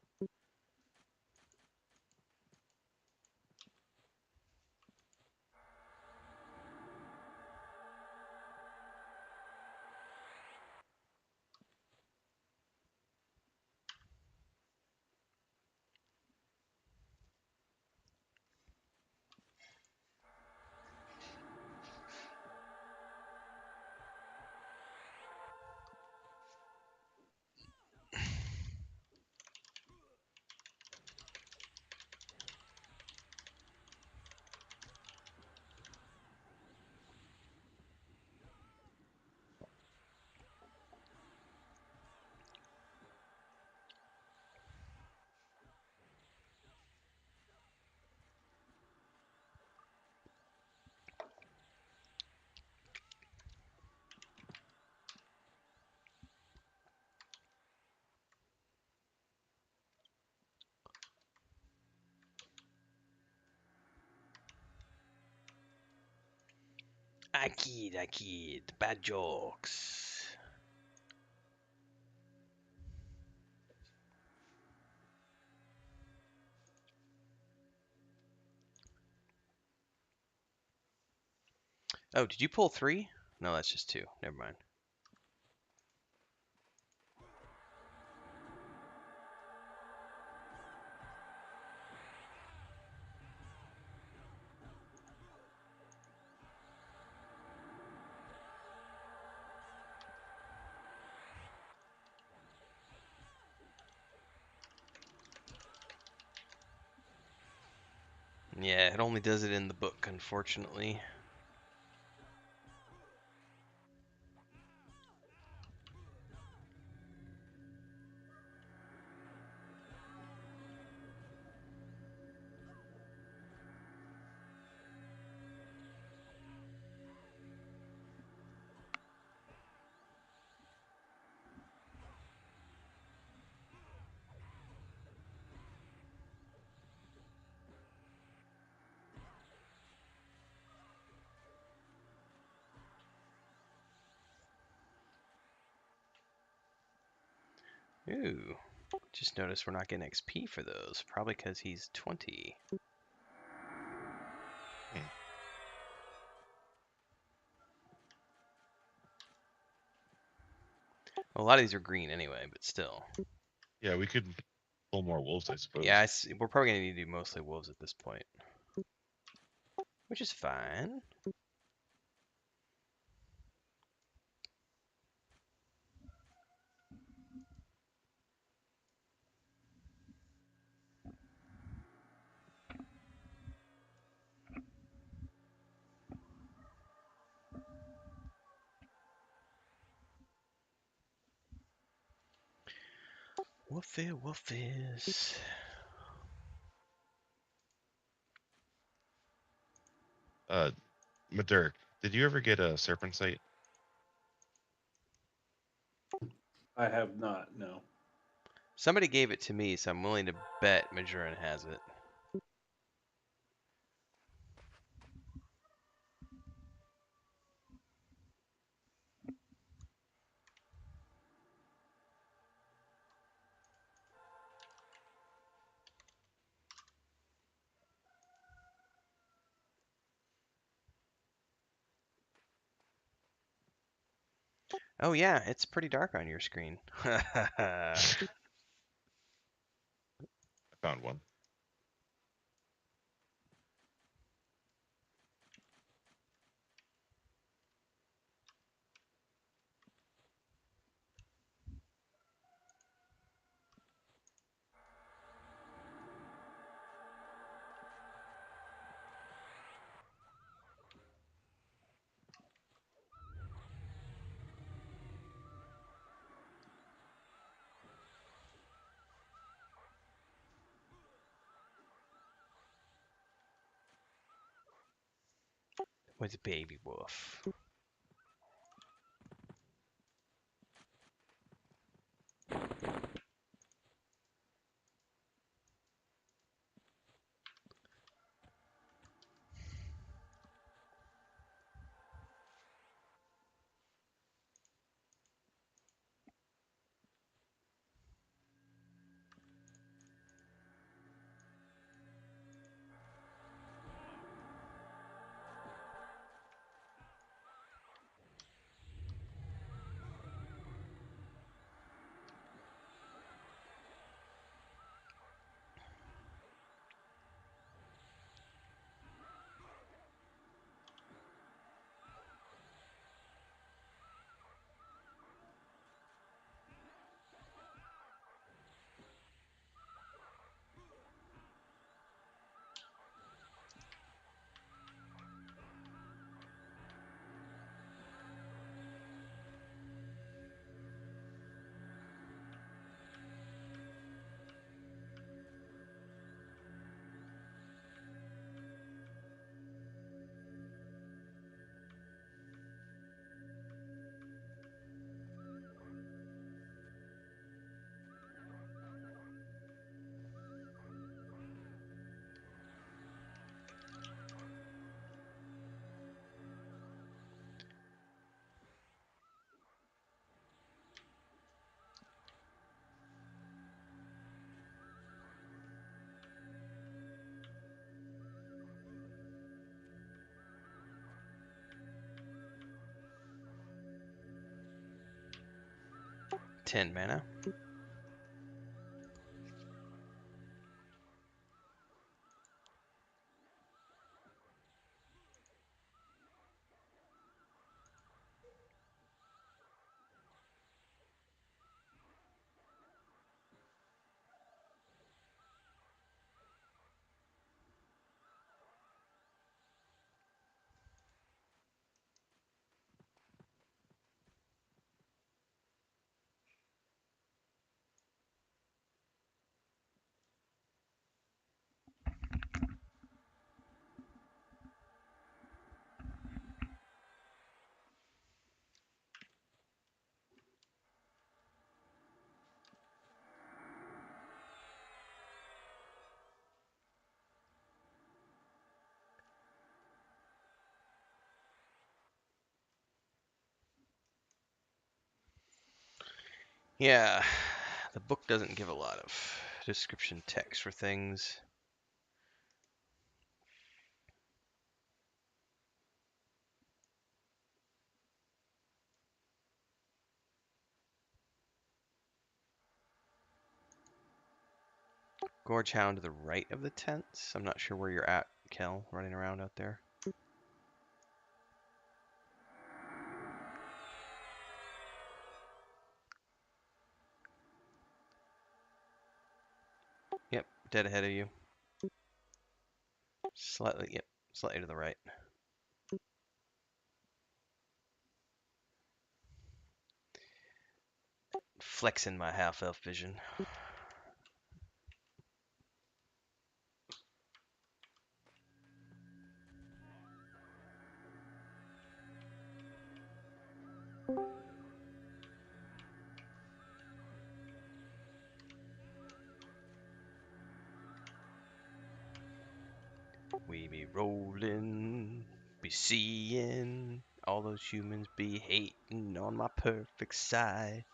I kid. Bad jokes. Oh, did you pull 3? No, that's just 2. Never mind. Yeah, it only does it in the book, unfortunately. Ooh. Just noticed we're not getting XP for those. Probably because he's 20. Well, a lot of these are green anyway, but still. Yeah, we could pull more wolves, I Yeah, suppose. we're probably going to need to do mostly wolves at this point. Which is fine. Woofy woofies. Madurk, did you ever get a serpent sight? I have not. No. Somebody gave it to me, so I'm willing to bet Majoran has it. Oh yeah, it's pretty dark on your screen. I found one. with baby wolf. Ten mana. Yeah, the book doesn't give a lot of description text for things. Gorge Hound to the right of the tents. I'm not sure where you're at, Kel, running around out there. Yep, dead ahead of you. Slightly, yep, slightly to the right. Flexing my half-elf vision. We be rolling, be seeing, all those humans be hating on my perfect side.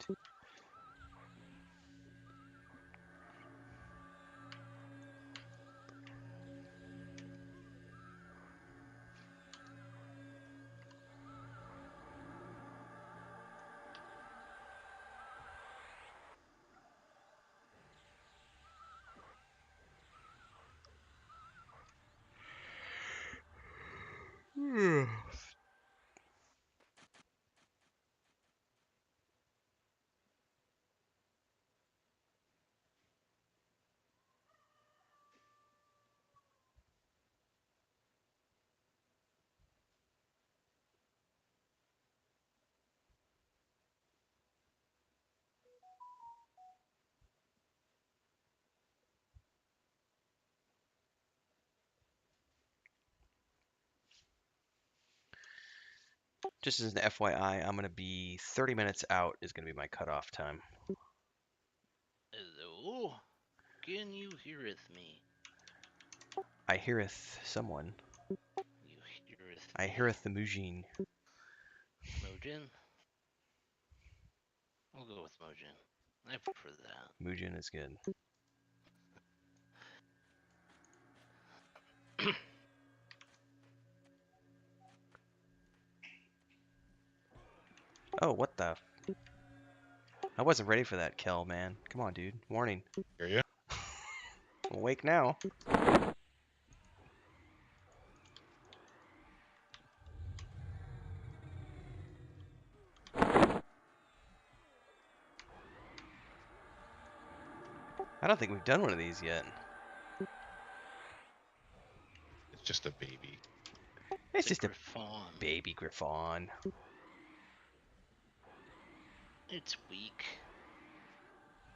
Just as an FYI, I'm gonna be 30 minutes out is gonna be my cutoff time. Hello? Can you heareth me? I heareth someone. You heareth I me? heareth the Mujin. Mojin? I'll go with Mojin. I prefer that. Mujin is good. Oh, what the? I wasn't ready for that, Kel, man. Come on, dude. Warning. Hear ya? Awake now. I don't think we've done one of these yet. It's just a baby. It's just a Griffon. baby Griffon. It's weak.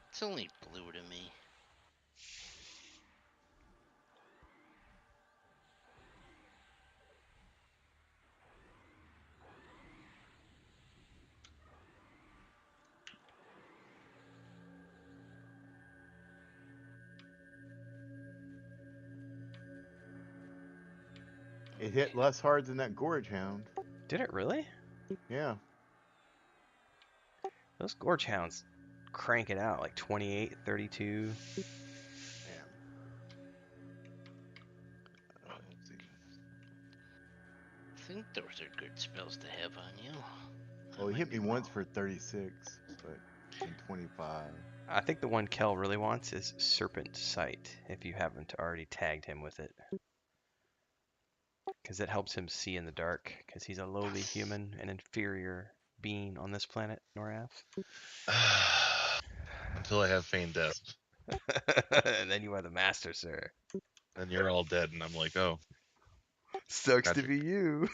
It's only blue to me. It hit less hard than that Gorge Hound. Did it really? Yeah. Those Gorge Hounds crank it out like 28, 32. Man. I think those are good spells to have on you. Well, he might hit be me once wrong. for 36, but in 25. I think the one Kel really wants is Serpent Sight, if you haven't already tagged him with it. Because it helps him see in the dark, because he's a lowly human, an inferior being on this planet, Norath. Until I have feigned death. And then you are the master, sir. Then you're all dead, and I'm like, oh, Sucks to magic. be you.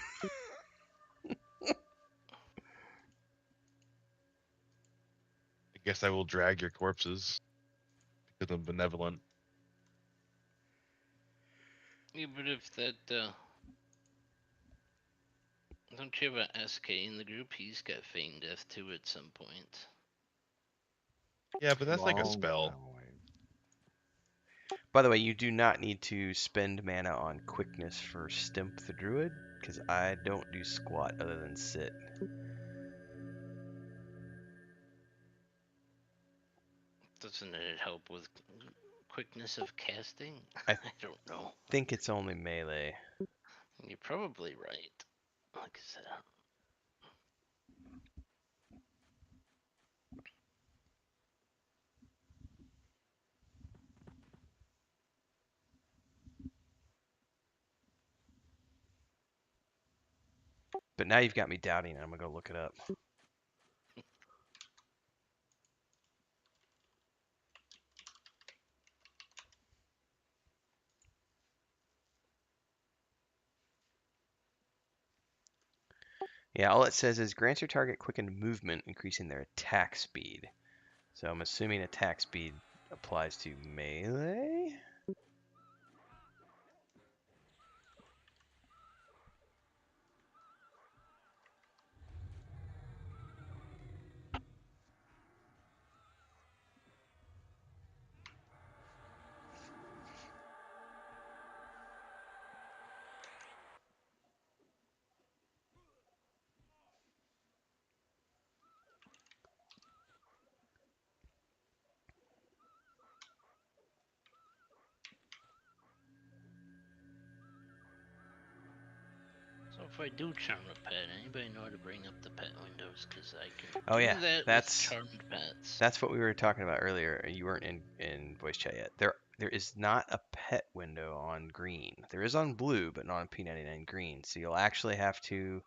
I guess I will drag your corpses because I'm benevolent. Yeah, but if that, don't you have a SK in the group? He's got Feign Death too at some point. Yeah, but that's like a Long spell. time away. By the way, you do not need to spend mana on quickness for Stimp the Druid, because I don't do squat other than sit. Doesn't it help with quickness of casting? I I don't know. think it's only melee. You're probably right. Like I said, But now you've got me doubting, and I'm going to go look it up. Yeah, all it says is grants your target quickened movement, increasing their attack speed. So I'm assuming attack speed applies to melee? so if I do charm a pet, anybody know how to bring up the pet windows? Because I can Oh do yeah, that that's with charmed pets. that's what we were talking about earlier. You weren't in voice chat yet. There is not a pet window on green. There is on blue, but not on P99 green. So you'll actually have to.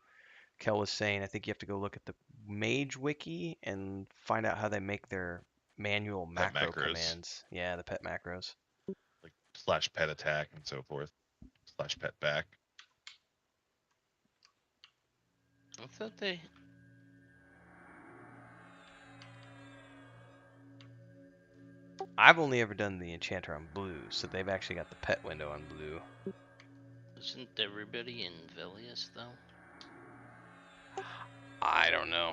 Kel was saying, I think you have to go look at the Mage Wiki and find out how they make their manual Pet macro macros. commands. Yeah, the pet macros. Like slash pet attack and so forth. Slash pet back. I thought they. I've only ever done the Enchanter on blue, so they've actually got the pet window on blue. Isn't everybody in Velius though? I don't know.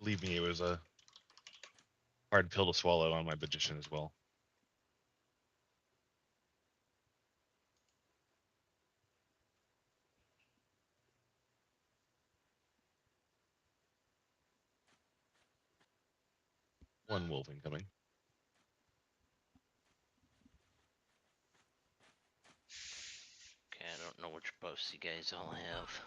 Believe me, it was a hard pill to swallow on my magician as well. One wolf incoming. Okay, I don't know which buffs you guys all have.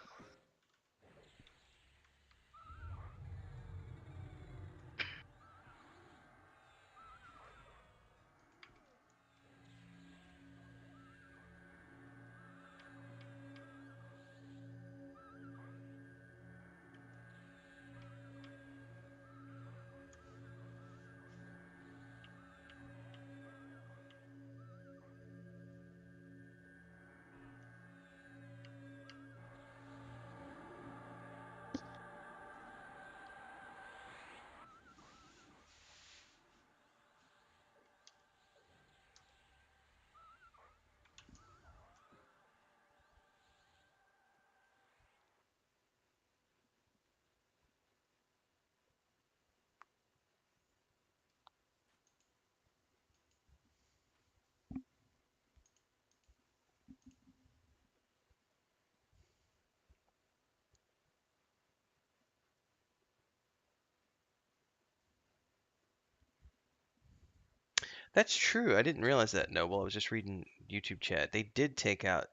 That's true. I didn't realize that, Noble. I was just reading YouTube chat. They did take out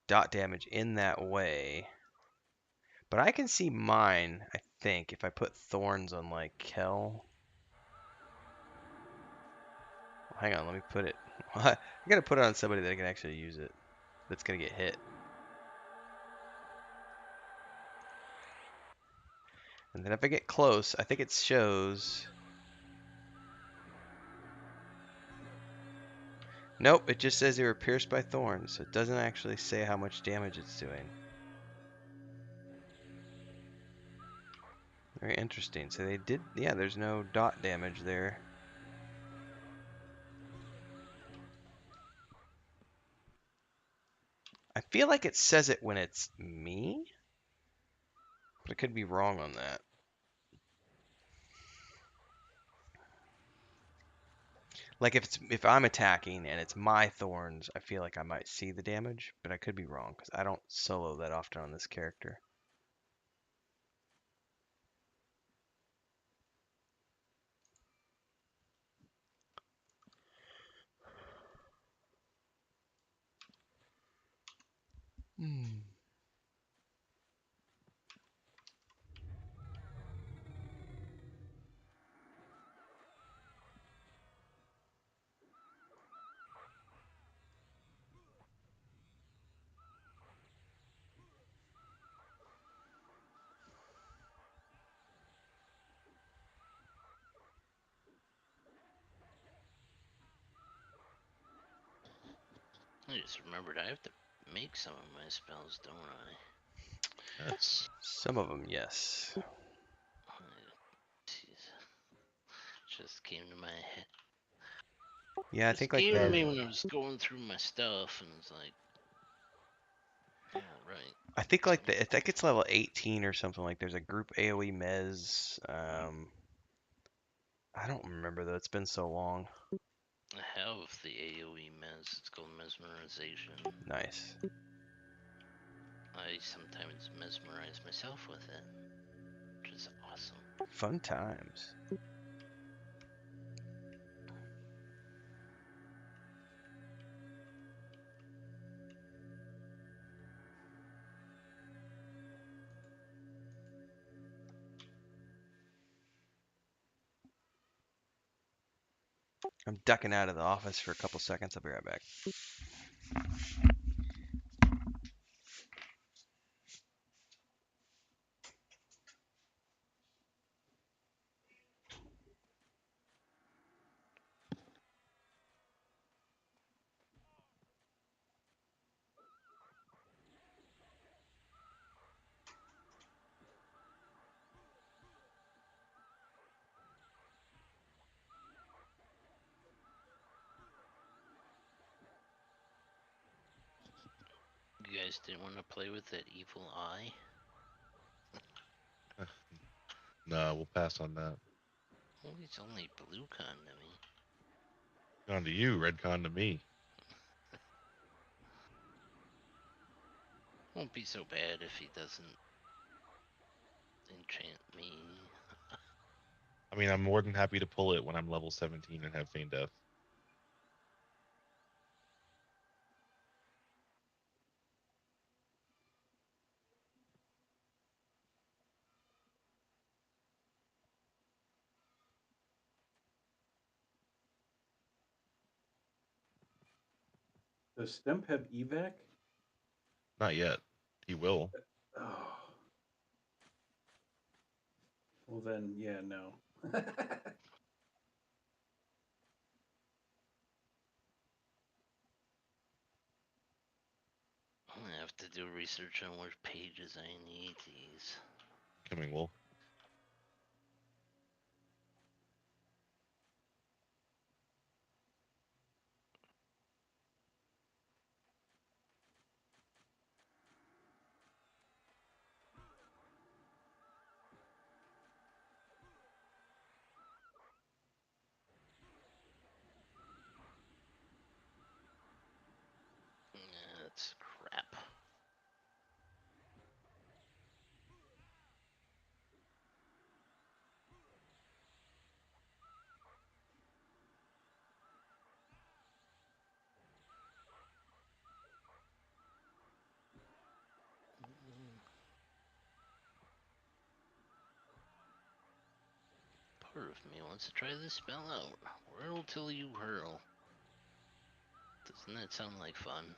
dot damage in that way. But I can see mine, I think, if I put thorns on like Kel. Hang on, let me put it. I gotta put it on somebody that can actually use it. That's gonna get hit. And then if I get close, I think it shows. Nope, it just says they were pierced by thorns. So it doesn't actually say how much damage it's doing. Very interesting. So they did, yeah, there's no dot damage there. I feel like it says it when it's me, but I could be wrong on that. Like if I'm attacking and it's my thorns, I feel like I might see the damage, but I could be wrong because I don't solo that often on this character. Hmm. I just remembered I have to make some of my spells, don't I? Yes. Some of them, yes. Jeez. Just came to my head. Yeah, I Just think like came to Yeah, me when I was going through my stuff, and it's like, all right. I think like I think it's level 18 or something. Like there's a group AOE Mez. I don't remember though. It's been so long. I have the AoE mez. It's called mesmerization. Nice. I sometimes mesmerize myself with it, which is awesome. Fun times. I'm ducking out of the office for a couple seconds. I'll be right back. guys didn't want to play with that evil eye? No, we'll pass on that. Well, he's only blue con to me. Con to you, red con to me. Won't be so bad if he doesn't enchant me. I mean, I'm more than happy to pull it when I'm level 17 and have Feign Death. Does Stemp have evac? Not yet. He will. Oh. Well then, yeah, no. I'm gonna have to do research on which pages I need these. Coming Wolf. That's crap. Part of me wants to try this spell out. Whirl till you hurl. Doesn't that sound like fun?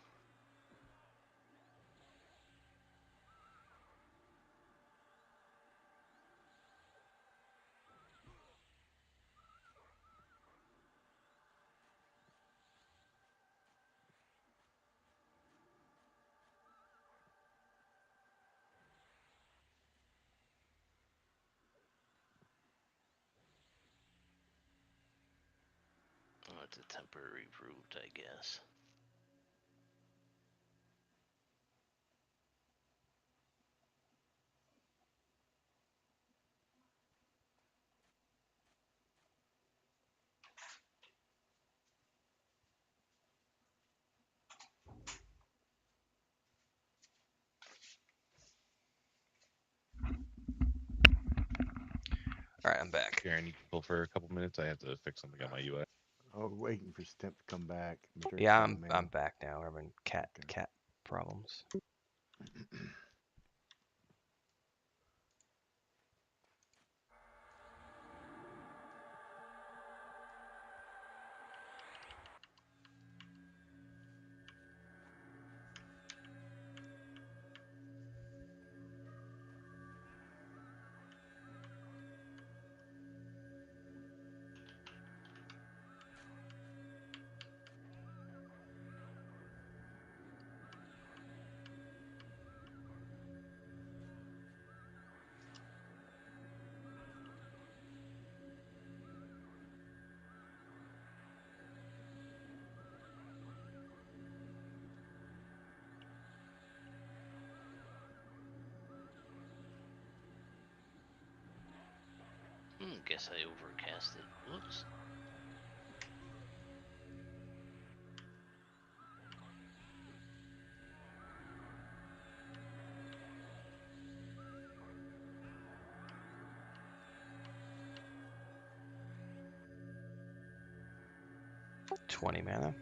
Oh, it's a temporary route, I guess. All right, I'm back. Karen, you can pull for a couple minutes. I have to fix something on my UI. Oh, waiting for Stemp to come back. Let me drink Yeah, some, I'm man. back now. We're having cat Okay. problems. Guess I overcasted. Whoops. $20 mana.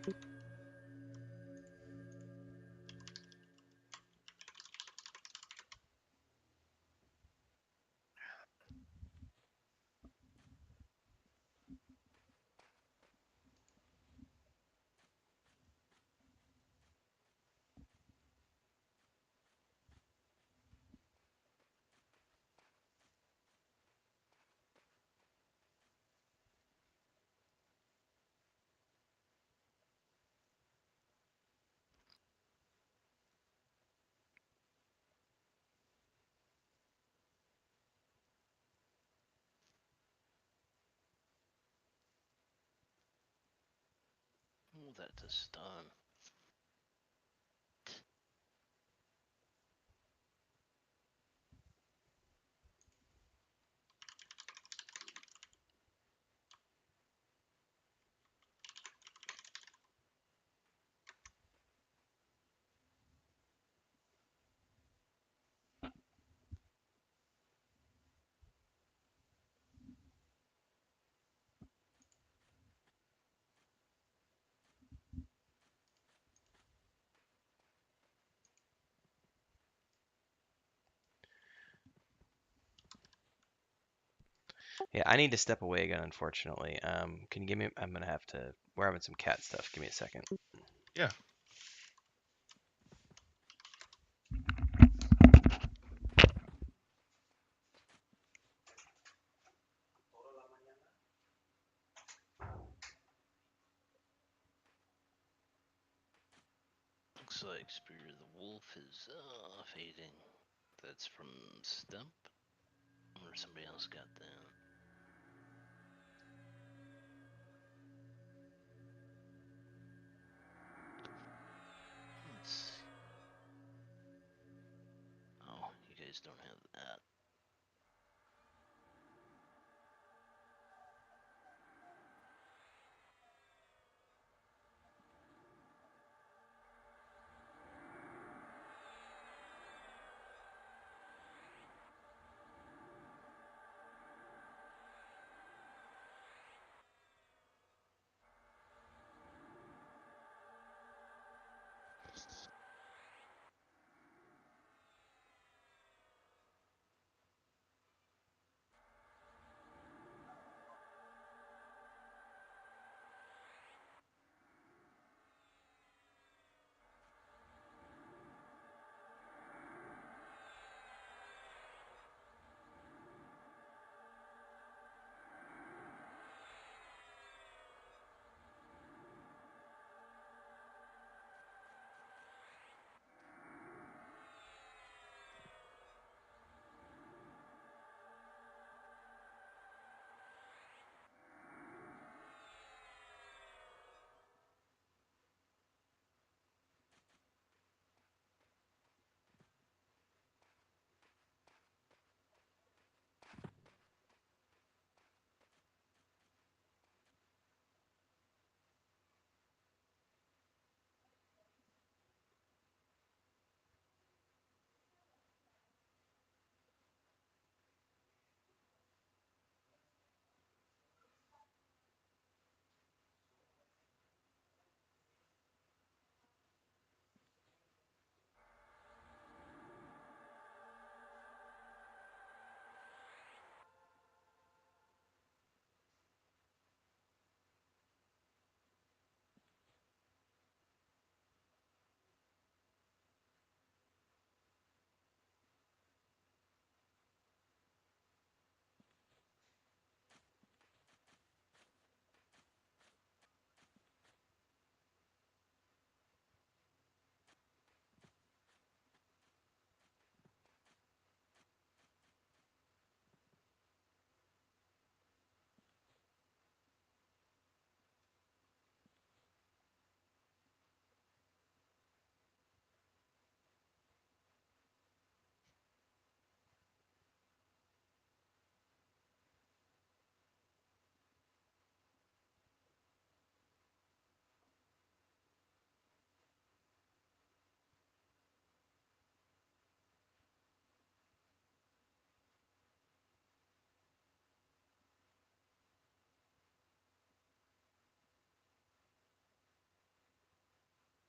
Oh, that's a stun. Yeah, I need to step away again, unfortunately. Can you give me? I'm gonna have to. We're having some cat stuff. Give me a second. Yeah. Looks like Spirit of the Wolf is fading. That's from Stump? Or somebody else got that? Let's see. Oh, you guys don't have that.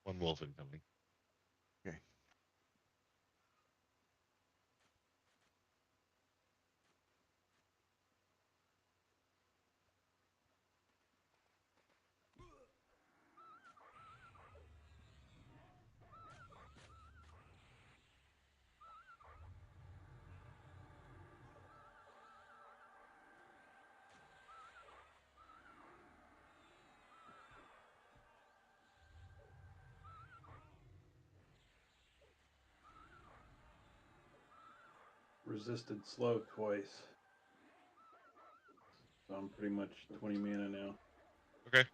One wolf incoming. Okay. Resisted slow twice. So I'm pretty much 20 mana now. Okay.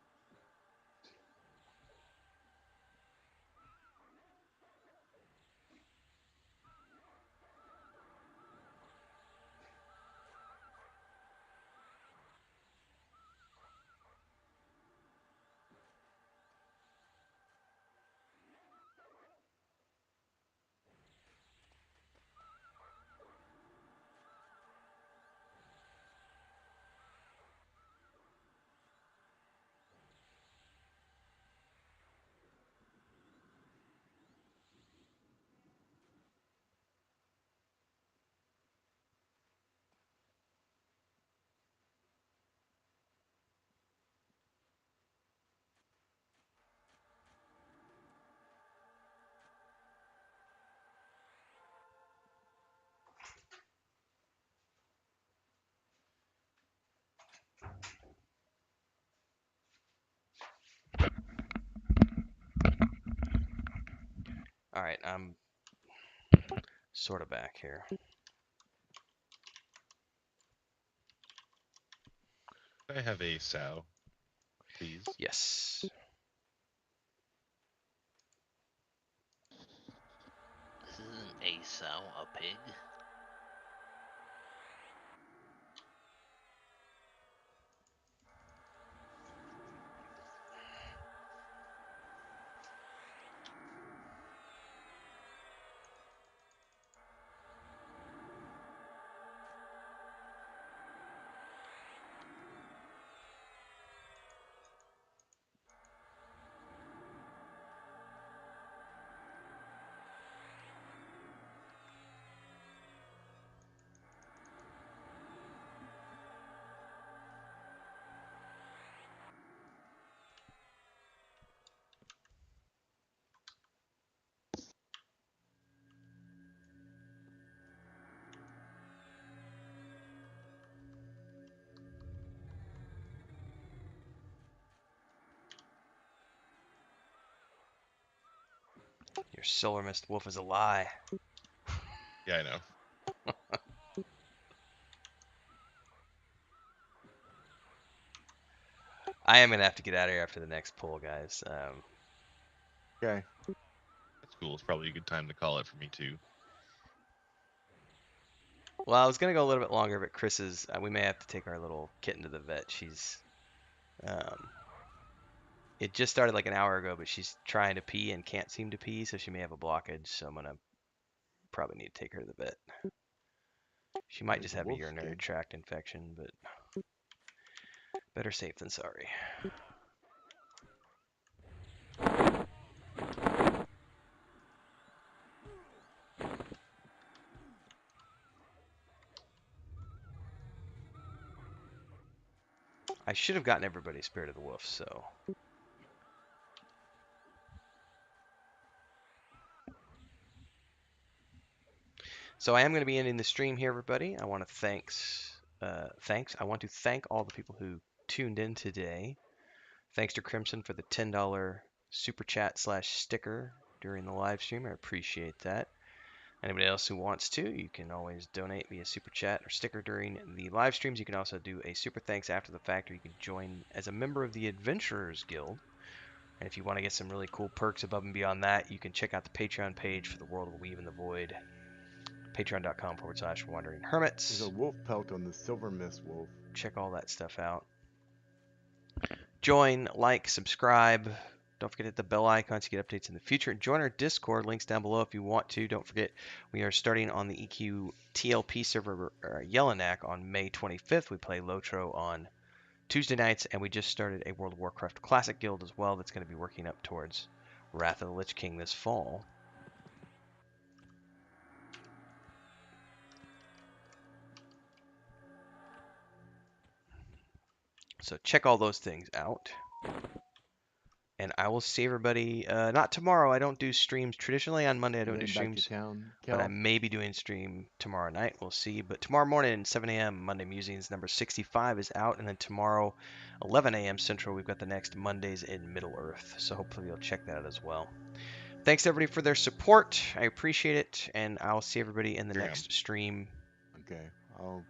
All right, I'm sort of back here. I have a sow, please. Yes. Isn't a sow a pig? Your Silver Mist Wolf is a lie. Yeah, I know. I am gonna have to get out of here after the next pull, guys. Okay. That's cool. It's probably a good time to call it for me too. Well, I was gonna go a little bit longer, but Chris's. We may have to take our little kitten to the vet. She's. It just started like an hour ago, but she's trying to pee and can't seem to pee, so she may have a blockage. So I'm gonna probably need to take her to the vet. She might There's just a have a wolf urinary skin. tract infection, but better safe than sorry. I should have gotten everybody Spirit of the Wolf, so. So I am going to be ending the stream here, everybody. I want to I want to thank all the people who tuned in today. Thanks to Crimson for the $10 super chat / sticker during the live stream. I appreciate that. Anybody else who wants to, you can always donate via super chat or sticker during the live streams. You can also do a super thanks after the fact, or you can join as a member of the Adventurers Guild. And if you want to get some really cool perks above and beyond that, you can check out the Patreon page for the World of Weave and the Void. Patreon.com/Wandering There's a Hermits. wolf pelt on the Silver Mist Wolf. Check all that stuff out. Join, like, subscribe. Don't forget to hit the bell icon to get updates in the future. Join our Discord. Links down below if you want to. Don't forget, we are starting on the EQ TLP server Yellowknack on May 25th. We play Lotro on Tuesday nights, and we just started a World of Warcraft Classic Guild as well that's going to be working up towards Wrath of the Lich King this fall. So check all those things out. And I will see everybody, not tomorrow. I don't do streams. Traditionally on Monday I You don't do heading back to streams, town, but I Kel? may be doing stream tomorrow night. We'll see. But tomorrow morning, 7 a.m., Monday Musings number 65 is out. And then tomorrow, 11 a.m. Central, we've got the next Mondays in Middle-earth. So hopefully you'll check that out as well. Thanks everybody for their support. I appreciate it. And I'll see everybody in the Graham. next stream. Okay. I'll